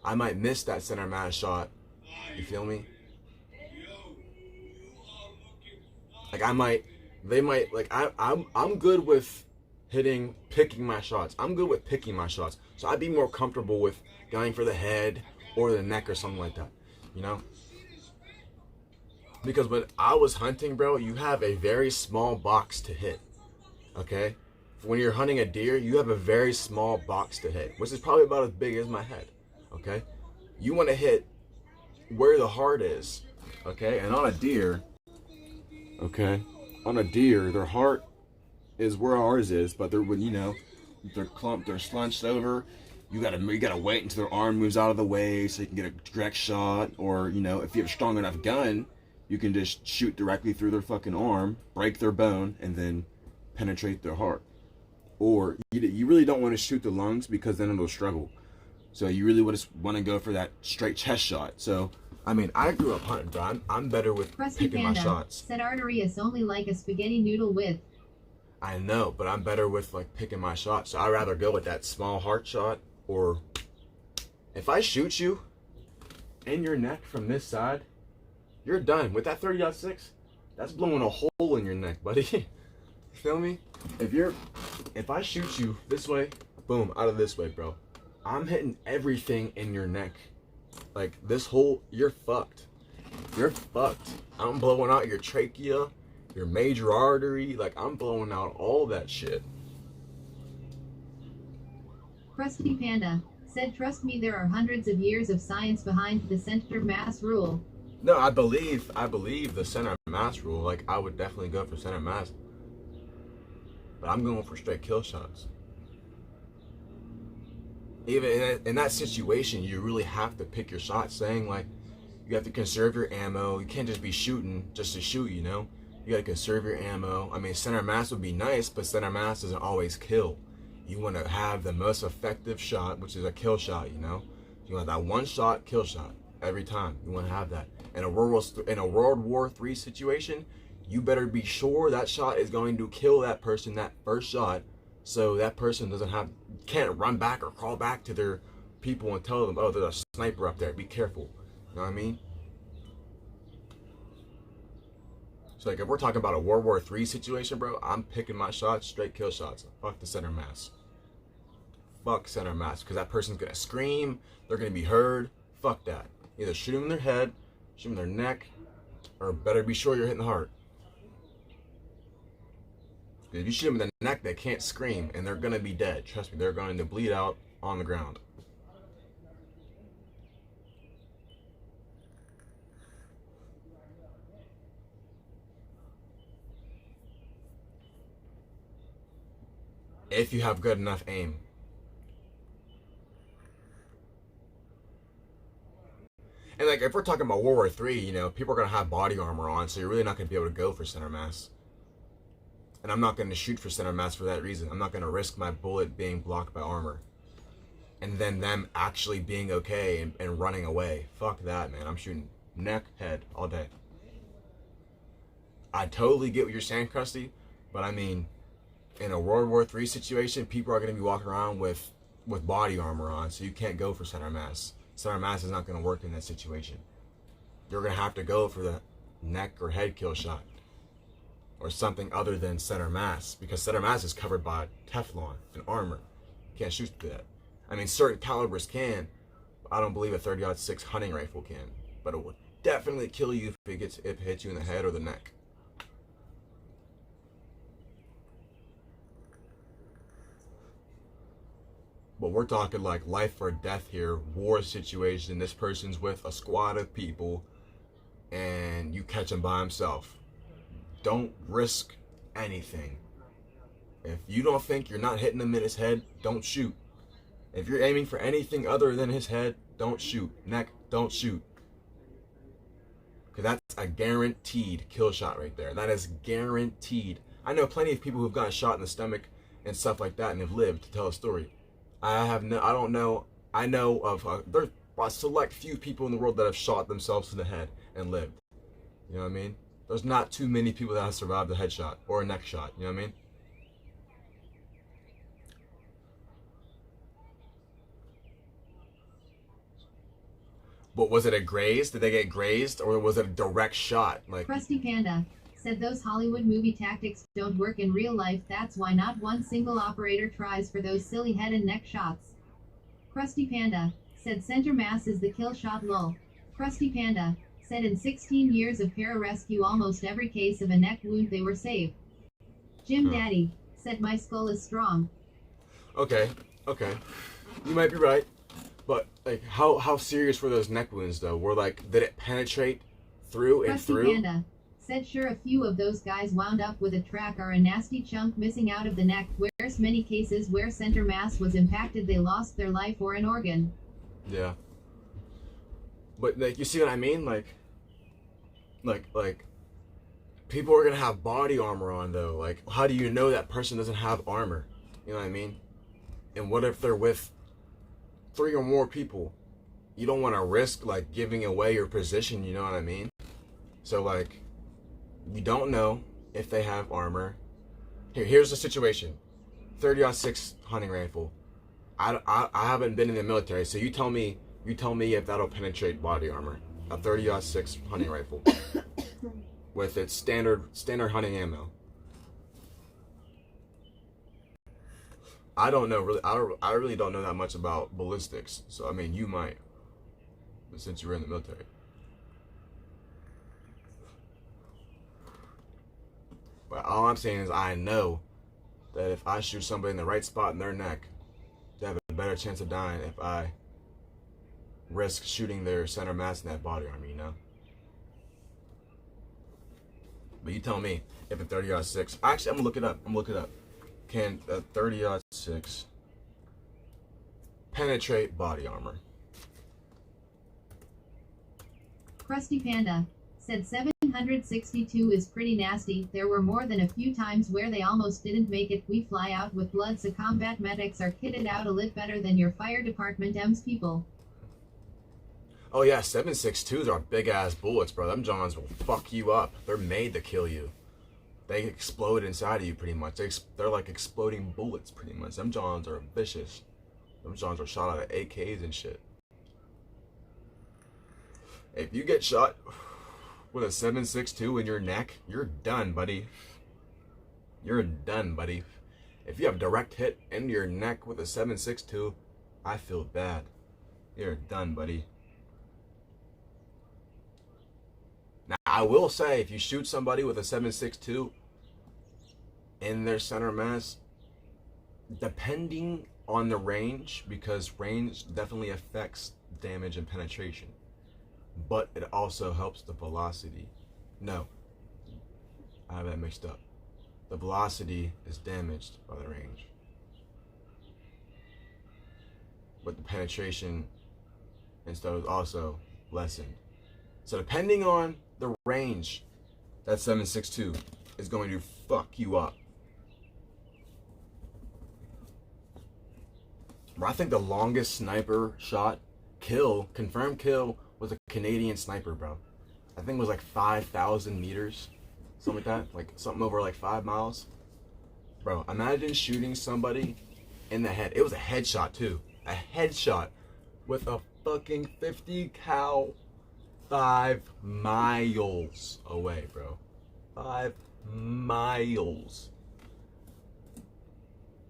I might miss that center mass shot. You feel me? Like I'm good with picking my shots. I'm good with picking my shots. So I'd be more comfortable with going for the head or the neck or something like that, you know? Because when I was hunting, bro, you have a very small box to hit, okay? When you're hunting a deer, you have a very small box to hit, which is probably about as big as my head, okay? You want to hit where the heart is, okay? And on a deer, okay? On a deer, their heart is where ours is, but they're they're slunched over. You gotta wait until their arm moves out of the way so you can get a direct shot, or if you have a strong enough gun, you can just shoot directly through their fucking arm, break their bone, and then penetrate their heart. Or you really don't want to shoot the lungs because then it'll struggle. So you really want to go for that straight chest shot. So I mean, I grew up hunting, bro. I'm better with picking my shots. Said artery is only like a spaghetti noodle width. I know, but I'm better with picking my shots. So I'd rather go with that small heart shot, or if I shoot you in your neck from this side, you're done. With that 30-06, that's blowing a hole in your neck, buddy. Feel me? If I shoot you this way, boom, out of this way, bro. I'm hitting everything in your neck. Like this hole, you're fucked. You're fucked. I'm blowing out your trachea, your major artery, like I'm blowing out all that shit. Krusty Panda said, trust me, there are hundreds of years of science behind the center mass rule. No, I believe the center mass rule. Like I would definitely go for center mass. But I'm going for straight kill shots. Even in that situation, you really have to pick your shots, saying you have to conserve your ammo. You can't just be shooting just to shoot, You gotta conserve your ammo. I mean, center mass would be nice, but center mass doesn't always kill. You want to have the most effective shot, which is a kill shot, You want that one shot, kill shot, every time. You want to have that. In a World War III situation, you better be sure that shot is going to kill that person, that first shot, so that person can't run back or crawl back to their people and tell them, oh, there's a sniper up there, be careful. You know what I mean? So like if we're talking about a World War III situation, bro, I'm picking my shots, straight kill shots. Fuck the center mass. Fuck center mass, because that person's gonna scream, they're gonna be heard. Fuck that. Either shoot them in their head, shoot them in their neck, or better be sure you're hitting the heart. If you shoot them in the neck, they can't scream, and they're gonna be dead. Trust me, they're going to bleed out on the ground. If you have good enough aim. And like if we're talking about World War III, you know, people are gonna have body armor on, so you're really not gonna be able to go for center mass. And I'm not gonna shoot for center mass for that reason. I'm not gonna risk my bullet being blocked by armor. And then them actually being okay and running away. Fuck that, man. I'm shooting neck, head, all day. I totally get what you're saying, Krusty, but I mean, in a World War III situation, people are gonna be walking around with body armor on, so you can't go for center mass. Center mass is not going to work in that situation. You're going to have to go for the neck or head kill shot or something other than center mass, because center mass is covered by Teflon and armor. You can't shoot through that. I mean, certain calibers can, but I don't believe a 30-06 hunting rifle can. But it will definitely kill you if it hits you in the head or the neck. But we're talking like life or death here, war situation. This person's with a squad of people and you catch him by himself. Don't risk anything. If you don't think you're not hitting him in his head, don't shoot. If you're aiming for anything other than his head, don't shoot. Neck, don't shoot. Because that's a guaranteed kill shot right there. That is guaranteed. I know plenty of people who've gotten shot in the stomach and stuff like that and have lived to tell a story. I know of there's a select few people in the world that have shot themselves in the head and lived. You know what I mean? There's not too many people that have survived a headshot or a neck shot. You know what I mean? But was it a graze? Did they get grazed, or was it a direct shot? Like Krusty Panda said those Hollywood movie tactics don't work in real life. That's why not one single operator tries for those silly head and neck shots. Krusty Panda said center mass is the kill shot lol. Krusty Panda said in 16 years of pararescue almost every case of a neck wound they were saved. Jim Daddy said my skull is strong. Okay. You might be right. But like how serious were those neck wounds though? Were like, did it penetrate through and Krusty through? Panda said sure a few of those guys wound up with a track or a nasty chunk missing out of the neck, whereas many cases where center mass was impacted they lost their life or an organ. Yeah. But like, you see what I mean? Like people are gonna have body armor on though. Like, how do you know that person doesn't have armor? You know what I mean? And what if they're with 3 or more people? You don't want to risk like giving away your position, you know what I mean? So like, we don't know if they have armor. Here's the situation. 30-06 hunting rifle. I haven't been in the military, so you tell me if that'll penetrate body armor. A 30-06 hunting rifle with its standard hunting ammo. I don't know really. I really don't know that much about ballistics. So I mean, you might, but since you were in the military. But all I'm saying is I know that if I shoot somebody in the right spot in their neck, they have a better chance of dying if I risk shooting their center mass in that body armor, you know? But you tell me if a 30-06, actually I'm gonna look it up. Can a 30-06 penetrate body armor? Krusty Panda said 762 is pretty nasty. There were more than a few times where they almost didn't make it. We fly out with blood, so combat medics are kitted out a lit better than your fire department M's people. Oh yeah, 7.62s are big ass bullets, bro. Them Johns will fuck you up. They're made to kill you. They explode inside of you pretty much. They're like exploding bullets pretty much. Them Johns are vicious. Them Johns are shot out of AKs and shit. If you get shot with a 7.62 in your neck, you're done, buddy. You're done, buddy. If you have direct hit into your neck with a 7.62, I feel bad. You're done, buddy. Now, I will say, if you shoot somebody with a 7.62 in their center mass, depending on the range, because range definitely affects damage and penetration, but it also helps the velocity. No, I have that mixed up. The velocity is damaged by the range, but the penetration and stuff is also lessened. So depending on the range, that 7.62 is going to fuck you up. I think the longest sniper shot, confirmed kill, was a Canadian sniper, bro. I think it was like 5,000 meters, something like that, like something over like 5 miles. Bro, imagine shooting somebody in the head. It was a headshot too. A headshot with a fucking 50 cal 5 miles away, bro. 5 miles.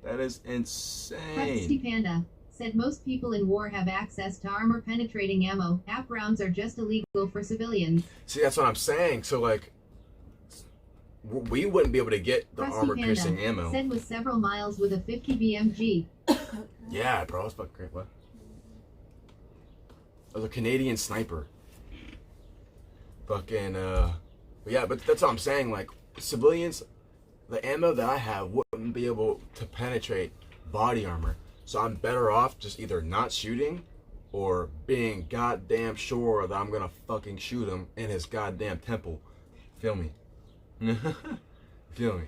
That is insane. Crusty Panda said most people in war have access to armor penetrating ammo. AP rounds are just illegal for civilians. See, that's what I'm saying. So, like, we wouldn't be able to get the Crusty armor Panda piercing ammo. said with several miles with a 50 BMG. Yeah, bro, that's fucking great. What? It was a Canadian sniper. Fucking, yeah, but that's what I'm saying. Like, civilians, the ammo that I have wouldn't be able to penetrate body armor. So I'm better off just either not shooting or being goddamn sure that I'm gonna fucking shoot him in his goddamn temple. Feel me? Feel me?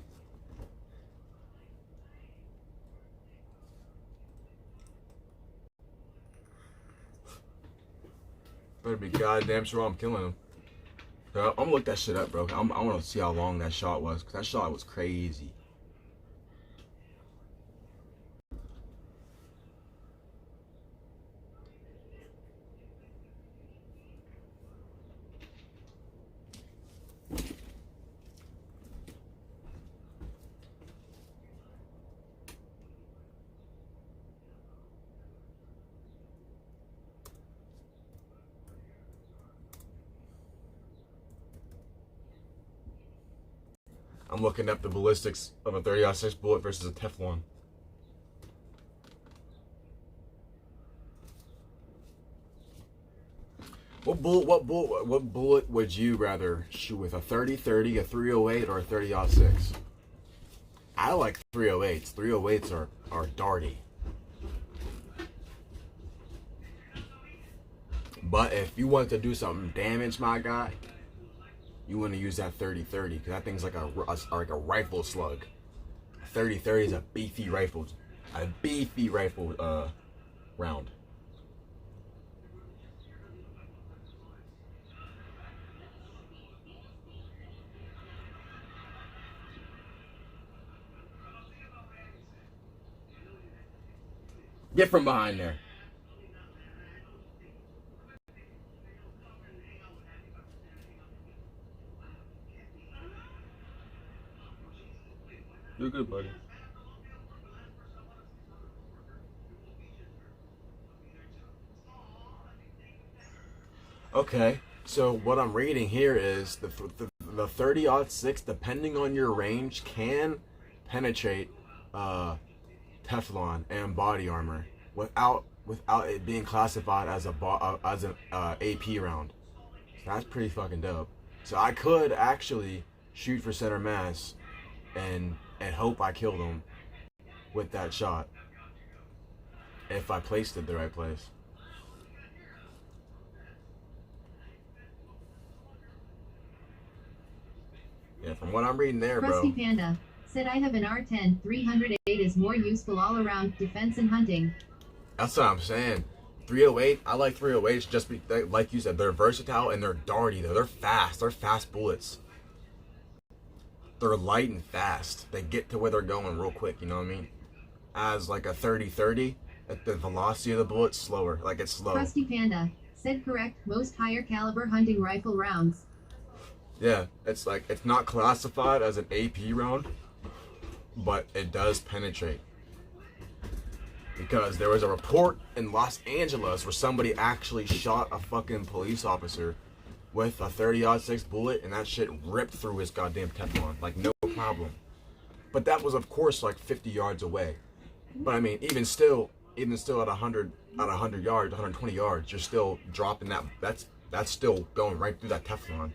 Better be goddamn sure I'm killing him. I'm gonna look that shit up, bro. I want to see how long that shot was, because that shot was crazy. I'm looking up the ballistics of a 30-06 bullet versus a Teflon. What bullet would you rather shoot with? A 30-30, a 308, or a 30-06? I like 308s. 308s are darty. But if you want to do some damage, my guy, you want to use that 30-30, because that thing's like a rifle slug. 30-30 is a beefy rifle round. Get from behind there. You're good, buddy. Okay, so what I'm reading here is the 30-06, depending on your range, can penetrate Teflon and body armor without it being classified as an AP round. So that's pretty fucking dope. So I could actually shoot for center mass and hope I killed him with that shot if I placed it the right place. Yeah, from what I'm reading there, Crusty bro. Panda said I have an R10. 308 is more useful all around defense and hunting. That's what I'm saying. 308, I like 308s just like you said, they're versatile and they're darty. They're fast. They're fast bullets. They're light and fast. They get to where they're going real quick, you know what I mean? As like a 30-30, the velocity of the bullet's slower. Like it's slow. Crusty Panda said correct. Most higher caliber hunting rifle rounds. Yeah, it's like, it's not classified as an AP round, but it does penetrate. Because there was a report in Los Angeles where somebody actually shot a fucking police officer with a 30-06 bullet, and that shit ripped through his goddamn Teflon, like no problem. But that was, of course, like 50 yards away. But I mean, even still at 100 yards, 120 yards, you're still dropping that. That's still going right through that Teflon.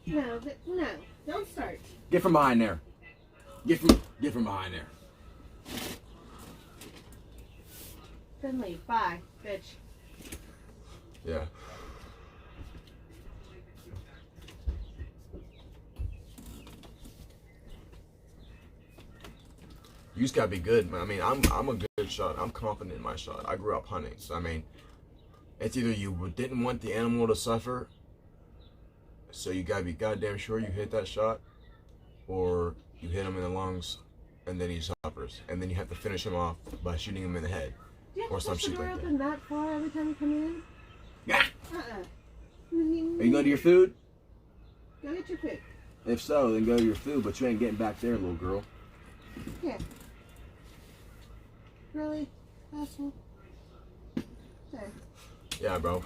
No, no, don't start. Get from behind there. Get from behind there. Then leave. Bye, bitch. Yeah. You just gotta be good, man. I mean, I'm a good shot. I'm confident in my shot. I grew up hunting, so I mean, it's either you didn't want the animal to suffer, so you gotta be goddamn sure you hit that shot, or you hit him in the lungs, and then he suffers, and then you have to finish him off by shooting him in the head, Do you or have to some push the shit door like open that. that far every time you come in? Yeah. Uh-uh. Are you going to your food? Go get your food. If so, then go to your food, but you ain't getting back there, little girl. Here. Really? Asshole. There. Yeah, bro.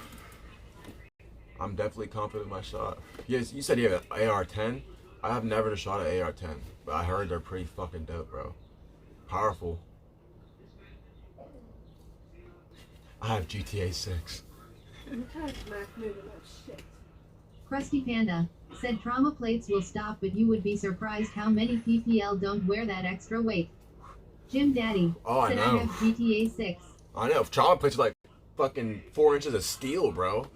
I'm definitely confident in my shot. Yes, you said you have an AR-10. I have never shot an AR-10, but I heard they're pretty fucking dope, bro. Powerful. I have GTA 6. I'm tired of Mac moving that shit. Krusty Panda said trauma plates will stop, but you would be surprised how many PPL don't wear that extra weight. Jim Daddy said I have GTA 6. I know. Trauma plates are like fucking 4 inches of steel, bro.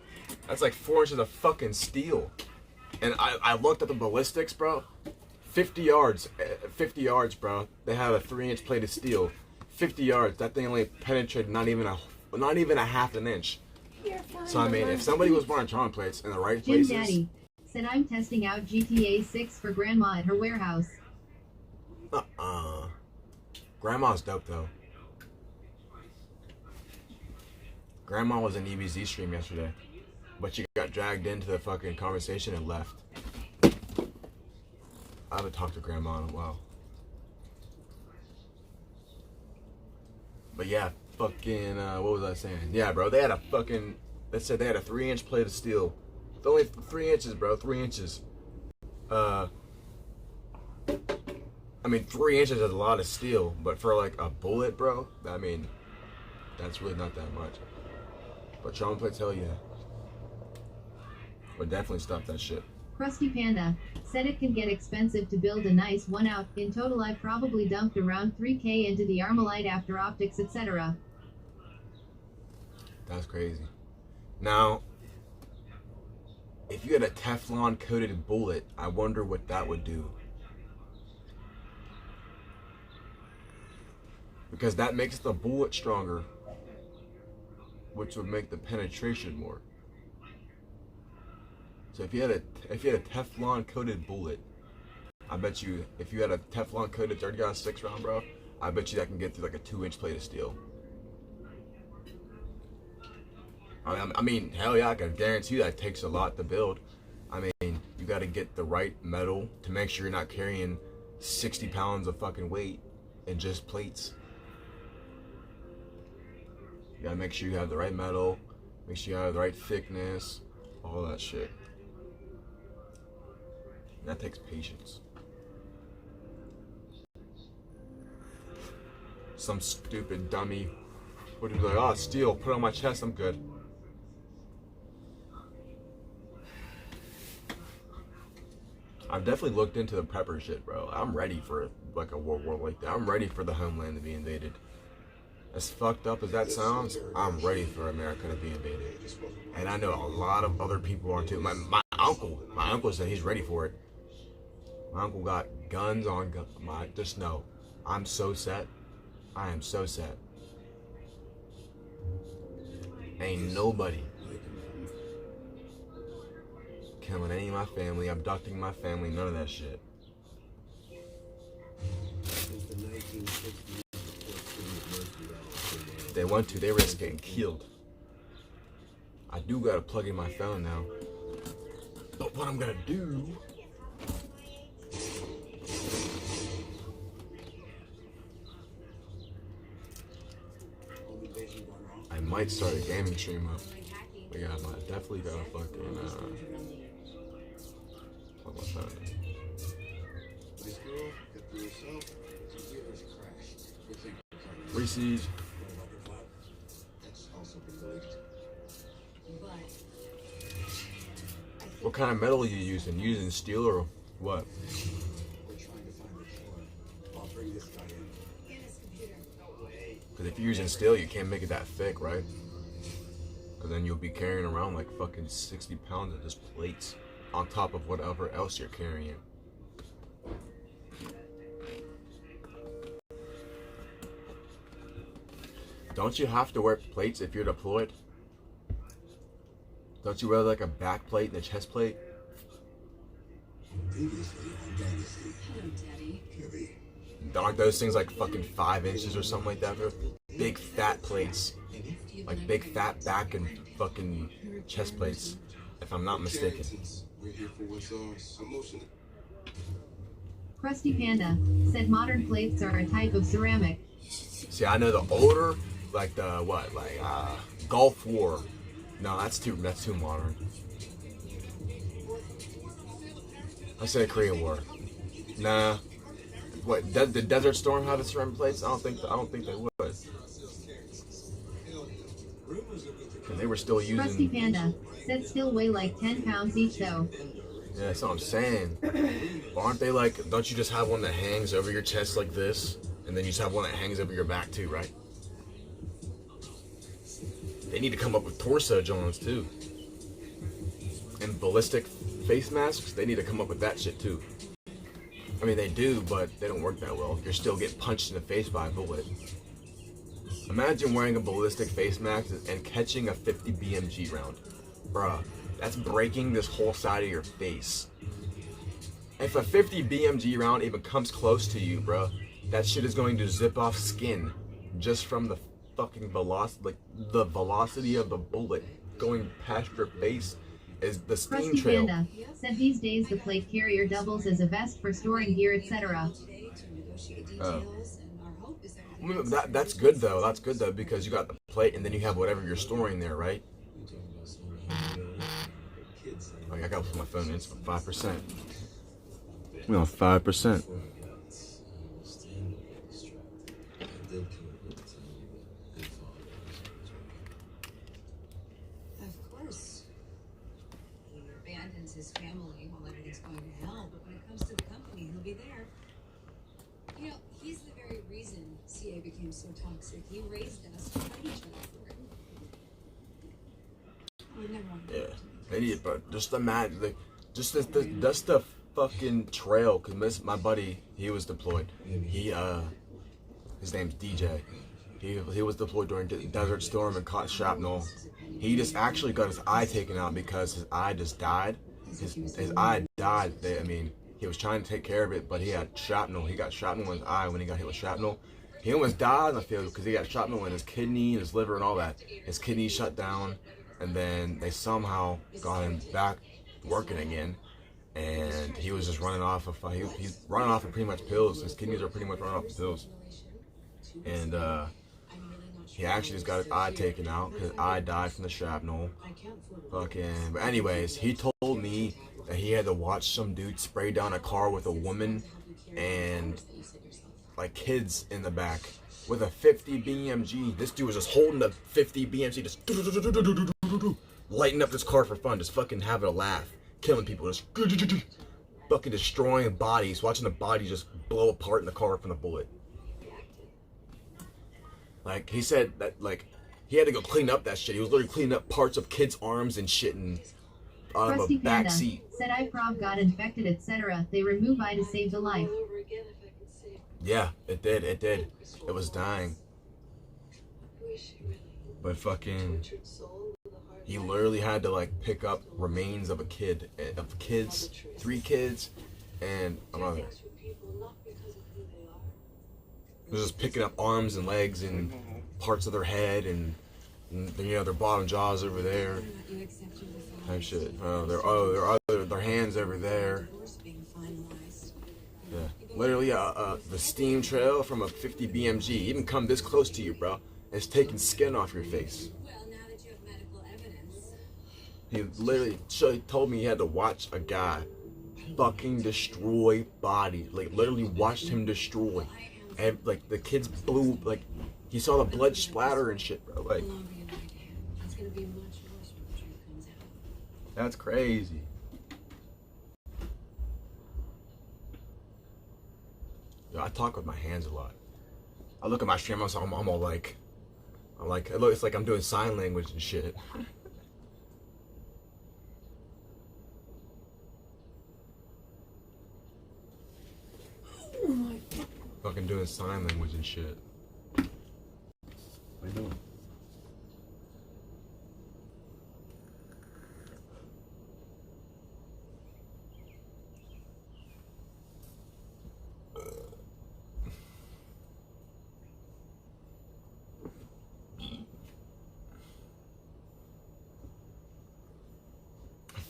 That's like 4 inches of fucking steel. And I looked at the ballistics, bro. 50 yards, bro. They had a 3-inch plate of steel. 50 yards. That thing only penetrated not even a half an inch. So I mean, if somebody was wearing trauma plates in the right Jim places. Daddy said I'm testing out GTA 6 for Grandma at her warehouse. Grandma's dope though. Grandma was in EBZ stream yesterday, but she got dragged into the fucking conversation and left. I haven't talked to Grandma in a while. But yeah, fucking, what was I saying? Yeah, bro, they said they had a 3-inch plate of steel. It's only 3 inches, bro, 3 inches. I mean, 3 inches is a lot of steel, but for like a bullet, bro, I mean, that's really not that much. But trauma plates, hell yeah. Would definitely stop that shit. Krusty Panda said it can get expensive to build a nice one out. In total, I probably dumped around 3K into the Armalite after optics, etc. That's crazy. Now, if you had a Teflon coated bullet, I wonder what that would do. Because that makes the bullet stronger, which would make the penetration more. So if you had a Teflon coated bullet, I bet you if you had a Teflon coated 30-06 round, bro, I bet you that can get through like a 2-inch plate of steel. I mean, hell yeah, I can guarantee that takes a lot to build. I mean, you got to get the right metal to make sure you're not carrying 60 pounds of fucking weight in just plates. You gotta make sure you have the right metal, make sure you have the right thickness, all that shit. That takes patience. Some stupid dummy would be like, oh, steel, put it on my chest, I'm good. I've definitely looked into the prepper shit, bro. I'm ready for like a world war like that. I'm ready for the homeland to be invaded. As fucked up as that sounds, I'm ready for America to be invaded. And I know a lot of other people are too. My uncle said he's ready for it. My uncle got guns on guns. Just know, I'm so set. I am so set. Ain't nobody killing any of my family, abducting my family, none of that shit. If they want to, they risk getting killed. I do gotta plug in my phone now. But what I'm gonna do might start a gaming stream up. But yeah, I might definitely gotta fucking talk about that. Nice girl, got through herself. Computers crashed. Good thing. Free siege. That's also been leaked. What kind of metal are you using? Using steel or what? We're trying to find the killer. I'll bring this guy in. Because if you're using steel, you can't make it that thick, right? Because then you'll be carrying around like fucking 60 pounds of just plates on top of whatever else you're carrying. Don't you have to wear plates if you're deployed? Don't you wear like a back plate and a chest plate? Previously on Dynasty. Hello, Daddy. Kirby. Aren't those things like fucking 5 inches or something like that? They're big fat plates. Like big fat back and fucking chest plates, if I'm not mistaken. We're here for what's ours. Emotional. Krusty Panda said modern plates are a type of ceramic. See, I know the older, like the what, like Gulf War. No, that's too modern. I say Korean War. Nah. What? Did Desert Storm have the ceramic plates? I don't think they would. Because they were still using. Krusty Panda said still weigh like 10 pounds each though. Yeah, that's what I'm saying. Aren't they like? Don't you just have one that hangs over your chest like this, and then you just have one that hangs over your back too, right? They need to come up with torso joints too. And ballistic face masks, they need to come up with that shit too. I mean, they do, but they don't work that well. You're still getting punched in the face by a bullet. Imagine wearing a ballistic face mask and catching a 50 BMG round. Bruh, that's breaking this whole side of your face. If a 50 BMG round even comes close to you, bruh, that shit is going to zip off skin just from the fucking velocity, like the velocity of the bullet going past your face is the steam Krusty trail. Panda said these days the plate carrier doubles as a vest for storing gear, etc. That's good though. That's good though because you got the plate and then you have whatever you're storing there, right? Like I gotta put my phone in. It's 5%. We're on 5%. Of course. He abandons his family while everything's going to hell, but when it comes to the company, he'll be there. You know, he's the very reason CA became so toxic. He raised us to fight each other for it. I would never want to do that to me. They need, but just imagine, like, just the fucking trail. Cause my buddy, he was deployed. His name's DJ. He was deployed during Desert Storm and caught shrapnel. He just actually got his eye taken out because his eye just died. His eye died. He was trying to take care of it, but he had shrapnel. He got shrapnel in his eye when he got hit with shrapnel. He almost died in the field because he got shrapnel in his kidney, his liver, and all that. His kidney shut down, and then they somehow got him back working again. And he was just running off of he's running off of pretty much pills. His kidneys are pretty much running off of pills. And he actually just got his eye taken out. His eye died from the shrapnel. But anyways, he told me that he had to watch some dude spray down a car with a woman and like kids in the back with a 50 BMG. This dude was just holding the 50 BMG, just lighting up this car for fun, just fucking having a laugh, killing people, just fucking destroying bodies, watching the body just blow apart in the car from the bullet. Like, he said that, like, he had to go clean up that shit. He was literally cleaning up parts of kids' arms and shit and out of a Krusty back Panda seat. said iProv got infected, etc. They remove eye to save the life. Yeah, it did. It was dying. But fucking, he literally had to like pick up remains of kids, 3 kids, and a mother. He was just picking up arms and legs and parts of their head and their bottom jaws over there. Type shit. Their hands over there. Yeah, literally the steam trail from a 50 BMG even come this close to you, bro, It's taking skin off your face. Well, now that you have medical evidence. He literally told me he had to watch a guy fucking destroy bodies. Like, literally watched him destroy. And, like, the kids blew, like, he saw the blood splatter and shit, bro. Like, It's gonna be much worse when the truth comes out. that's crazy. Yo, I talk with my hands a lot. I look at my stream, I'm all like, it looks like I'm doing sign language and shit. Oh my God. Fucking doing sign language and shit. What are you doing?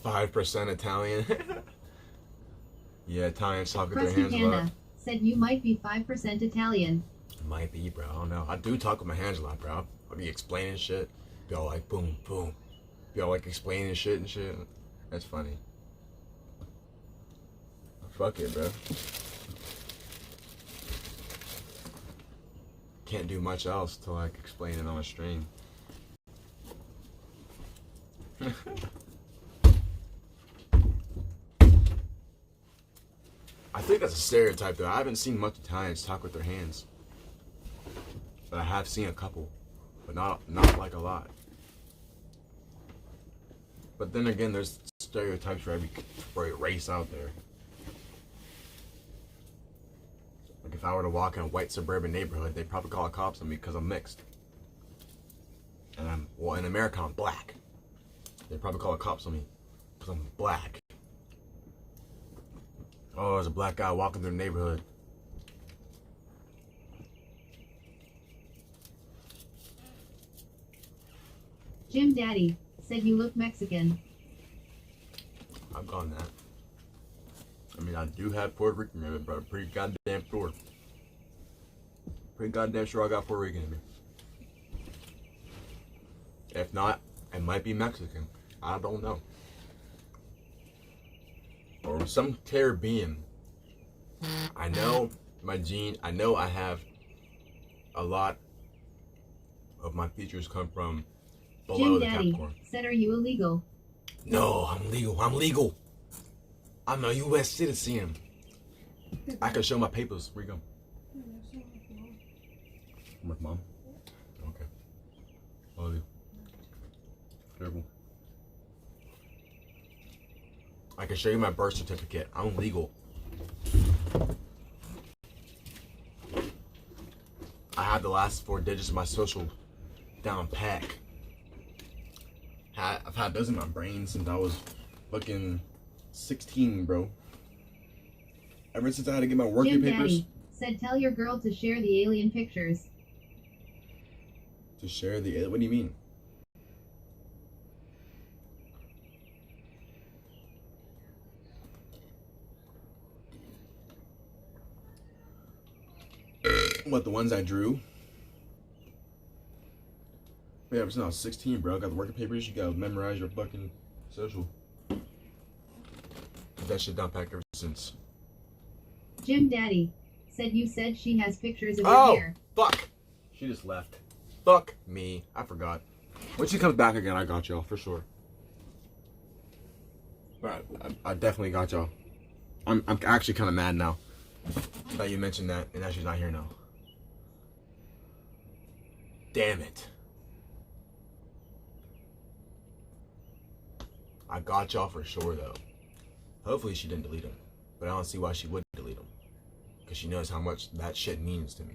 .5% Italian. Yeah, Italians talk with their Krusty hands a lot. Panda said you might be 5% Italian. Might be, bro. I don't know. I do talk with my hands a lot, bro. I'll be explaining shit. Be all like, boom, boom. Be all like explaining shit and shit. That's funny. Fuck it, bro. Can't do much else to like explain it on a stream. I think that's a stereotype though. I haven't seen much Italians talk with their hands. But I have seen a couple. But not like a lot. But then again, there's stereotypes for every race out there. Like if I were to walk in a white suburban neighborhood, they'd probably call the cops on me because I'm mixed. And well, in America, I'm black. They'd probably call the cops on me because I'm black. Oh, there's a black guy walking through the neighborhood. Jim Daddy said you look Mexican. I've gone that. I mean, I do have Puerto Rican in it, but I'm pretty goddamn sure. Pretty goddamn sure I got Puerto Rican in me. If not, it might be Mexican. I don't know. Or some Caribbean. I know my gene. I know I have a lot of my features come from below Jim the Daddy Capricorn. said, are you illegal? No, I'm legal. I'm legal. I'm a U.S. citizen. I can show my papers. Where you go? I'm with mom. Okay. I love you. Careful. I can show you my birth certificate. I'm legal. I have the last 4 digits of my social down pack. I've had those in my brain since I was fucking 16, bro. Ever since I had to get my working Jim papers. Daddy said tell your girl to share the alien pictures. To share the, what do you mean? What, the ones I drew? Yeah, ever since I was 16, bro. Got the working papers. You gotta memorize your fucking social. Got that shit down packed ever since. Jim Daddy said you said she has pictures of Oh, your hair. fuck. She just left. Fuck me. I forgot. When she comes back again, I got y'all, for sure. But I definitely got y'all. I'm actually kind of mad now that you mentioned that, and that she's not here now. Damn it. I got y'all for sure, though. Hopefully she didn't delete them. But I don't see why she would delete them. Because she knows how much that shit means to me.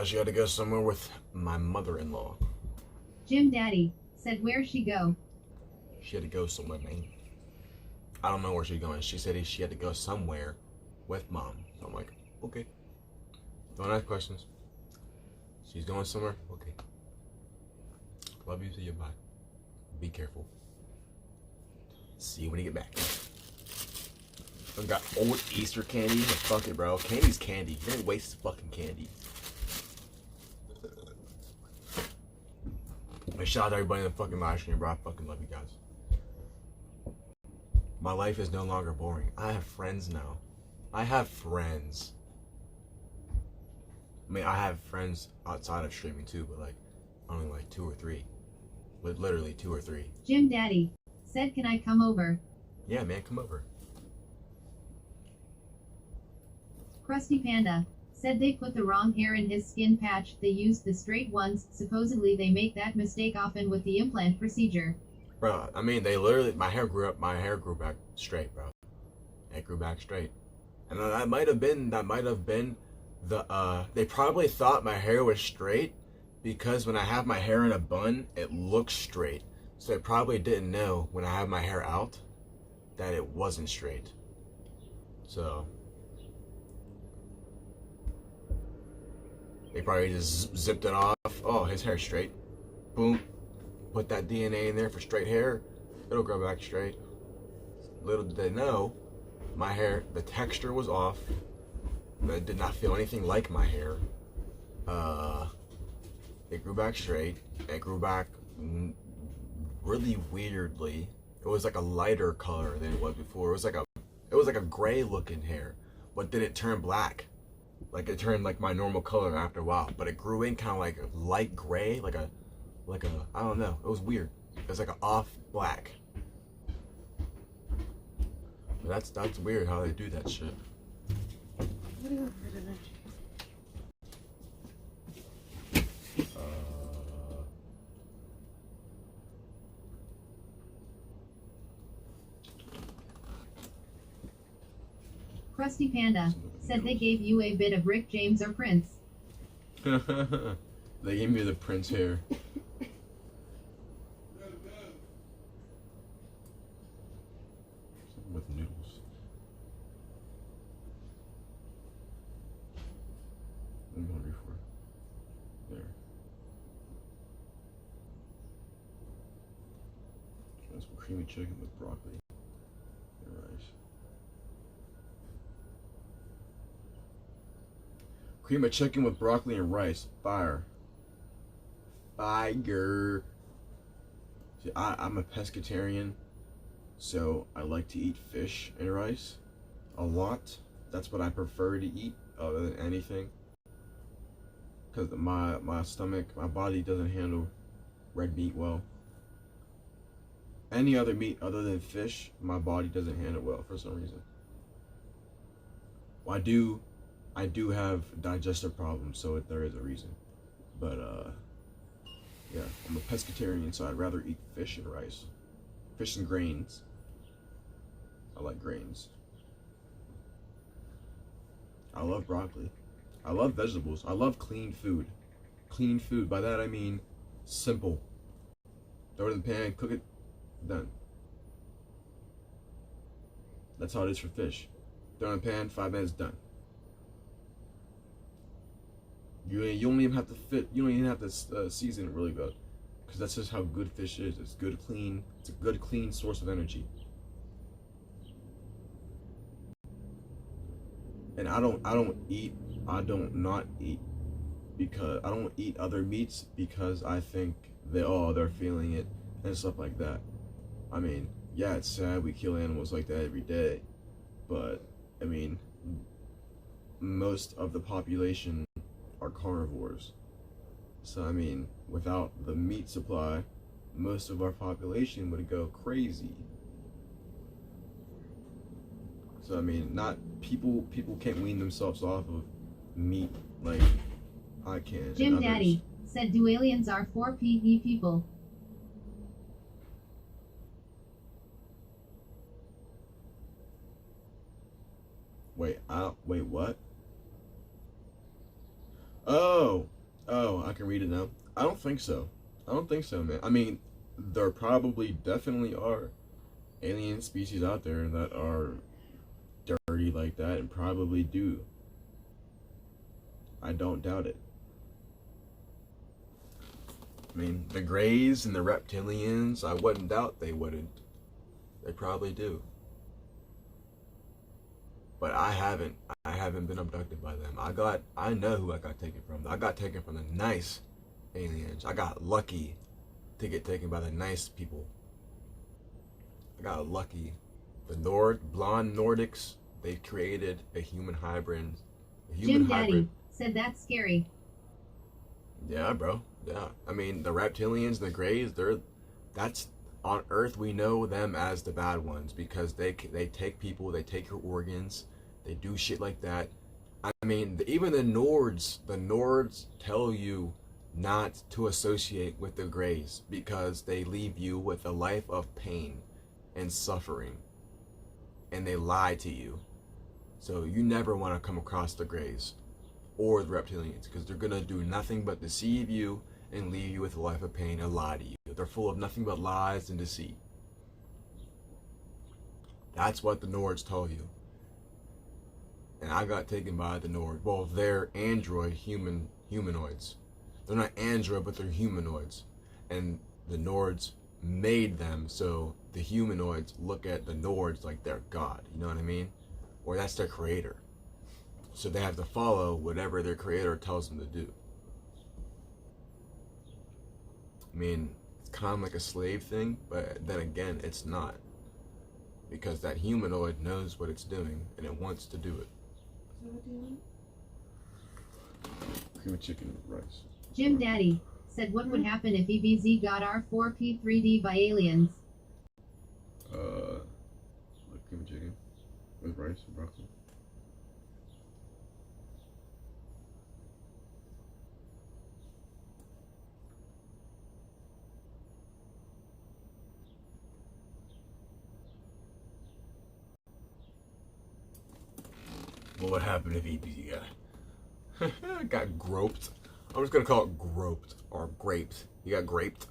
She had to go somewhere with my mother-in-law. Jim Daddy said where'd she go? She had to go somewhere, man. I don't know where she's going. She said she had to go somewhere with mom. So I'm like, okay. Don't ask questions. She's going somewhere? Okay. Love you. See you. Bye. Be careful. See you when you get back. We got old Easter candy. Like, fuck it, bro. Candy's candy. You don't waste fucking candy. I shout out everybody in the fucking live stream, bro. I fucking love you guys. My life is no longer boring. I have friends now. I have friends. I mean, I have friends outside of streaming too, but like only like 2 or 3. Literally 2 or 3. Jim Daddy said, "Can I come over?" Yeah, man, come over. Krusty Panda said they put the wrong hair in his skin patch. They used the straight ones. Supposedly they make that mistake often with the implant procedure. Bro, I mean, they literally, my hair grew back straight, bro. It grew back straight. And that might have been the, they probably thought my hair was straight because when I have my hair in a bun, it looks straight. So they probably didn't know when I have my hair out that it wasn't straight. So they probably just zipped it off. Oh, his hair's straight. Boom. Put that DNA in there for straight hair. It'll grow back straight. Little did they know, my hair, the texture was off. It did not feel anything like my hair. It grew back straight. It grew back really weirdly. It was like a lighter color than it was before. It was like a gray looking hair, but then it turned black. Like it turned like my normal color after a while, but it grew in kind of like a light gray, like a I don't know. It was weird. It was like an off black. But that's weird how they do that shit. Krusty Panda said they gave you a bit of Rick James or Prince. They gave me the Prince hair. With noodles. I'm hungry for it. There. Got some creamy chicken with broccoli and rice. Cream of chicken with broccoli and rice. Fire. Fire. See, I'm a pescatarian, so I like to eat fish and rice a lot. That's what I prefer to eat other than anything. Because my stomach, my body doesn't handle red meat well. Any other meat other than fish, my body doesn't handle well for some reason. Well, I do have digestive problems, so there is a reason. But yeah, I'm a pescatarian, so I'd rather eat fish and rice. Fish and grains. I like grains. I love broccoli. I love vegetables. I love clean food. Clean food, by that I mean simple. Throw it in the pan, cook it, done. That's how it is for fish. Throw it in the pan, 5 minutes, done. You don't even have to season it really good, because that's just how good fish is. It's good, clean. It's a good, clean source of energy. And I don't not eat because I don't eat other meats because I think they're feeling it and stuff like that. I mean, yeah, it's sad we kill animals like that every day, but I mean, most of the population are carnivores. So I mean, without the meat supply, most of our population would go crazy. So I mean, not people can't wean themselves off of meat like I can. Jim Daddy said, "Do aliens are 4PE people?" Wait, what? Oh, I can read it now. I don't think so. I don't think so, man. I mean, there probably definitely are alien species out there that are dirty like that and probably do. I don't doubt it. I mean, the Greys and the reptilians, I wouldn't doubt they wouldn't. They probably do. but I haven't been abducted by them. I know who I got taken from. I got taken from the nice aliens. I got lucky to get taken by the nice people. I got lucky. The blonde Nordics, they created a human hybrid. Jim Daddy said that's scary. Yeah, bro. Yeah. I mean, the reptilians, the Greys, that's on Earth. We know them as the bad ones because they take people, they take your organs, they do shit like that. I mean, even the Nords tell you not to associate with the Greys because they leave you with a life of pain and suffering, and they lie to you. So you never want to come across the Greys or the reptilians because they're gonna do nothing but deceive you and leave you with a life of pain and lie to you. They're full of nothing but lies and deceit. That's what the Nords tell you. And I got taken by the Nord. Well, they're android humanoids. They're not android, but they're humanoids. And the Nords made them so the humanoids look at the Nords like they're God. You know what I mean? Or that's their creator. So they have to follow whatever their creator tells them to do. I mean, it's kind of like a slave thing, but then again, it's not. Because that humanoid knows what it's doing, and it wants to do it. Cream of chicken with rice. Jim Daddy said what would happen if EBZ got R4P 3D by aliens? Cream of chicken with rice and broccoli. What would happen if EBZ got groped? I'm just gonna call it groped or graped. He got graped.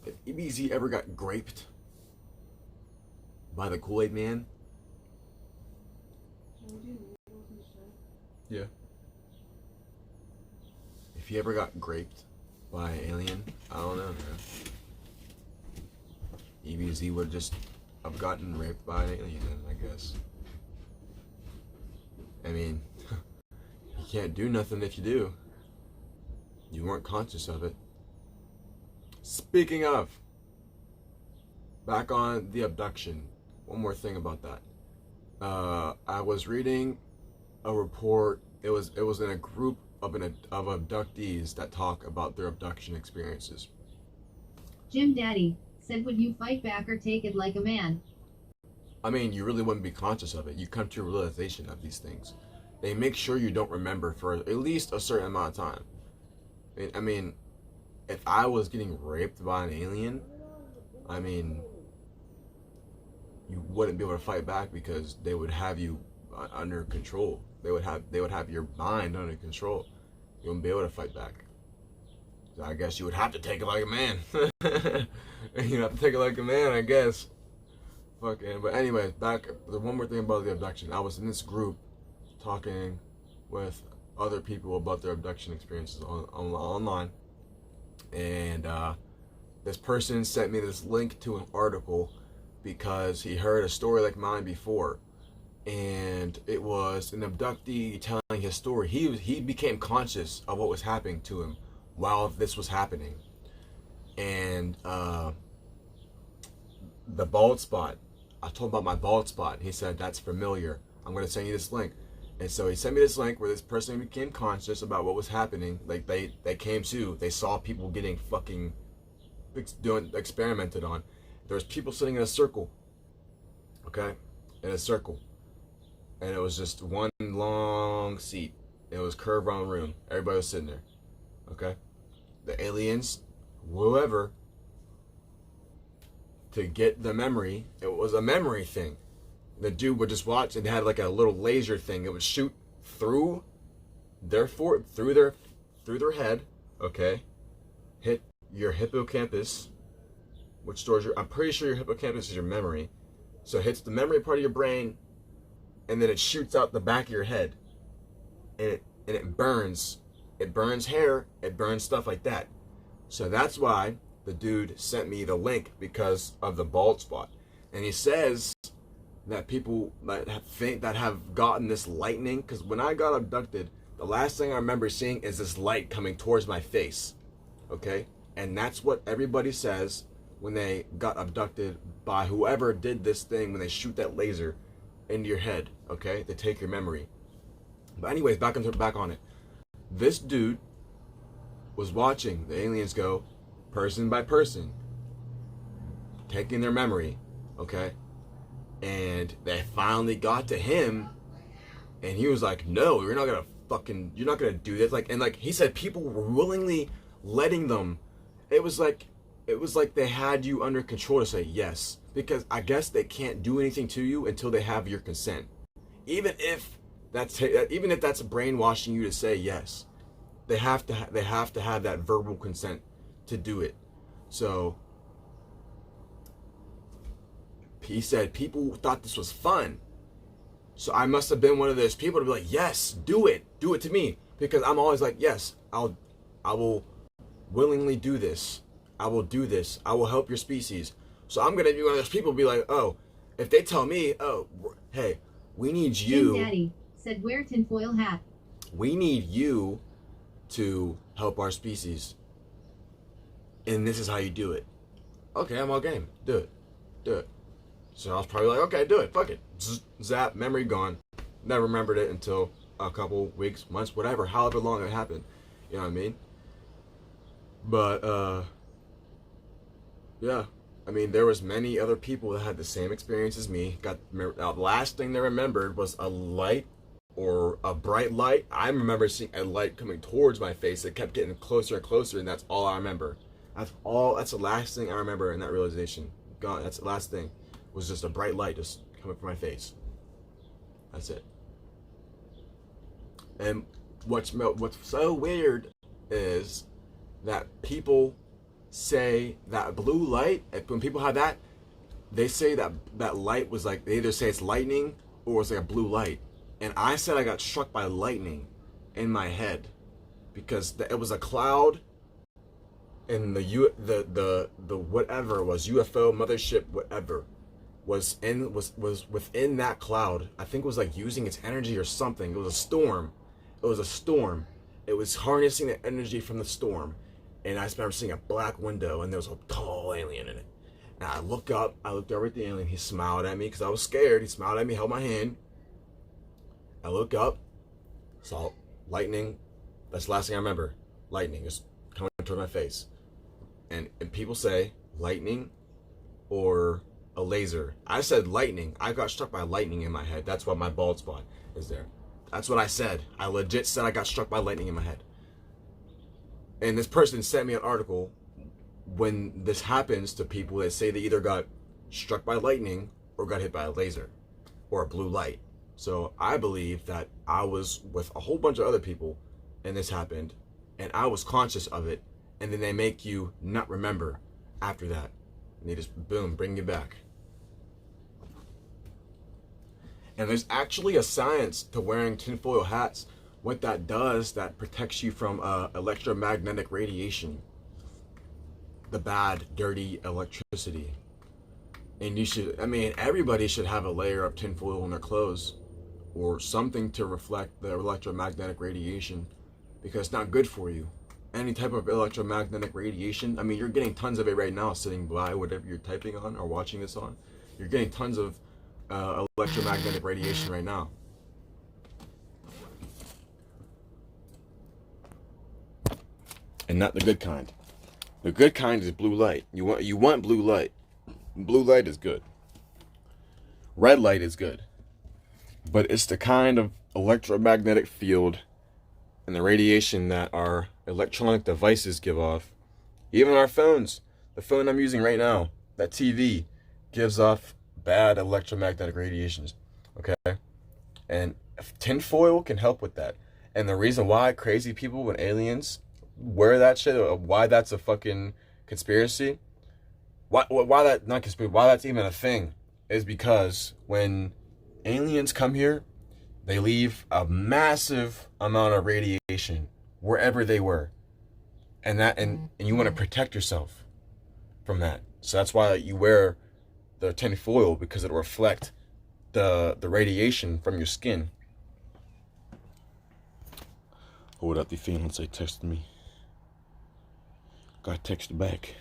If EBZ ever got graped by the Kool-Aid Man, yeah. If he ever got graped by an alien, I don't know, man. EBZ would just have gotten raped by an alien, I guess. I mean, you can't do nothing if you do. You weren't conscious of it. Speaking of, back on the abduction, one more thing about that. I was reading a report. It was in a group of abductees that talk about their abduction experiences. Jim Daddy said, would you fight back or take it like a man? I mean, you really wouldn't be conscious of it. You come to a realization of these things. They make sure you don't remember for at least a certain amount of time. I mean, if I was getting raped by an alien, I mean, you wouldn't be able to fight back because they would have you under control. They would have your mind under control. You wouldn't be able to fight back. So I guess you would have to take it like a man. You'd have to take it like a man, I guess. Fucking, but anyways, back, the one more thing about the abduction. I was in this group talking with other people about their abduction experiences online, and this person sent me this link to an article because he heard a story like mine before, and it was an abductee telling his story. He became conscious of what was happening to him while this was happening, and the bald spot. I told him about my bald spot, and he said, that's familiar. I'm going to send you this link. And so he sent me this link where this person became conscious about what was happening. Like, they came to, they saw people getting fucking experimented on. There was people sitting in a circle, okay? In a circle. And it was just one long seat. It was curved around the room. Everybody was sitting there, okay? The aliens, whoever, to get the memory, it was a memory thing. The dude would just watch, and had like a little laser thing. It would shoot through their head, okay? Hit your hippocampus, which stores your, I'm pretty sure your hippocampus is your memory. So it hits the memory part of your brain, and then it shoots out the back of your head. And it burns. It burns hair, it burns stuff like that. So that's why the dude sent me the link, because of the bald spot. And he says that people that have gotten this lightning, because when I got abducted, the last thing I remember seeing is this light coming towards my face, okay? And that's what everybody says when they got abducted by whoever did this thing, when they shoot that laser into your head, okay? They take your memory. But anyways, back on it. This dude was watching the aliens go person by person, taking their memory, okay? And they finally got to him, and he was like, no, you're not gonna do this. Like, and like he said, people were willingly letting them. It was like they had you under control to say yes, because I guess they can't do anything to you until they have your consent. Even if that's brainwashing you to say yes, they have to have that verbal consent to do it. So he said people thought this was fun. So I must have been one of those people to be like, yes, do it to me, because I'm always like, yes, I will willingly do this. I will do this. I will help your species. So I'm gonna be one of those people to be like, oh, if they tell me, oh, hey, we need you. Jim Daddy said, wear tinfoil hat. We need you to help our species, and this is how you do it. Okay, I'm all game. Do it. So I was probably like, okay, do it. Fuck it. Zap, memory gone. Never remembered it until a couple weeks, months, whatever, however long it happened. You know what I mean? But yeah. I mean, there was many other people that had the same experience as me. The last thing they remembered was a light, or a bright light. I remember seeing a light coming towards my face. It kept getting closer and closer, and that's all I remember. That's the last thing I remember in that realization. God, that's the last thing. Was just a bright light just coming from my face. That's it. And what's so weird is that people say that blue light, when people have that, they say that light was like, they either say it's lightning or it's like a blue light. And I said I got struck by lightning in my head, because it was a cloud, and the whatever was UFO mothership, whatever was within that cloud. I think it was like using its energy or something. It was a storm. It was harnessing the energy from the storm. And I remember seeing a black window, and there was a tall alien in it. And I looked up, I looked over at the alien. He smiled at me because I was scared. He smiled at me, held my hand. I look up, saw lightning. That's the last thing I remember. Lightning just coming toward my face. And people say lightning or a laser. I said lightning. I got struck by lightning in my head. That's why my bald spot is there. That's what I said. I legit said I got struck by lightning in my head. And this person sent me an article. When this happens to people, they say they either got struck by lightning or got hit by a laser or a blue light. So I believe that I was with a whole bunch of other people and this happened, and I was conscious of it, and then they make you not remember after that. And they just, boom, bring you back. And there's actually a science to wearing tinfoil hats. What that does, that protects you from electromagnetic radiation. The bad, dirty electricity. And you should, I mean, everybody should have a layer of tinfoil on their clothes or something to reflect the electromagnetic radiation, because it's not good for you. Any type of electromagnetic radiation, I mean, you're getting tons of it right now sitting by whatever you're typing on or watching this on. You're getting tons of electromagnetic radiation right now. And not the good kind. The good kind is blue light. You want blue light. Blue light is good. Red light is good. But it's the kind of electromagnetic field and the radiation that our electronic devices give off. Even our phones. The phone I'm using right now, that TV, gives off bad electromagnetic radiations. Okay? And tinfoil can help with that. And the reason why crazy people and aliens wear that shit, or why that's a fucking conspiracy, why that's even a thing, is because when aliens come here, they leave a massive amount of radiation wherever they were, and you want to protect yourself from that. So that's why you wear the tinfoil, because it'll reflect the radiation from your skin. Hold up, the fiance texted me. Got texted back.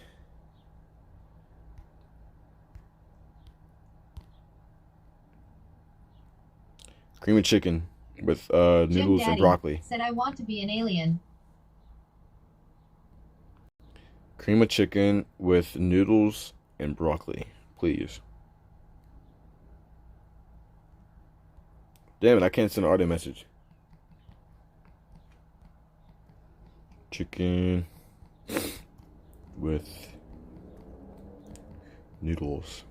Cream of chicken with noodles and broccoli. Said I want to be an alien. Cream of chicken with noodles and broccoli, please. Damn it, I can't send an audio message. Chicken with noodles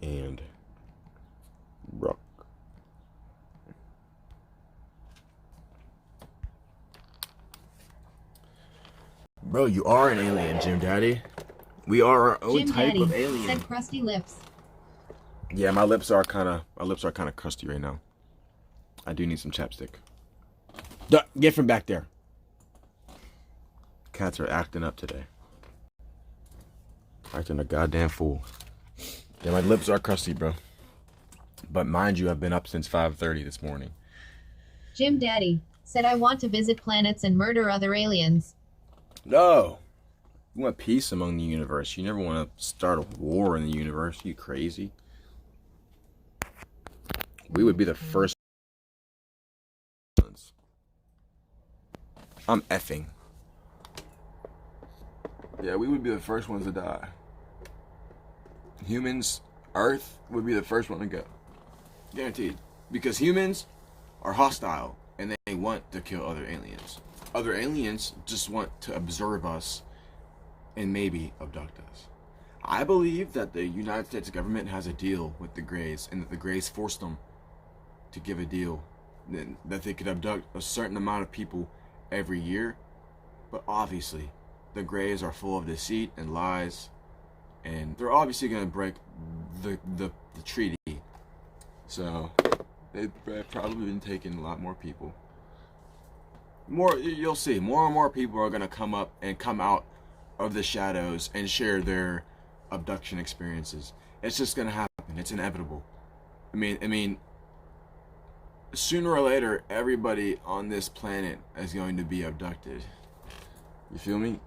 and broccoli. Bro, you are an alien, Jim Daddy. We are our own type of alien. Said crusty lips. Yeah, my lips are kind of crusty right now. I do need some chapstick. Get from back there. Cats are acting up today. Acting a goddamn fool. Yeah, my lips are crusty, bro. But mind you, I've been up since 5:30 this morning. Jim Daddy said I want to visit planets and murder other aliens. No. You want peace among the universe. You never want to start a war in the universe. You crazy? We would be the first. I'm effing. Yeah, we would be the first ones to die. Humans, Earth would be the first one to go. Guaranteed. Because humans are hostile and they want to kill other aliens. Other aliens just want to observe us and maybe abduct us. I believe that the United States government has a deal with the Greys, and that the Greys forced them to give a deal that they could abduct a certain amount of people every year. But obviously, the Greys are full of deceit and lies, and they're obviously going to break the treaty. So they've probably been taking a lot more people. You'll see, more and more people are going to come up and come out of the shadows and share their abduction experiences. It's just going to happen. It's inevitable. I mean, sooner or later, everybody on this planet is going to be abducted. You feel me?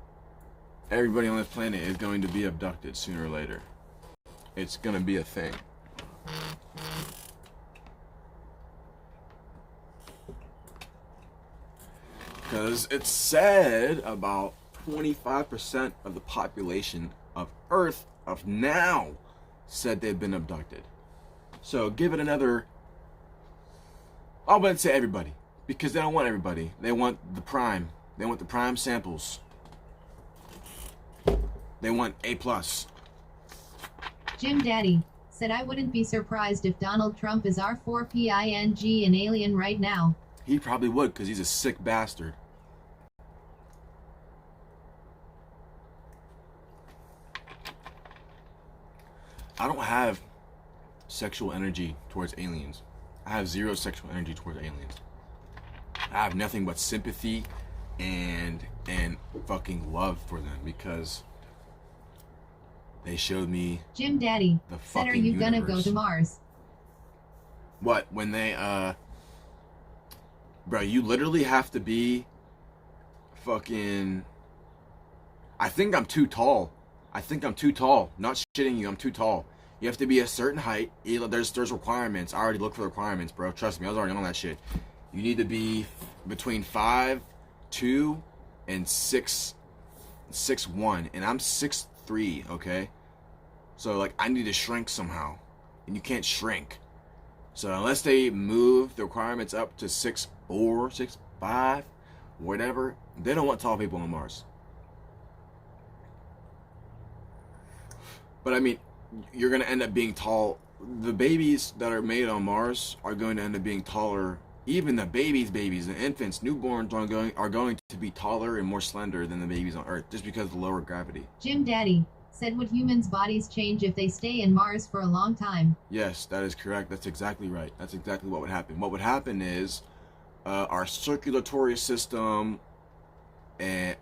Everybody on this planet is going to be abducted sooner or later. It's going to be a thing. Because it's said about 25% of the population of Earth of now said they've been abducted. So give it another, I wouldn't say everybody, because they don't want everybody. They want the prime. They want the prime samples. They want A+. Jim Daddy said I wouldn't be surprised if Donald Trump is R4PING an alien right now. He probably would, because he's a sick bastard. I don't have sexual energy towards aliens. I have zero sexual energy towards aliens. I have nothing but sympathy and fucking love for them, because they showed me Jim Daddy the said, fucking are you universe. gonna go to Mars? What? When they, bro, you literally have to be fucking, I think I'm too tall. Not shitting you, I'm too tall. You have to be a certain height. There's requirements. I already looked for the requirements, bro. Trust me, I was already on that shit. You need to be between 5'2" and 6'1", and I'm 6'3", okay? So, like, I need to shrink somehow, and you can't shrink. So unless they move the requirements up to 6'4", 6'5", whatever, they don't want tall people on Mars. But I mean, you're going to end up being tall. The babies that are made on Mars are going to end up being taller. Even the babies, the infants, newborns are going to be taller and more slender than the babies on Earth, just because of the lower gravity. Jim Daddy said, would humans' bodies change if they stay in Mars for a long time? Yes, that is correct. That's exactly right. That's exactly what would happen. What would happen is our circulatory system is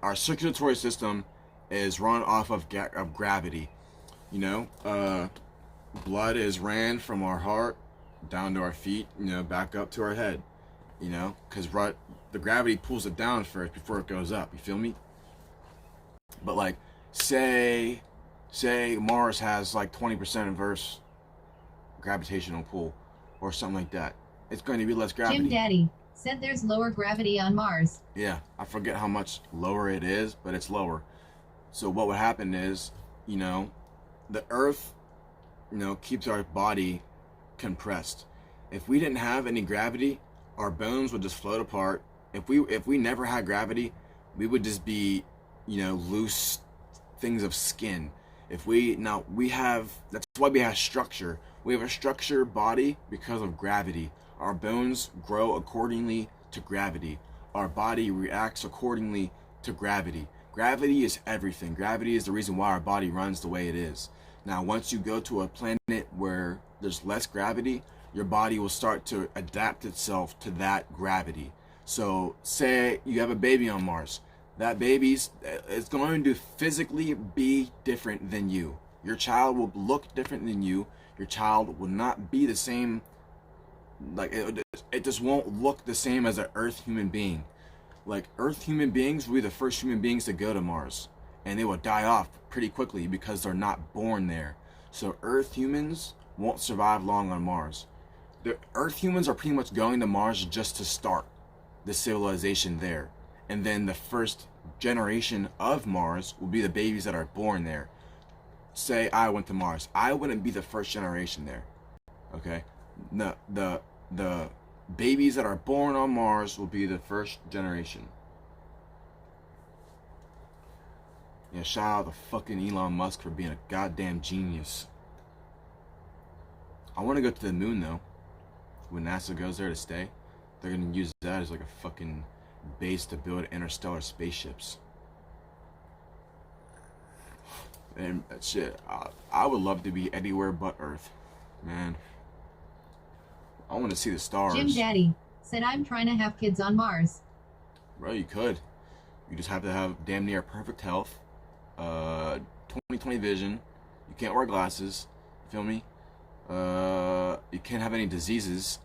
run off of gravity. You know, blood is ran from our heart down to our feet, back up to our head, because the gravity pulls it down first before it goes up. You feel me? But like, say Mars has like 20% inverse gravitational pull or something like that. It's going to be less gravity. Jim Daddy said there's lower gravity on Mars. Yeah, I forget how much lower it is, but it's lower. So what would happen is, the Earth, keeps our body compressed. If we didn't have any gravity, our bones would just float apart. If we never had gravity, we would just be, loose things of skin. That's why we have structure. We have a structured body because of gravity. Our bones grow accordingly to gravity. Our body reacts accordingly to gravity. Gravity is everything. Gravity is the reason why our body runs the way it is. Now, once you go to a planet where there's less gravity, your body will start to adapt itself to that gravity. So, say you have a baby on Mars. That baby's it's going to physically be different than you. Your child will look different than you. Your child will not be the same. Like, it just won't look the same as an Earth human being. Like, Earth human beings will be the first human beings to go to Mars. And they will die off pretty quickly because they're not born there. So Earth humans won't survive long on Mars. The Earth humans are pretty much going to Mars just to start the civilization there. And then the first generation of Mars will be the babies that are born there. Say I went to Mars. I wouldn't be the first generation there. Okay? The babies that are born on Mars will be the first generation. Yeah, shout out to fucking Elon Musk for being a goddamn genius. I want to go to the moon though. When NASA goes there to stay, they're gonna use that as like a fucking base to build interstellar spaceships. And shit, I would love to be anywhere but Earth, man. I want to see the stars. Jim Daddy said I'm trying to have kids on Mars. Bro, you could. You just have to have damn near perfect health, 20/20 vision. You can't wear glasses. You feel me? You can't have any diseases.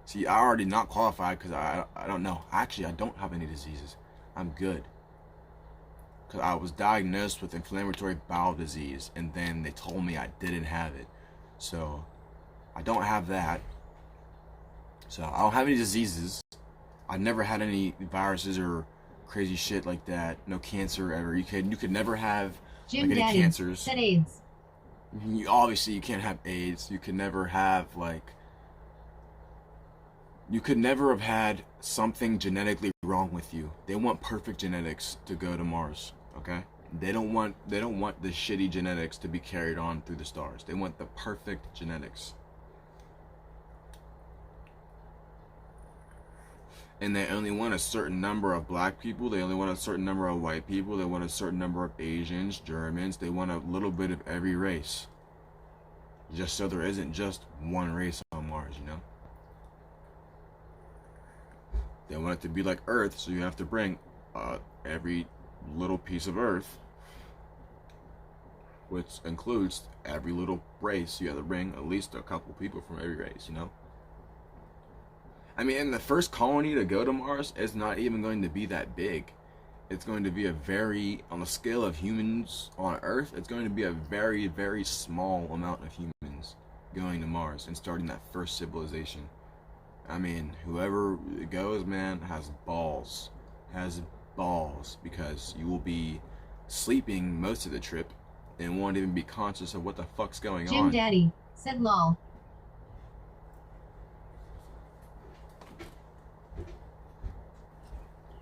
See, I already not qualified because I don't know. Actually, I don't have any diseases. I'm good. Because I was diagnosed with inflammatory bowel disease, and then they told me I didn't have it. So, I don't have that. So, I don't have any diseases. I've never had any viruses or crazy shit like that. No cancer ever. You could never have Jim like, any Daddy cancers. said AIDS. Obviously, you can't have AIDS. You could never have, you could never have had something genetically wrong with you. They want perfect genetics to go to Mars, okay? They don't want the shitty genetics to be carried on through the stars. They want the perfect genetics. And they only want a certain number of black people. They only want a certain number of white people. They want a certain number of Asians, Germans. They want a little bit of every race. Just so there isn't just one race on Mars, They want it to be like Earth, so you have to bring every little piece of Earth, which includes every little race. You have to bring at least a couple people from every race, I mean, and the first colony to go to Mars is not even going to be that big. It's going to be on the scale of humans on Earth, it's going to be a very, very small amount of humans going to Mars and starting that first civilization. I mean, whoever goes, man, has balls. Because you will be sleeping most of the trip and won't even be conscious of what the fuck's going on. Jim Daddy said lol.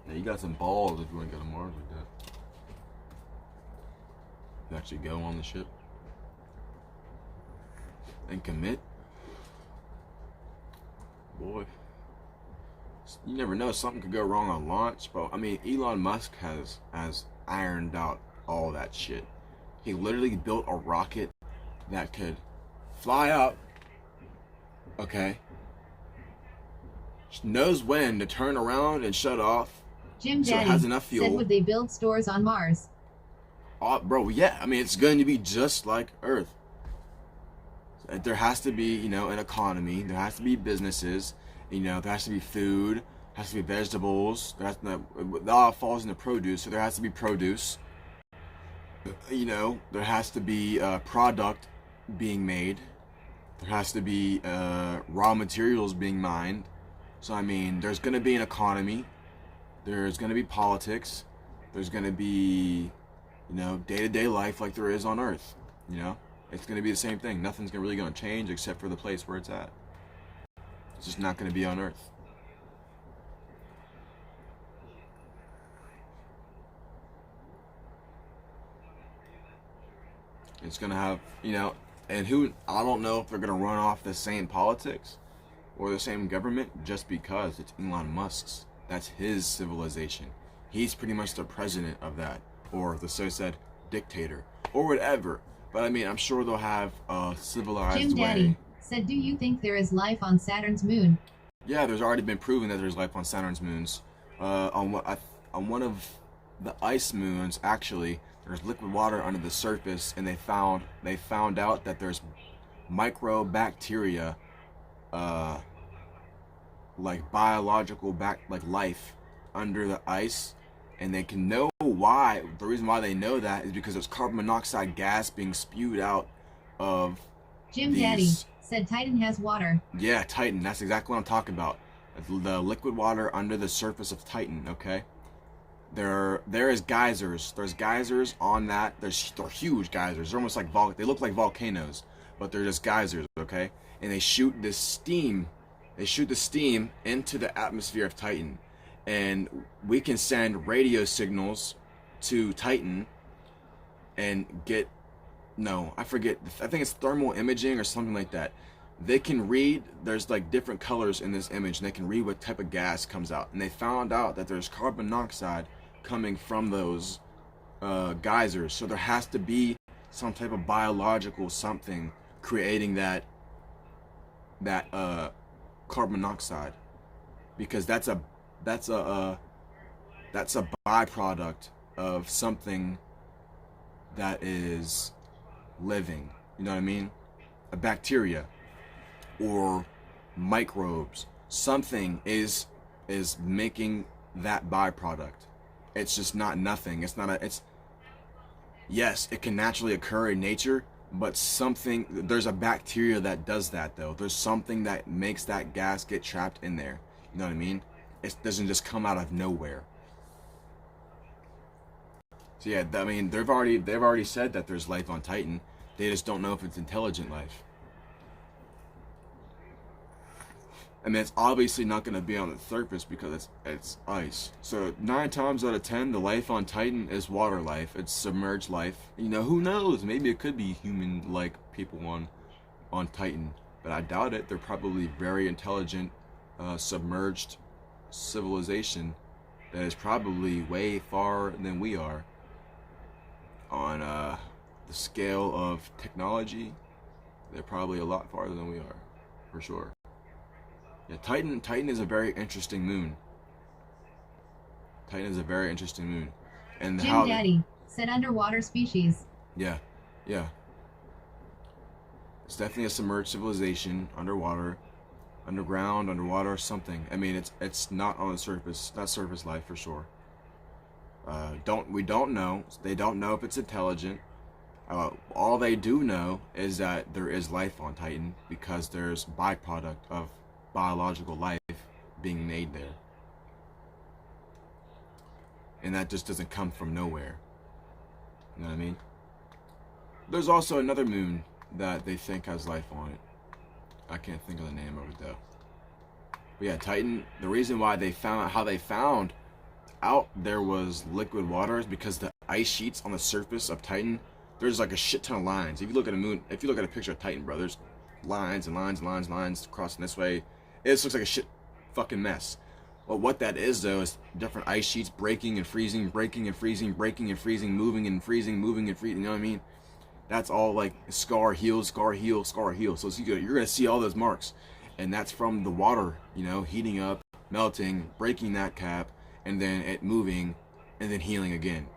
Yeah, you got some balls if you want to go to Mars like that. You actually go on the ship and commit. Boy, you never know, something could go wrong on launch. But I mean, Elon Musk has ironed out all that shit. He literally built a rocket that could fly up, okay, knows when to turn around and shut off. Jim So it Daddy has enough fuel. said would they build stores on Mars? Bro, yeah. I mean, it's going to be just like Earth. There has to be, you know, an economy. There has to be businesses. You know, there has to be food. Has to be vegetables. That all falls into produce, so there has to be produce. You know, there has to be product being made. There has to be raw materials being mined. So I mean, there's going to be an economy. There's going to be politics. There's going to be, you know, day-to-day life like there is on Earth. You know, it's going to be the same thing. Nothing's really going to change except for the place where it's at. It's just not going to be on Earth. It's going to have, you know, and I don't know if they're going to run off the same politics or the same government just because it's Elon Musk's. That's his civilization. He's pretty much the president of that, or the so-said dictator, or whatever. But I mean, I'm sure they'll have a civilized Jim Daddy said, do you think there is life on Saturn's moon? Yeah, there's already been proven that there's life on Saturn's moons. On one of the ice moons, actually, there's liquid water under the surface, and they found out that there's microbacteria, like biological life under the ice, and they can know why. The reason why they know that is because there's carbon monoxide gas being spewed out of Jim Daddy said Titan has water. Yeah, Titan. That's exactly what I'm talking about. The liquid water under the surface of Titan. Okay. There is geysers. There's geysers on that. They're huge geysers. They're almost like they look like volcanoes, but they're just geysers. Okay. And they shoot this steam. They shoot the steam into the atmosphere of Titan, and we can send radio signals to Titan and get. No, I forget. I think it's thermal imaging or something like that. They can read, there's like different colors in this image, and they can read what type of gas comes out. And they found out that there's carbon monoxide coming from those geysers. So there has to be some type of biological something creating that carbon monoxide, because that's a byproduct of something that is living. You know what I mean? A bacteria or microbes. Something is making that byproduct. It's just not nothing. Yes, it can naturally occur in nature, but there's a bacteria that does that though. There's something that makes that gas get trapped in there. You know what I mean? It doesn't just come out of nowhere. So yeah, I mean, they've already said that there's life on Titan. They just don't know if it's intelligent life. I mean, it's obviously not going to be on the surface because it's ice. So 9 times out of 10, the life on Titan is water life. It's submerged life. You know, who knows? Maybe it could be human-like people on Titan, but I doubt it. They're probably very intelligent, submerged civilization that is probably way far than we are on the scale of technology. They're probably a lot farther than we are, for sure. Yeah, Titan is a very interesting moon. Titan is a very interesting moon. And Jim Daddy said underwater species. Yeah. It's definitely a submerged civilization, underwater, underground, underwater, something. I mean, it's not on the surface, not surface life for sure. We don't know. They don't know if it's intelligent. All they do know is that there is life on Titan because there's byproduct of biological life being made there, and that just doesn't come from nowhere. You know what I mean? There's also another moon that they think has life on it. I can't think of the name of it though. But yeah, Titan. The reason why they found out there was liquid water is because the ice sheets on the surface of Titan, there's like a shit ton of lines. If you look at a picture of Titan, bro, there's lines and lines and lines and lines crossing this way. It just looks like a shit fucking mess. Well, what that is though is different ice sheets breaking and freezing, breaking and freezing, breaking and freezing, moving and freezing, moving and freezing. You know what I mean? That's all like scar, heal, scar, heal, scar, heal. So you're gonna see all those marks, and that's from the water, you know, heating up, melting, breaking that cap, and then it moving, and then healing again.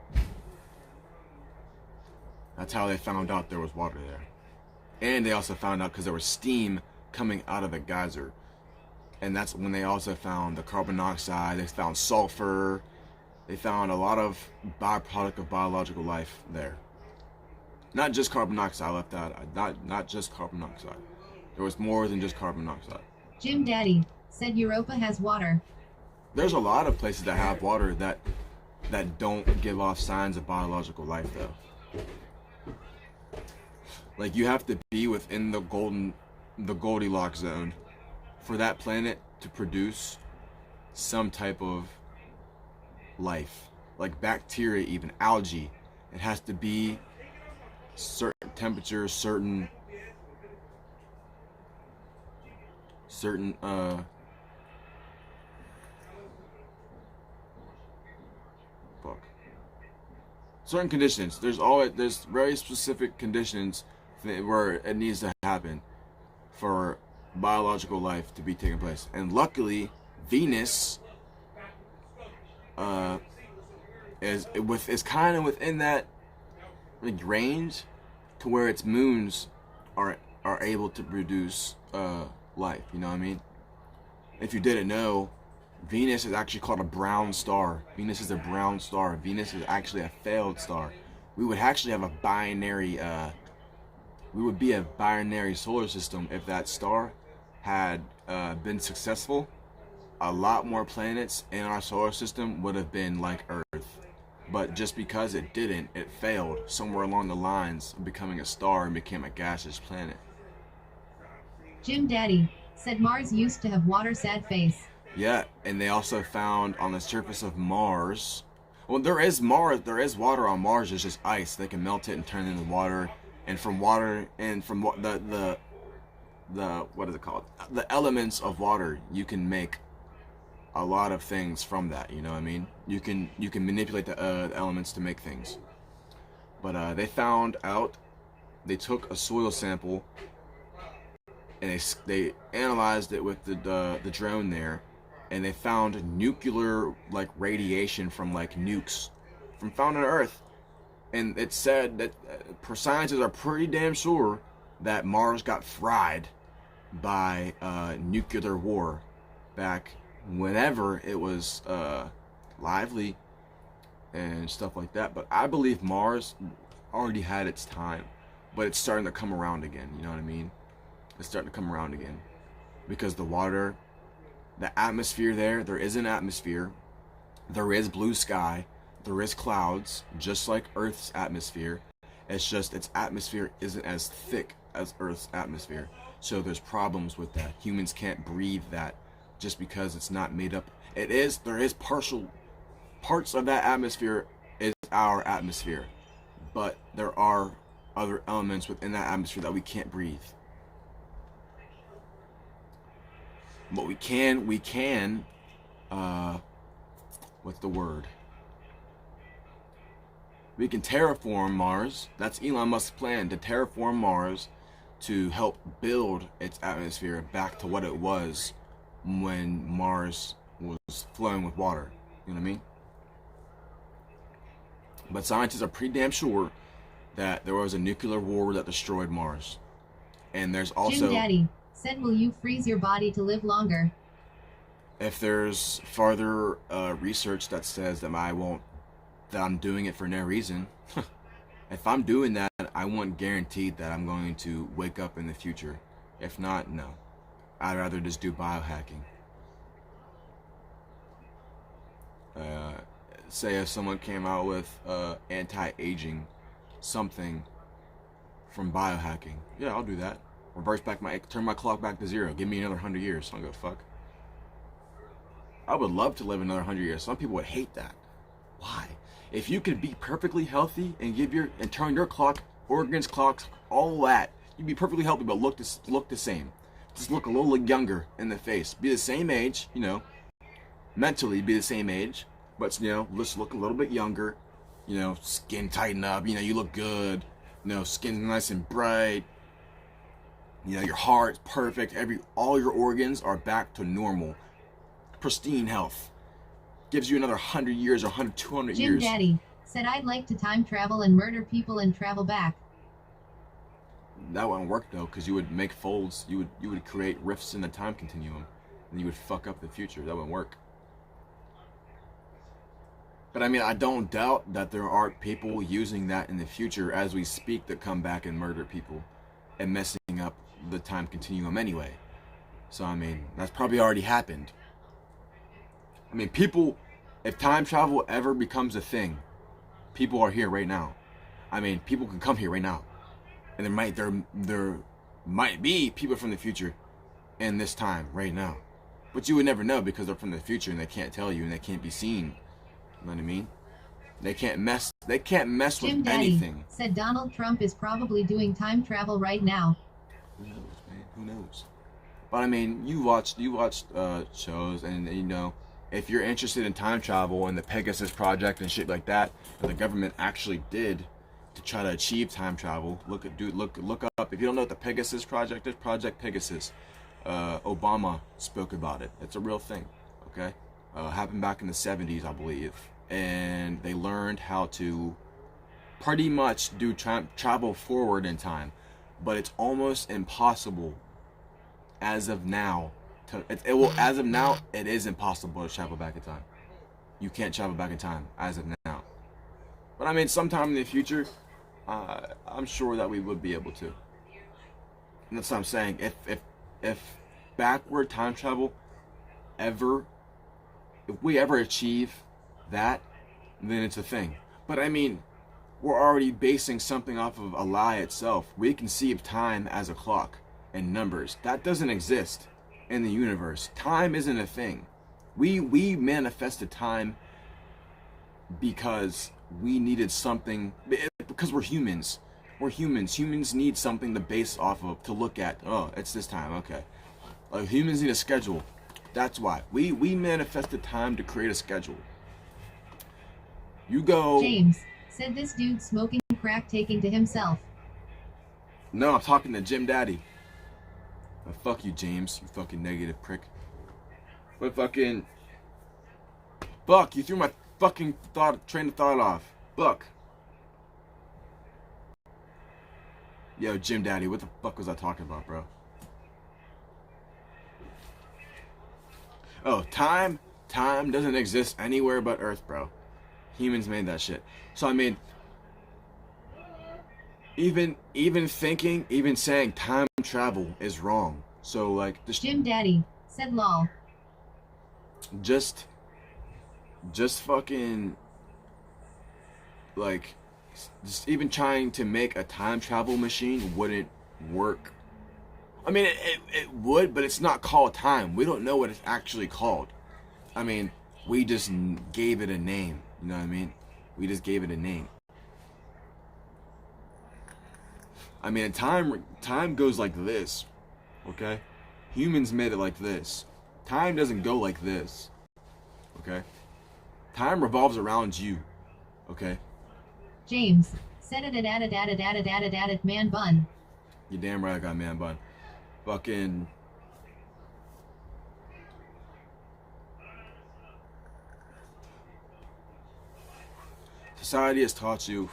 That's how they found out there was water there. And they also found out because there was steam coming out of the geyser. And that's when they also found the carbon monoxide, they found sulfur, they found a lot of byproduct of biological life there. Not just carbon monoxide, I left that, not just carbon monoxide. There was more than just carbon monoxide. Jim Daddy said Europa has water. There's a lot of places that have water that don't give off signs of biological life though. Like you have to be within the Goldilocks zone for that planet to produce some type of life, like bacteria, even algae. It has to be certain temperatures, certain certain conditions. There's very specific conditions where it needs to happen for biological life to be taking place. And luckily, Venus is kind of within that range to where its moons are able to produce life. You know what I mean? If you didn't know, Venus is actually called a brown star. Venus is a brown star. Venus is actually a failed star. We would actually have a binary. We would be a binary solar system if that star had been successful. A lot more planets in our solar system would have been like Earth. But just because it didn't, it failed somewhere along the lines of becoming a star and became a gaseous planet. Jim Daddy said Mars used to have water, sad face. Yeah, and they also found on the surface of Mars. Well, there is water on Mars. There's just ice. They can melt it and turn it into water. And from water and from the what is it called? The elements of water, you can make a lot of things from that. You know what I mean? You can manipulate the elements to make things. But they found out. They took a soil sample and they analyzed it with the drone there. And they found nuclear like radiation from like nukes from found on Earth, and it said that scientists are pretty damn sure that Mars got fried by nuclear war back whenever it was lively and stuff like that. But I believe Mars already had its time, but it's starting to come around again. You know what I mean? It's starting to come around again because the water. The atmosphere there is an atmosphere. There is blue sky. There is clouds, just like Earth's atmosphere. It's just its atmosphere isn't as thick as Earth's atmosphere. So there's problems with that. Humans can't breathe that just because it's not made up. There is partial parts of that atmosphere is our atmosphere. But there are other elements within that atmosphere that we can't breathe. But we can, what's the word? We can terraform Mars. That's Elon Musk's plan, to terraform Mars to help build its atmosphere back to what it was when Mars was flowing with water. You know what I mean? But scientists are pretty damn sure that there was a nuclear war that destroyed Mars. And there's also... Jim Daddy said, will you freeze your body to live longer? If there's further research that says that that I'm doing it for no reason, if I'm doing that, I want guaranteed that I'm going to wake up in the future. If not, no. I'd rather just do biohacking. Say if someone came out with anti-aging something from biohacking, yeah, I'll do that. Turn my clock back to 0. Give me another 100 years. I don't give a fuck. I would love to live another 100 years. Some people would hate that. Why? If you could be perfectly healthy and turn your clock, organs, clocks, all that, you'd be perfectly healthy, but look the same. Just look a little yonger in the face. Be the same age, mentally be the same age, but just look a little bit younger. Skin tighten up. You look good. Skin nice and bright. Your heart's perfect. All your organs are back to normal, pristine health. Gives you another 100 years or 200 years. Jim Daddy said, I'd like to time travel and murder people and travel back. that wouldn't work though, because you would make folds. You would create rifts in the time continuum, and you would fuck up the future. That wouldn't work. But I mean, I don't doubt that there are people using that in the future as we speak that come back and murder people and messing up the time continuum anyway. So I mean, that's probably already happened. I mean, people, if time travel ever becomes a thing, people are here right now. I mean, people can come here right now, and there might be people from the future in this time right now, but you would never know because they're from the future and they can't tell you and they can't be seen. You know what I mean? They can't mess Jim with Daddy anything. said Donald Trump is probably doing time travel right now. Who knows, man? Who knows? But I mean, you watched shows, and you know, if you're interested in time travel and the Pegasus Project and shit like that, and the government actually did to try to achieve time travel. Look up. If you don't know what the Pegasus Project is, Project Pegasus. Obama spoke about it. It's a real thing. Okay, happened back in the 70s, I believe, and they learned how to pretty much do travel forward in time, but it's almost impossible as of now. As of now, it is impossible to travel back in time. You can't travel back in time as of now. But I mean, sometime in the future, I'm sure that we would be able to. And that's what I'm saying. If backward time travel if we ever achieve that, then it's a thing. But I mean, we're already basing something off of a lie itself. We conceive time as a clock and numbers. That doesn't exist in the universe. Time isn't a thing. We manifested time because we needed something, because we're humans. We're humans. Humans need something to base off of, to look at. Oh, it's this time, okay. Humans need a schedule. That's why. We manifested time to create a schedule. You go... James said this dude smoking crack taking to himself. No, I'm talking to Jim Daddy. Oh, fuck you, James, you fucking negative prick. But fucking... Fuck, you threw my fucking train of thought off. Fuck. Yo, Jim Daddy, what the fuck was I talking about, bro? Oh, time doesn't exist anywhere but Earth, bro. Humans made that shit. So I mean, even thinking, even saying time travel is wrong. So like, Jim Daddy said lol. Just fucking, like, just even trying to make a time travel machine wouldn't work. I mean, it would, but it's not called time. We don't know what it's actually called. I mean, we just gave it a name. You know what I mean? We just gave it a name. I mean, time goes like this, okay? Humans made it like this. Time doesn't go like this, okay? Time revolves around you, okay? James said it man bun. You're damn right I got man bun. Fucking... Society has taught you,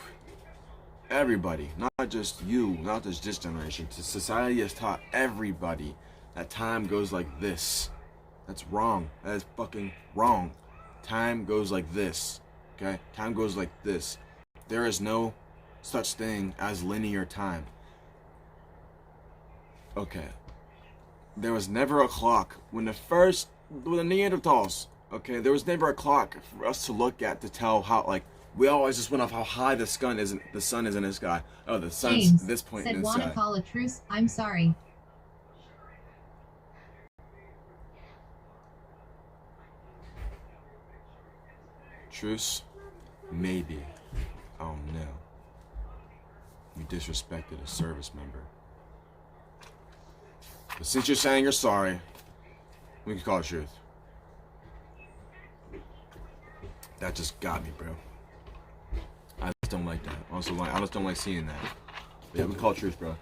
everybody, not just you, not just this generation. Society has taught everybody that time goes like this. That's wrong. That is fucking wrong. Time goes like this. Okay? Time goes like this. There is no such thing as linear time. Okay. There was never a clock when the Neanderthals, okay, there was never a clock for us to look at to tell how, like, we always just went off how high the sun is in the sky. Oh, the sun's James this point said, in the wanna sky. call a truce? I'm sorry. Truce? Maybe. Oh no. You disrespected a service member. But since you're saying you're sorry, we can call it truth. That just got me, bro. I just don't like that. Also, I just don't like seeing that. But yeah, we call it truth, bro.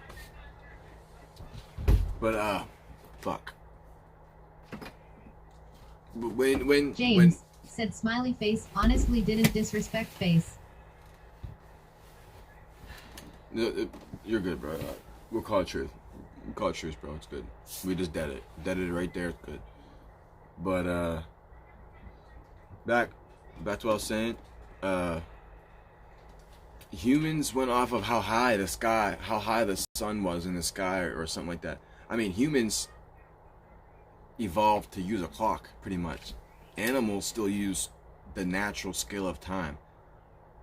But fuck. When James said smiley face, honestly didn't disrespect face. You're good, bro. We'll call it truth. We'll call it truth, bro. It's good. We just dead it right there. It's good. But back to what I was saying. Humans went off of how high the sun was in the sky, or something like that. I mean, humans evolved to use a clock, pretty much. Animals still use the natural scale of time.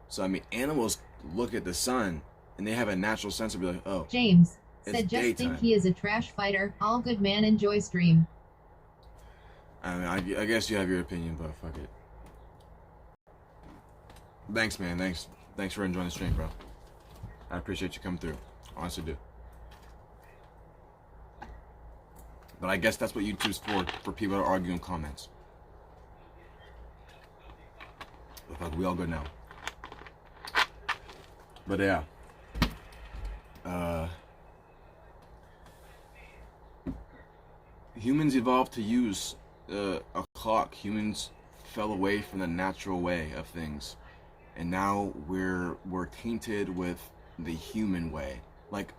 So I mean, animals look at the sun and they have a natural sense of be like, oh, James it's said, just daytime. think he is a trash fighter. All good man, enjoy stream. I mean, I guess you have your opinion, but fuck it. Thanks, man. Thanks for enjoying the stream, bro. I appreciate you coming through. Honestly do. But I guess that's what YouTube's for people to argue in comments. But fuck, we all good now. But yeah. Humans evolved to use a clock. Humans fell away from the natural way of things, and now we're tainted with the human way. Like,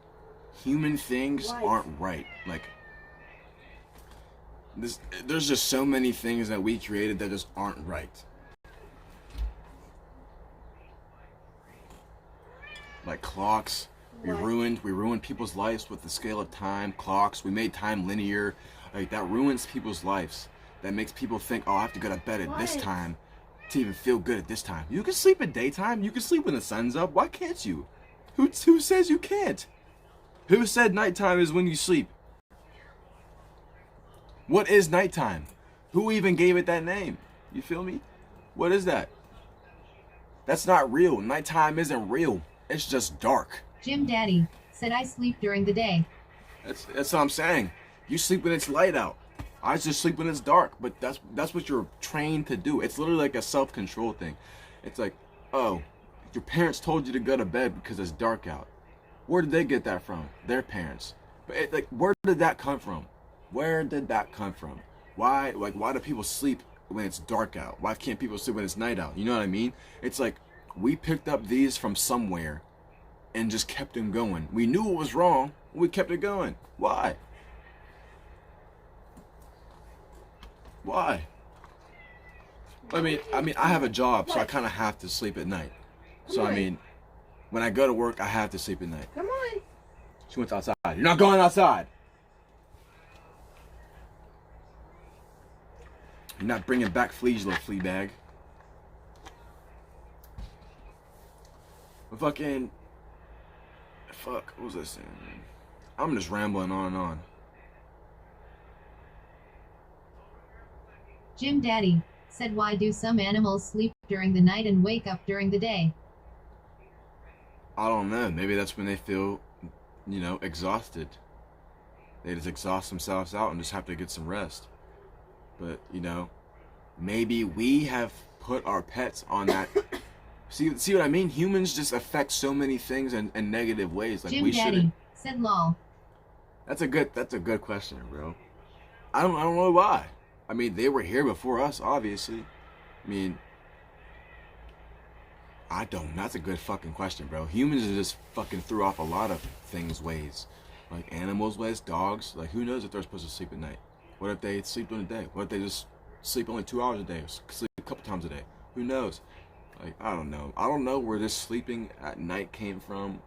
human things aren't right. Like, there's just so many things that we created that just aren't right. Like clocks, we ruined people's lives with the scale of time. Clocks, we made time linear. Like, that ruins people's lives. That makes people think, oh, I have to go to bed at this time to even feel good at this time. You can sleep at daytime. You can sleep when the sun's up. Why can't you? Who says you can't? Who said nighttime is when you sleep? What is nighttime? Who even gave it that name? You feel me? What is that? That's not real. Nighttime isn't real. It's just dark. Jim Daddy said, I sleep during the day. That's what I'm saying. You sleep when it's light out. I just sleep when it's dark. But that's what you're trained to do. It's literally like a self-control thing. It's like, oh, your parents told you to go to bed because it's dark out. Where did they get that from? Their parents. But where did that come from? Where did that come from? Why do people sleep when it's dark out? Why can't people sleep when it's night out? You know what I mean? It's like we picked up these from somewhere and just kept them going. We knew it was wrong, we kept it going. Why? Why? I mean, I have a job, so I kind of have to sleep at night. So I mean, when I go to work, I have to sleep at night. Come on. She went outside. You're not going outside. You're not bringing back fleas, little flea bag. Fuck, what was I saying? I'm just rambling on and on. Jim Daddy said, why do some animals sleep during the night and wake up during the day? I don't know. Maybe that's when they feel, exhausted. They just exhaust themselves out and just have to get some rest. But, maybe we have put our pets on that. See what I mean? Humans just affect so many things in negative ways. Like, Jim we Daddy shouldn't. said, lol. That's a good question, bro. I don't know why. I mean, they were here before us, obviously. I mean, I don't. That's a good fucking question, bro. Humans just fucking threw off a lot of things ways. Like animals ways, dogs. Like, who knows if they're supposed to sleep at night? What if they sleep during the day? What if they just sleep only 2 hours a day? Or sleep a couple times a day? Who knows? Like, I don't know. I don't know where this sleeping at night came from.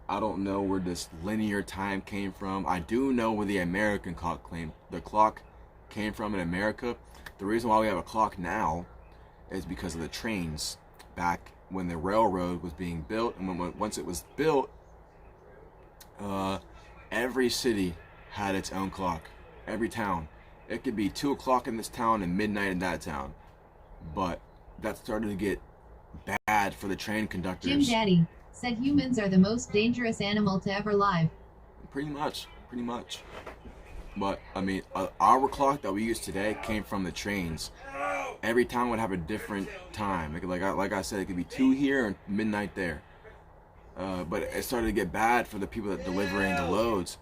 I don't know where this linear time came from. I do know where the American clock came from in America. The reason why we have a clock now is because of the trains back when the railroad was being built. And once it was built, every city had its own clock. Every town. It could be 2 o'clock in this town and midnight in that town. But that started to get bad for the train conductors. Jim Daddy said humans are the most dangerous animal to ever live. Pretty much. But I mean, our clock that we use today came from the trains. Every town would have a different time. Like I said, it could be 2 here and midnight there. But it started to get bad for the people that delivering the loads,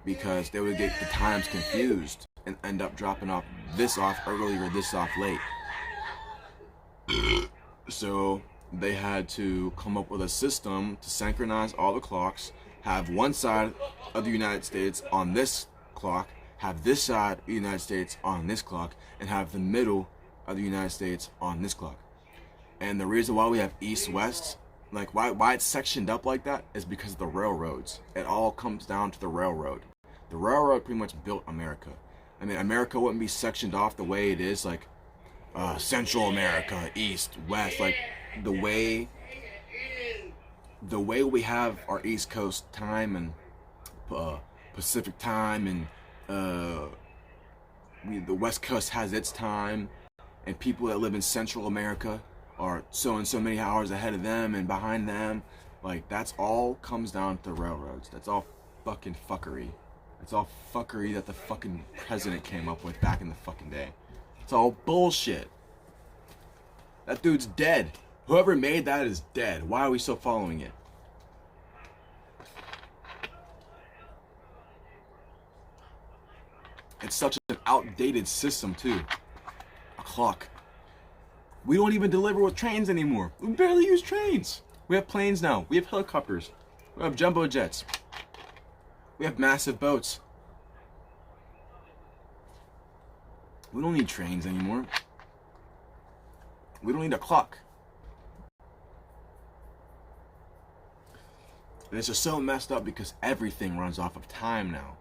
because they would get the times confused and end up dropping off this off early or this off late. So they had to come up with a system to synchronize all the clocks have one side of the United States on this clock, have this side of the United States on this clock, and have the middle of the United States on this clock. And the reason why we have east-west, like why it's sectioned up like that, is because of the railroads. It all comes down to the railroad. The railroad pretty much built America. I mean, America wouldn't be sectioned off the way it is, like Central America, East, West, like the way we have our East Coast time and Pacific time, and the West Coast has its time, and people that live in Central America are so and so many hours ahead of them and behind them. Like, that's all comes down to the railroads. That's all fucking fuckery. It's all fuckery that the fucking president came up with back in the fucking day. It's all bullshit. That dude's dead. Whoever made that is dead. Why are we still following it? It's such an outdated system too. A clock. We don't even deliver with trains anymore. We barely use trains. We have planes now. We have helicopters. We have jumbo jets. We have massive boats. We don't need trains anymore. We don't need a clock. And it's just so messed up because everything runs off of time now.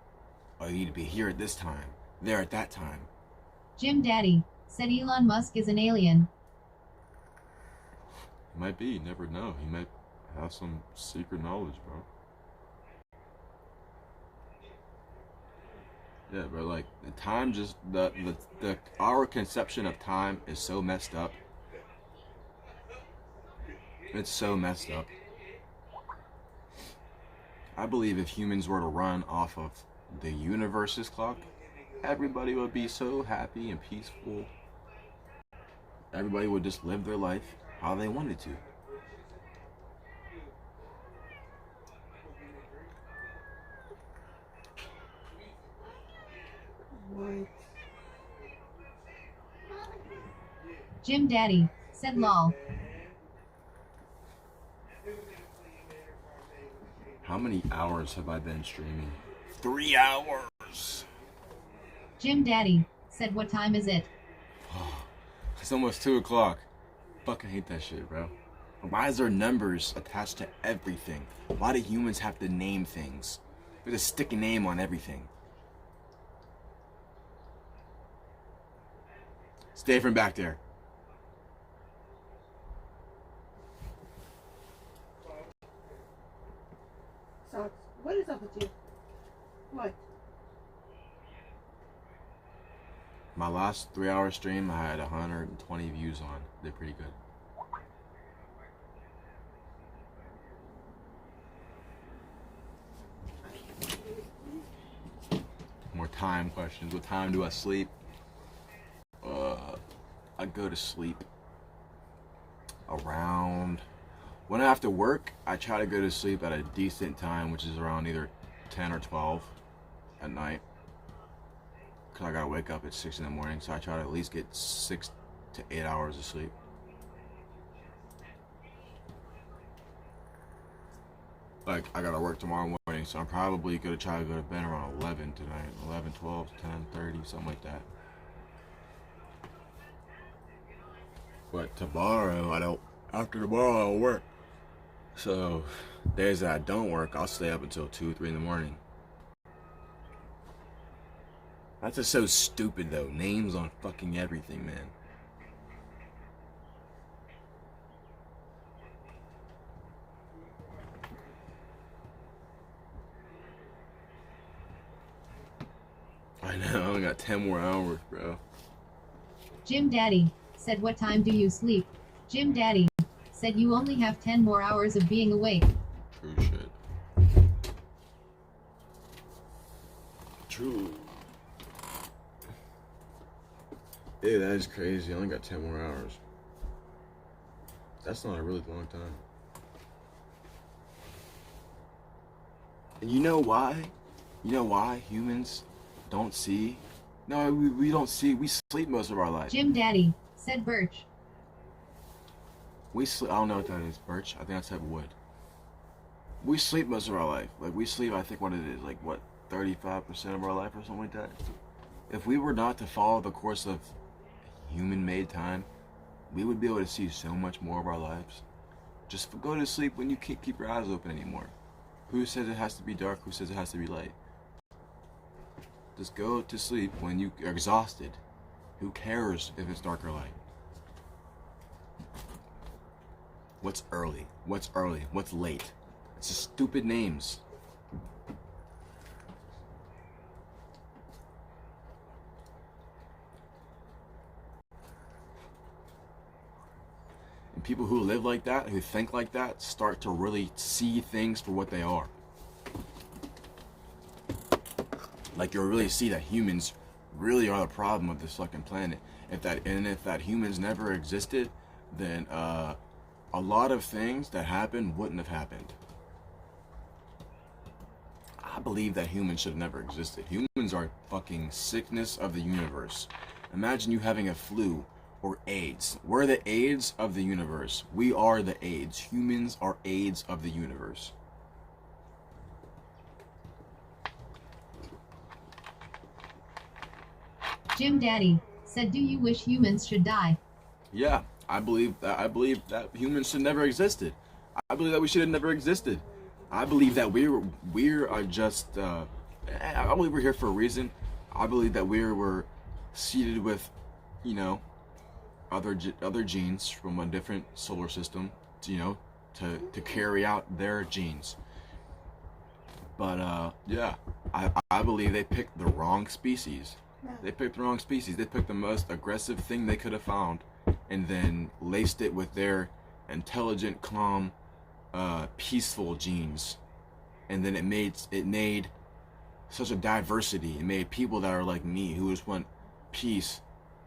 Oh, you need to be here at this time, there at that time. Jim Daddy said Elon Musk is an alien. He might be, you never know. He might have some secret knowledge, bro. Yeah, but like the time, just our conception of time is so messed up. It's so messed up. I believe if humans were to run off of the universe's clock, everybody would be so happy and peaceful. Everybody would just live their life how they wanted to. Jim Daddy said lol. How many hours have I been streaming? 3 hours. Jim Daddy said what time is it? It's almost 2 o'clock. Fucking hate that shit, bro. Why is there numbers attached to everything? Why do humans have to name things? There's a stick a name on everything. Stay from back there. Socks, what is up with you? What? My last 3 hour stream, I had 120 views on. They're pretty good. More time questions. What time do I sleep? I go to sleep around, when I have to work, I try to go to sleep at a decent time, which is around either 10 or 12 at night. Cause I gotta wake up at 6 in the morning, so I try to at least get 6 to 8 hours of sleep. Like, I gotta work tomorrow morning, so I'm probably gonna try to go to bed around 11 tonight. 11, 12, 10, 30, something like that. But tomorrow, after tomorrow I'll work. So, days that I don't work, I'll stay up until 2, 3 in the morning. That's just so stupid though. Names on fucking everything, man. I know, I only got 10 more hours, bro. Jim Daddy said what time do you sleep? Jim Daddy said you only have 10 more hours of being awake. True shit. True. Yeah, that is crazy. I only got 10 more hours. That's not a really long time. And you know why? You know why humans don't see? No, we don't see. We sleep most of our life. Jim Daddy said birch. We sleep. I don't know what that is. Birch? I think that's type of wood. we sleep most of our life. Like, we sleep, I think, what it is, like, what, 35% of our life or something like that? If we were not to follow the course of human-made time, we would be able to see so much more of our lives. Just go to sleep when you can't keep your eyes open anymore. Who says it has to be dark? Who says it has to be light? Just go to sleep when you are exhausted. Who cares if it's dark or light? What's early? What's early? What's late? It's just stupid names. And people who live like that, who think like that, start to really see things for what they are. Like, you'll really see that humans really are the problem of this fucking planet. If that humans never existed, then a lot of things that happened wouldn't have happened. I believe that humans should have never existed. Humans are fucking sickness of the universe. Imagine you having a flu or AIDS. We're the AIDS of the universe. We are the AIDS. Humans are AIDS of the universe. Jim Daddy said, do you wish humans should die? Yeah, I believe that humans should never existed. I believe that we should have never existed. I believe that we are just I believe we're here for a reason. I believe that we were seeded with, you know, other genes from a different solar system, to carry out their genes. But yeah, I believe they picked the wrong species. They picked the wrong species. They picked the most aggressive thing they could have found, and then laced it with their intelligent, calm, peaceful genes. And then it made such a diversity. It made people that are like me, who just want peace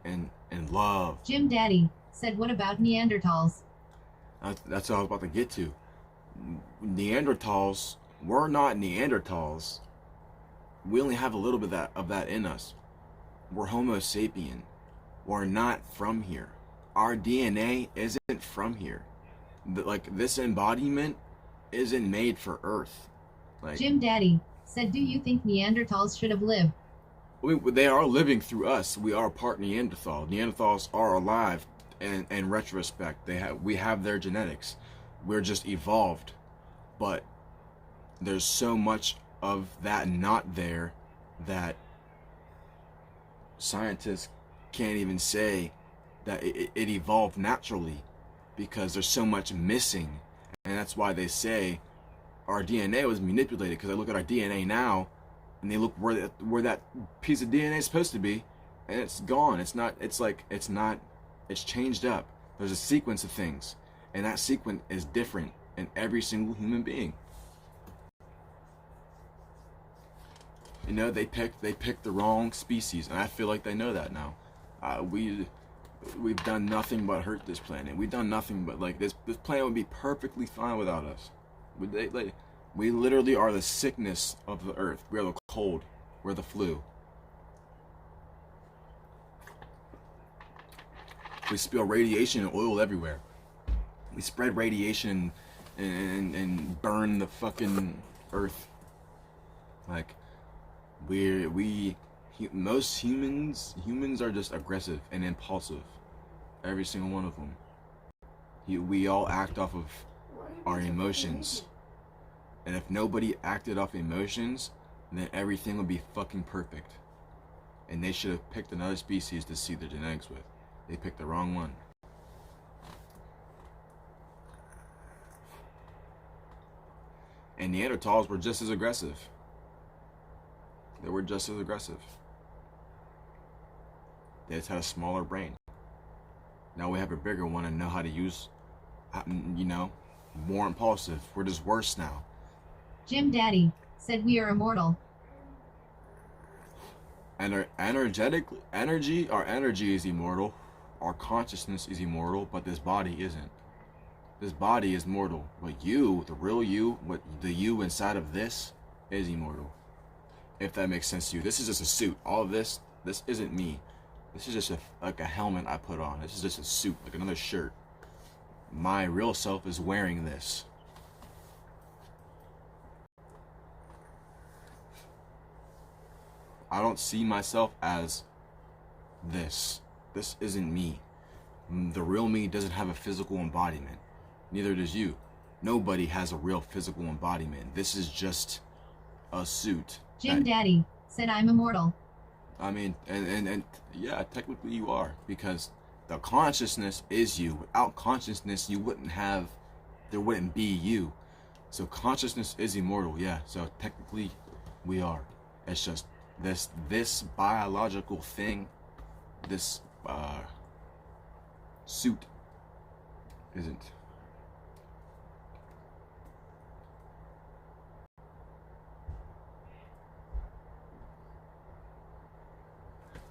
and love. Jim Daddy said, what about Neanderthals? That's what I was about to get to. Neanderthals, we're not Neanderthals. We only have a little bit of that in us. We're Homo sapien. We're not from here. Our DNA isn't from here. Like, this embodiment isn't made for Earth. Like, Jim Daddy said, do you think Neanderthals should have lived? They are living through us. We are part Neanderthal. Neanderthals are alive, and in retrospect, we have their genetics. We're just evolved, but there's so much of that not there that scientists can't even say that it evolved naturally, because there's so much missing. And that's why they say our DNA was manipulated, because they look at our DNA now and they look where that piece of DNA is supposed to be, and it's gone. It's changed up. There's a sequence of things, and that sequence is different in every single human being. You know, they picked the wrong species, and I feel like they know that now. We've done nothing but hurt this planet. We've done nothing but, like, this planet would be perfectly fine without us. We literally are the sickness of the earth. We're the cold. We're the flu. We spill radiation and oil everywhere. We spread radiation and burn the fucking earth. Like, most humans are just aggressive and impulsive. Every single one of them. We all act off of our emotions. And if nobody acted off emotions, then everything would be fucking perfect. And they should have picked another species to see their genetics with. They picked the wrong one. And Neanderthals were just as aggressive. They were just as aggressive. They just had a smaller brain. Now we have a bigger one and know how to use, more impulsive. We're just worse now. Jim Daddy said, we are immortal. And our energy is immortal. Our consciousness is immortal, but this body isn't. This body is mortal. But you, the real you, the you inside of this, is immortal. If that makes sense to you. This is just a suit. All of this isn't me. This is just like a helmet I put on. This is just a suit, like another shirt. My real self is wearing this. I don't see myself as this. This isn't me. The real me doesn't have a physical embodiment. Neither does you. Nobody has a real physical embodiment. This is just a suit. Jim Daddy said I'm immortal. I mean, and yeah, technically you are, because the consciousness is you. Without consciousness, there wouldn't be you. So consciousness is immortal, yeah. So technically we are. It's just this biological thing, this suit isn't.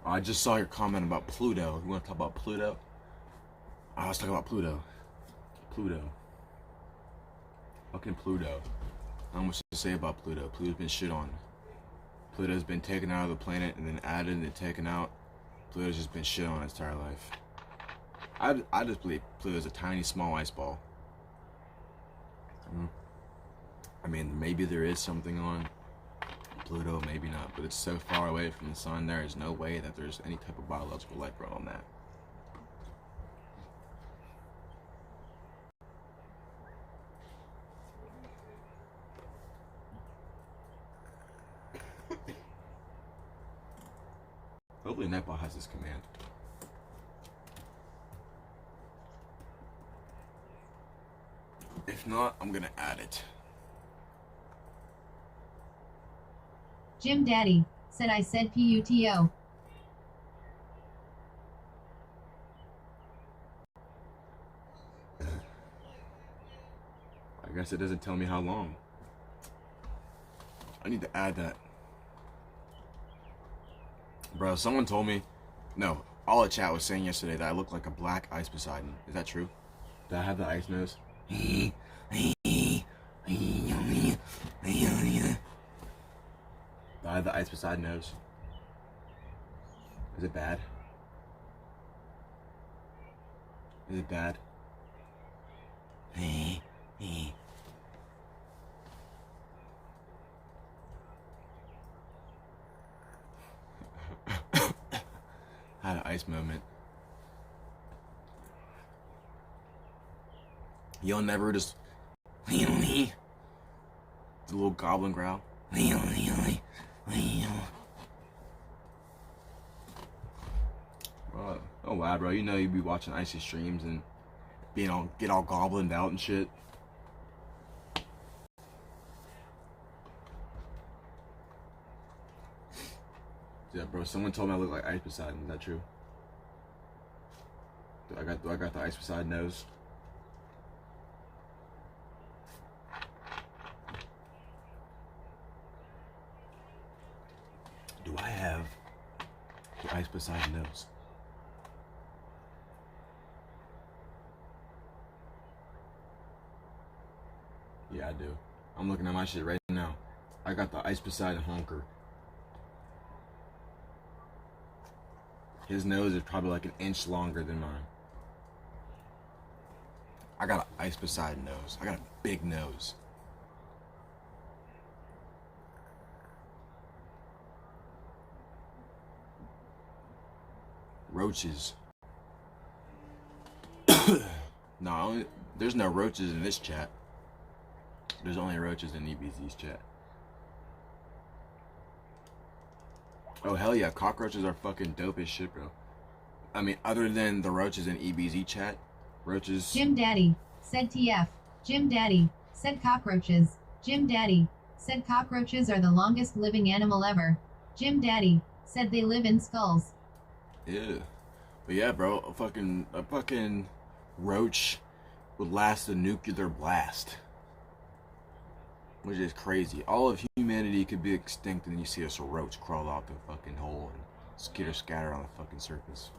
I just saw your comment about Pluto. You want to talk about Pluto? Let's talk about Pluto. Pluto. Fucking Pluto. Not much to say about Pluto. Pluto's been shit on. Pluto's been taken out of the planet and then added and then taken out. Pluto's just been shit on its entire life. I just believe Pluto's a tiny, small ice ball. I mean, maybe there is something on Pluto, maybe not, but it's so far away from the sun, there is no way that there's any type of biological life growing on that. Hopefully Nepal has this command. If not, I'm gonna add it. Jim Daddy said I said PUTO. I guess it doesn't tell me how long. I need to add that. Bro, someone told me, no, all the chat was saying yesterday that I look like a black ice Poseidon. Is that true? Do I have the ice nose? Do I have the ice Poseidon nose? Is it bad? Is it bad? Had an ice moment. You'll never just the little goblin growl. Oh wow, bro, you know you'd be watching icy streams and get all goblined out and shit. Yeah, bro, someone told me I look like Ice Poseidon. Is that true? Do I got the Ice Poseidon nose? Do I have the Ice Poseidon nose? Yeah, I do. I'm looking at my shit right now. I got the Ice Poseidon honker. His nose is probably like an inch longer than mine. I got an Ice Poseidon nose. I got a big nose. Roaches. No, there's no roaches in this chat. There's only roaches in EBZ's chat. Oh hell yeah, cockroaches are fucking dope as shit, bro. I mean, other than the roaches in EBZ chat, roaches... Jim Daddy said TF. Jim Daddy said cockroaches. Jim Daddy said cockroaches are the longest living animal ever. Jim Daddy said they live in skulls. Yeah. But yeah, bro, a fucking roach would last a nuclear blast. Which is crazy. All of humanity could be extinct and then you see a roach crawl out the fucking hole and skitter scatter on the fucking surface.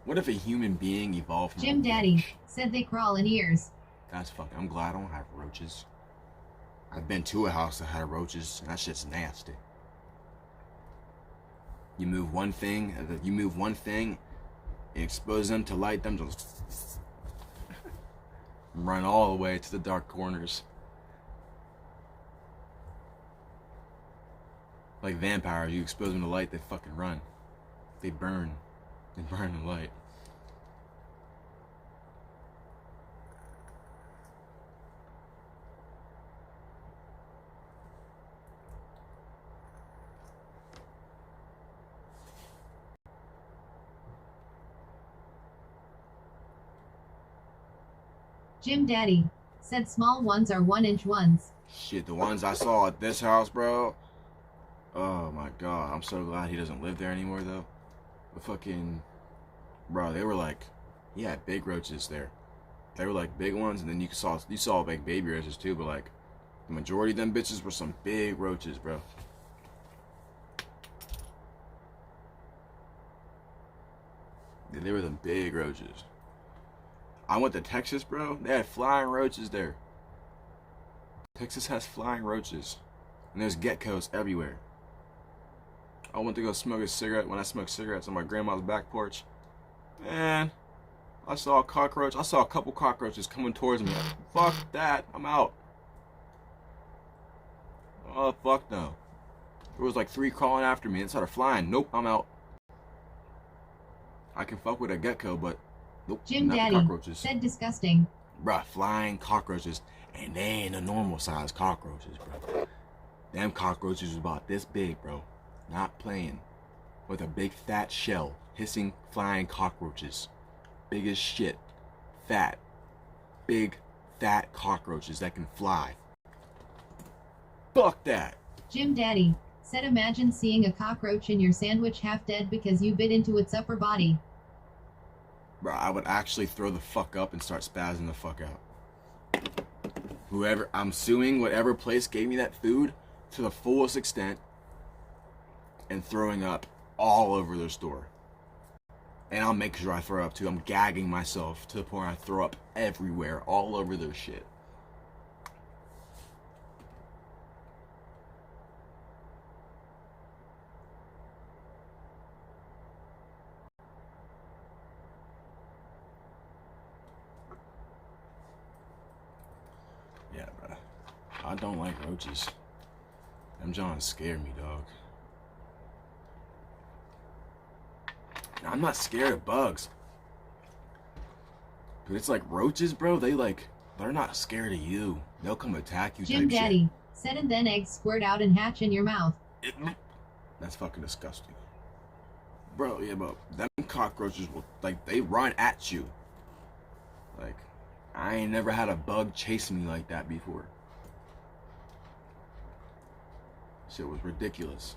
What if a human being evolved from Jim Daddy said they crawl in ears. That's fucking... I'm glad I don't have roaches. I've been to a house that had roaches and that shit's nasty. You move one thing, and expose them to light, them just run all the way to the dark corners. Like vampires, you expose them to light, they fucking run. They burn. They burn in light. Jim Daddy said small ones are 1-inch ones. Shit, the ones I saw at this house, bro. Oh my god, I'm so glad he doesn't live there anymore, though. The fucking... Bro, they were like... He had big roaches there. They were like big ones, and then you saw like baby roaches too, but like... The majority of them bitches were some big roaches, bro. Yeah, they were the big roaches. I went to Texas, bro. They had flying roaches there. Texas has flying roaches. And there's geckos everywhere. I went to go smoke a cigarette when I smoked cigarettes on my grandma's back porch. Man, I saw a cockroach. I saw a couple cockroaches coming towards me. Fuck that. I'm out. Oh, fuck no. There was like 3 crawling after me and started flying. Nope, I'm out. I can fuck with a gecko, but nope, Jim not Daddy the cockroaches. said disgusting. Bruh, flying cockroaches. And they ain't the normal size cockroaches, bro. Them cockroaches was about this big, bro. Not playing. With a big fat shell. Hissing flying cockroaches. Big as shit. Fat. Big fat cockroaches that can fly. Fuck that. Jim Daddy said imagine seeing a cockroach in your sandwich half dead because you bit into its upper body. Bro, I would actually throw the fuck up and start spazzing the fuck out. Whoever, I'm suing whatever place gave me that food to the fullest extent and throwing up all over their store. And I'll make sure I throw up too. I'm gagging myself to the point I throw up everywhere, all over their shit. Yeah, bro. I don't like roaches. Them Johns scare me, dog. And I'm not scared of bugs. But it's like roaches, bro. They're not scared of you. They'll come attack you. Jim type Daddy shit. said and then eggs squirt out and hatch in your mouth. That's fucking disgusting. Bro, yeah, but them cockroaches will, like, they run at you. Like, I ain't never had a bug chase me like that before. Shit was ridiculous.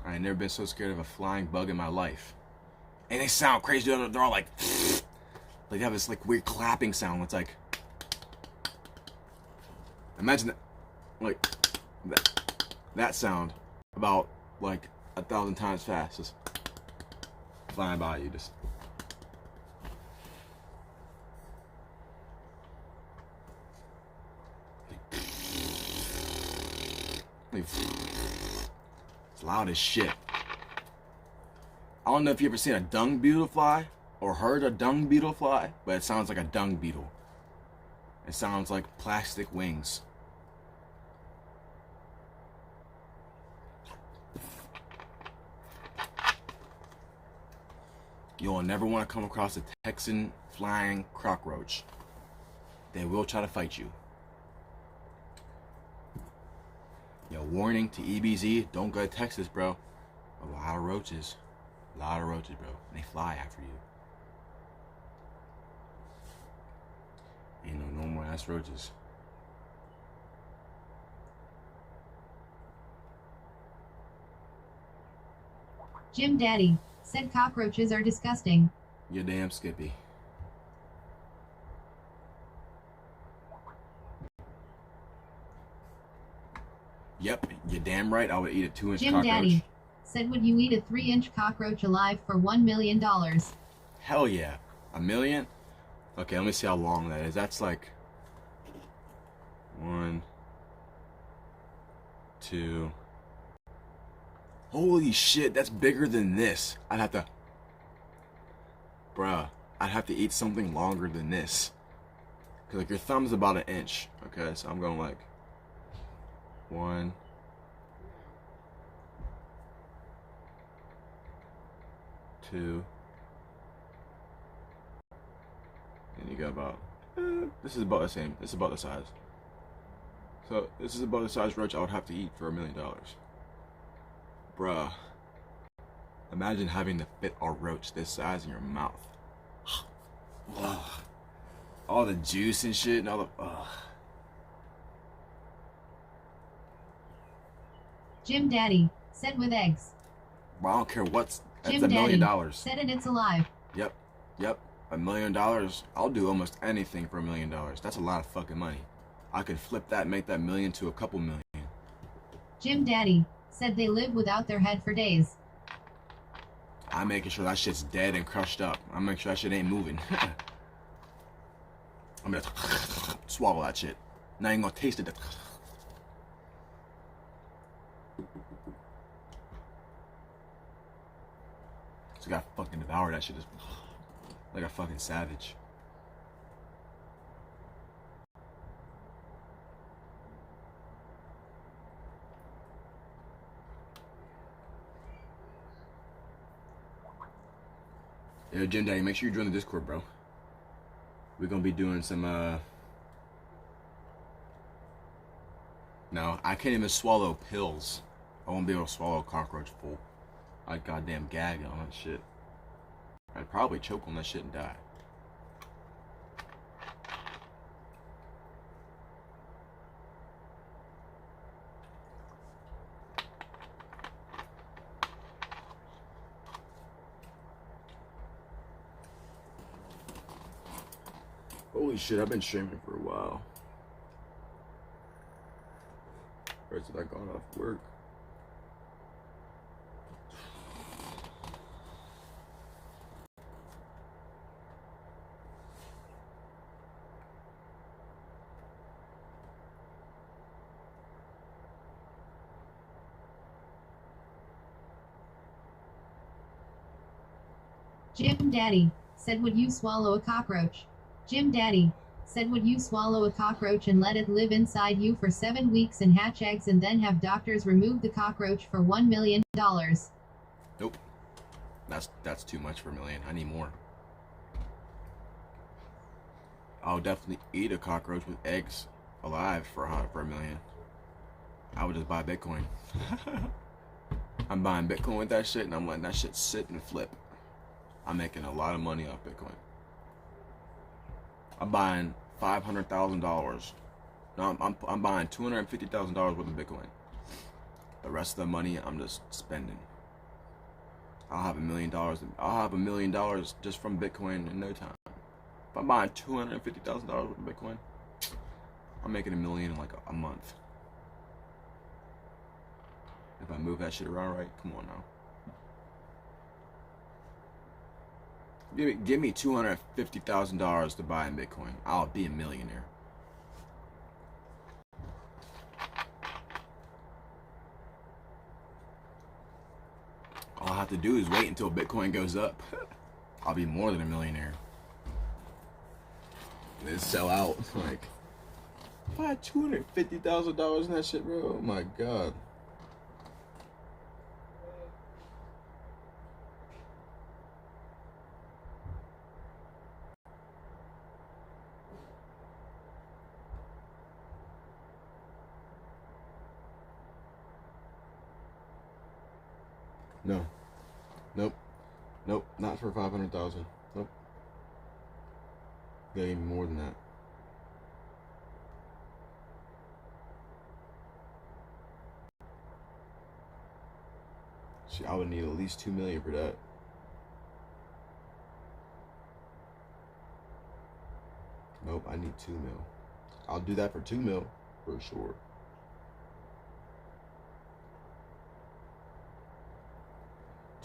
I ain't never been so scared of a flying bug in my life. And they sound crazy. They're all like they have this like weird clapping sound. It's like, imagine that, like that sound about like 1,000 times fast, just flying by you, just. It's loud as shit. I don't know if you ever seen a dung beetle fly or heard a dung beetle fly, but it sounds like a dung beetle. It sounds like plastic wings. You'll never want to come across a Texan flying cockroach. They will try to fight you. Yo, warning to EBZ, don't go to Texas, bro. A lot of roaches. A lot of roaches, bro. And they fly after you. Ain't no normal ass roaches. Jim Daddy said cockroaches are disgusting. You damn Skippy. Yep, you're damn right. I would eat a 2-inch Jim cockroach. Daddy said would you eat a 3-inch cockroach alive for $1 million? Hell yeah. $1 million? Okay, let me see how long that is. That's like 1, 2. Holy shit, that's bigger than this. I'd have to, bruh, I'd have to eat something longer than this. Cause like your thumb's about 1 inch. Okay, so I'm going like 1, 2, and you got about, this is about the same, this is about the size. So this is about the size roach I would have to eat for $1 million. Bruh. Imagine having to fit a roach this size in your mouth. All the juice and shit and all the, Jim Daddy said with eggs. Well, I don't care what's, that's Jim $1 million. Daddy said it, it's alive. Yep, $1 million. I'll do almost anything for $1 million. That's a lot of fucking money. I could flip that and make that million to a couple million. Jim Daddy said they live without their head for days. I'm making sure that shit's dead and crushed up. I'm making sure that shit ain't moving. I'm gonna swallow that shit. Not even gonna taste it. So I gotta fucking devour that shit like a fucking savage. Yo, Jim Daddy, make sure you join the Discord, bro. We're gonna be doing some, No, I can't even swallow pills. I won't be able to swallow a cockroach full. I'd goddamn gag on that shit. I'd probably choke on that shit and die. Holy shit, I've been streaming for a while. Right since I got off work. Jim Daddy said, would you swallow a cockroach? Jim Daddy said, would you swallow a cockroach and let it live inside you for 7 weeks and hatch eggs and then have doctors remove the cockroach for $1 million? Nope. That's too much for $1 million. I need more. I'll definitely eat a cockroach with eggs alive for $1 million. I would just buy Bitcoin. I'm buying Bitcoin with that shit and I'm letting that shit sit and flip. I'm making a lot of money off Bitcoin. I'm buying $500,000. No, I'm buying $250,000 worth of Bitcoin. The rest of the money I'm just spending. I'll have $1 million. I'll have $1 million just from Bitcoin in no time. If I'm buying $250,000 worth of Bitcoin, I'm making $1 million in like a month. If I move that shit around right, come on now. Give me $250,000 to buy in Bitcoin. I'll be a millionaire. All I have to do is wait until Bitcoin goes up. I'll be more than a millionaire. Then sell out. Like, if I had $250,000 in that shit, bro, oh my god. No. Nope. Nope. Not for 500,000. Nope. Got even more than that. See, I would need at least 2 million for that. Nope, I need 2 mil. I'll do that for 2 mil for sure.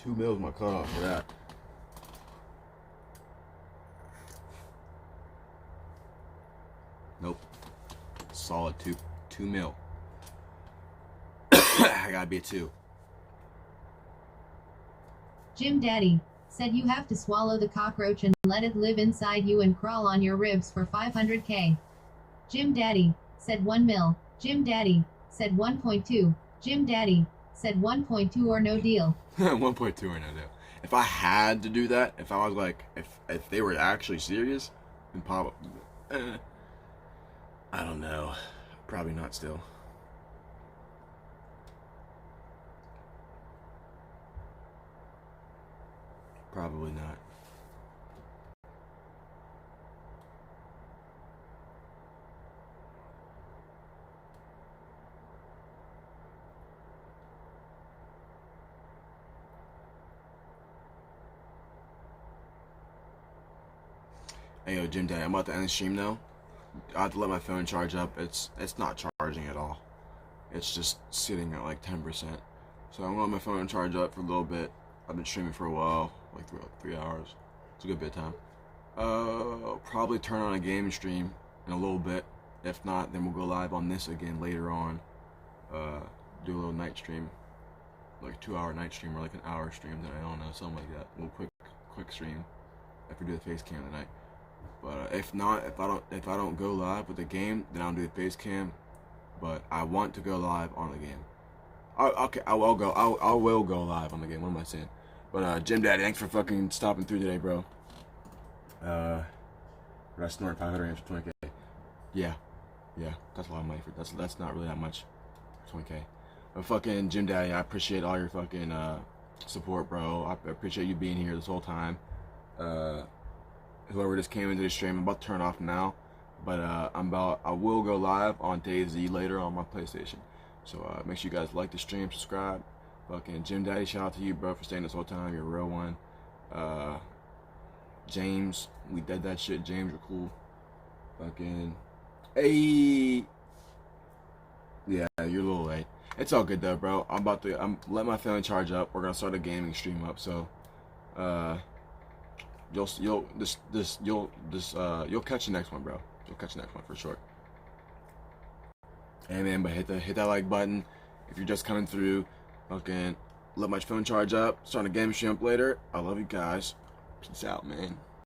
$2 mil is my cutoff for that. Nope. Solid 2 mil. I gotta be a 2. Jim Daddy said you have to swallow the cockroach and let it live inside you and crawl on your ribs for 500K. Jim Daddy said 1 mil. Jim Daddy said 1.2. Jim Daddy said 1.2 or no deal. 1.2 or no deal. If I had to do that, if I was like, if they were actually serious, then probably, I don't know. Probably not still. Probably not. Hey yo, Jim Daddy, I'm about to end the stream now. I have to let my phone charge up. It's not charging at all. It's just sitting at like 10%. So I'm gonna let my phone charge up for a little bit. I've been streaming for a while, like 3 hours. It's a good bit of time. Probably turn on a gaming stream in a little bit. If not, then we'll go live on this again later on. Do a little night stream, like a 2-hour night stream or like an hour stream. Then I don't know, something like that. A little quick stream. If we do the face cam tonight. But if not, if I don't go live with the game, then I'll do the face cam. But I want to go live on the game. Okay, I will go live on the game. What am I saying? But Jim Daddy, thanks for fucking stopping through today, bro. I snort 500 amps for 20k. Yeah, that's a lot of money for that's not really that much for 20k. But fucking Jim Daddy, I appreciate all your fucking support, bro. I appreciate you being here this whole time. Whoever just came into the stream, I'm about to turn off now, but I will go live on DayZ later on my PlayStation. So make sure you guys like the stream, subscribe. Fucking Jim Daddy, shout out to you, bro, for staying this whole time. You're a real one. James, we did that shit. James, you're cool. Fucking, hey, yeah, you're a little late. It's all good though, bro. I'm let my phone charge up. We're gonna start a gaming stream up. So, you'll catch the next one, bro. You'll catch the next one for sure. Hey man, but hit that like button if you're just coming through. Fucking let my phone charge up. Start a game stream up later. I love you guys. Peace out, man.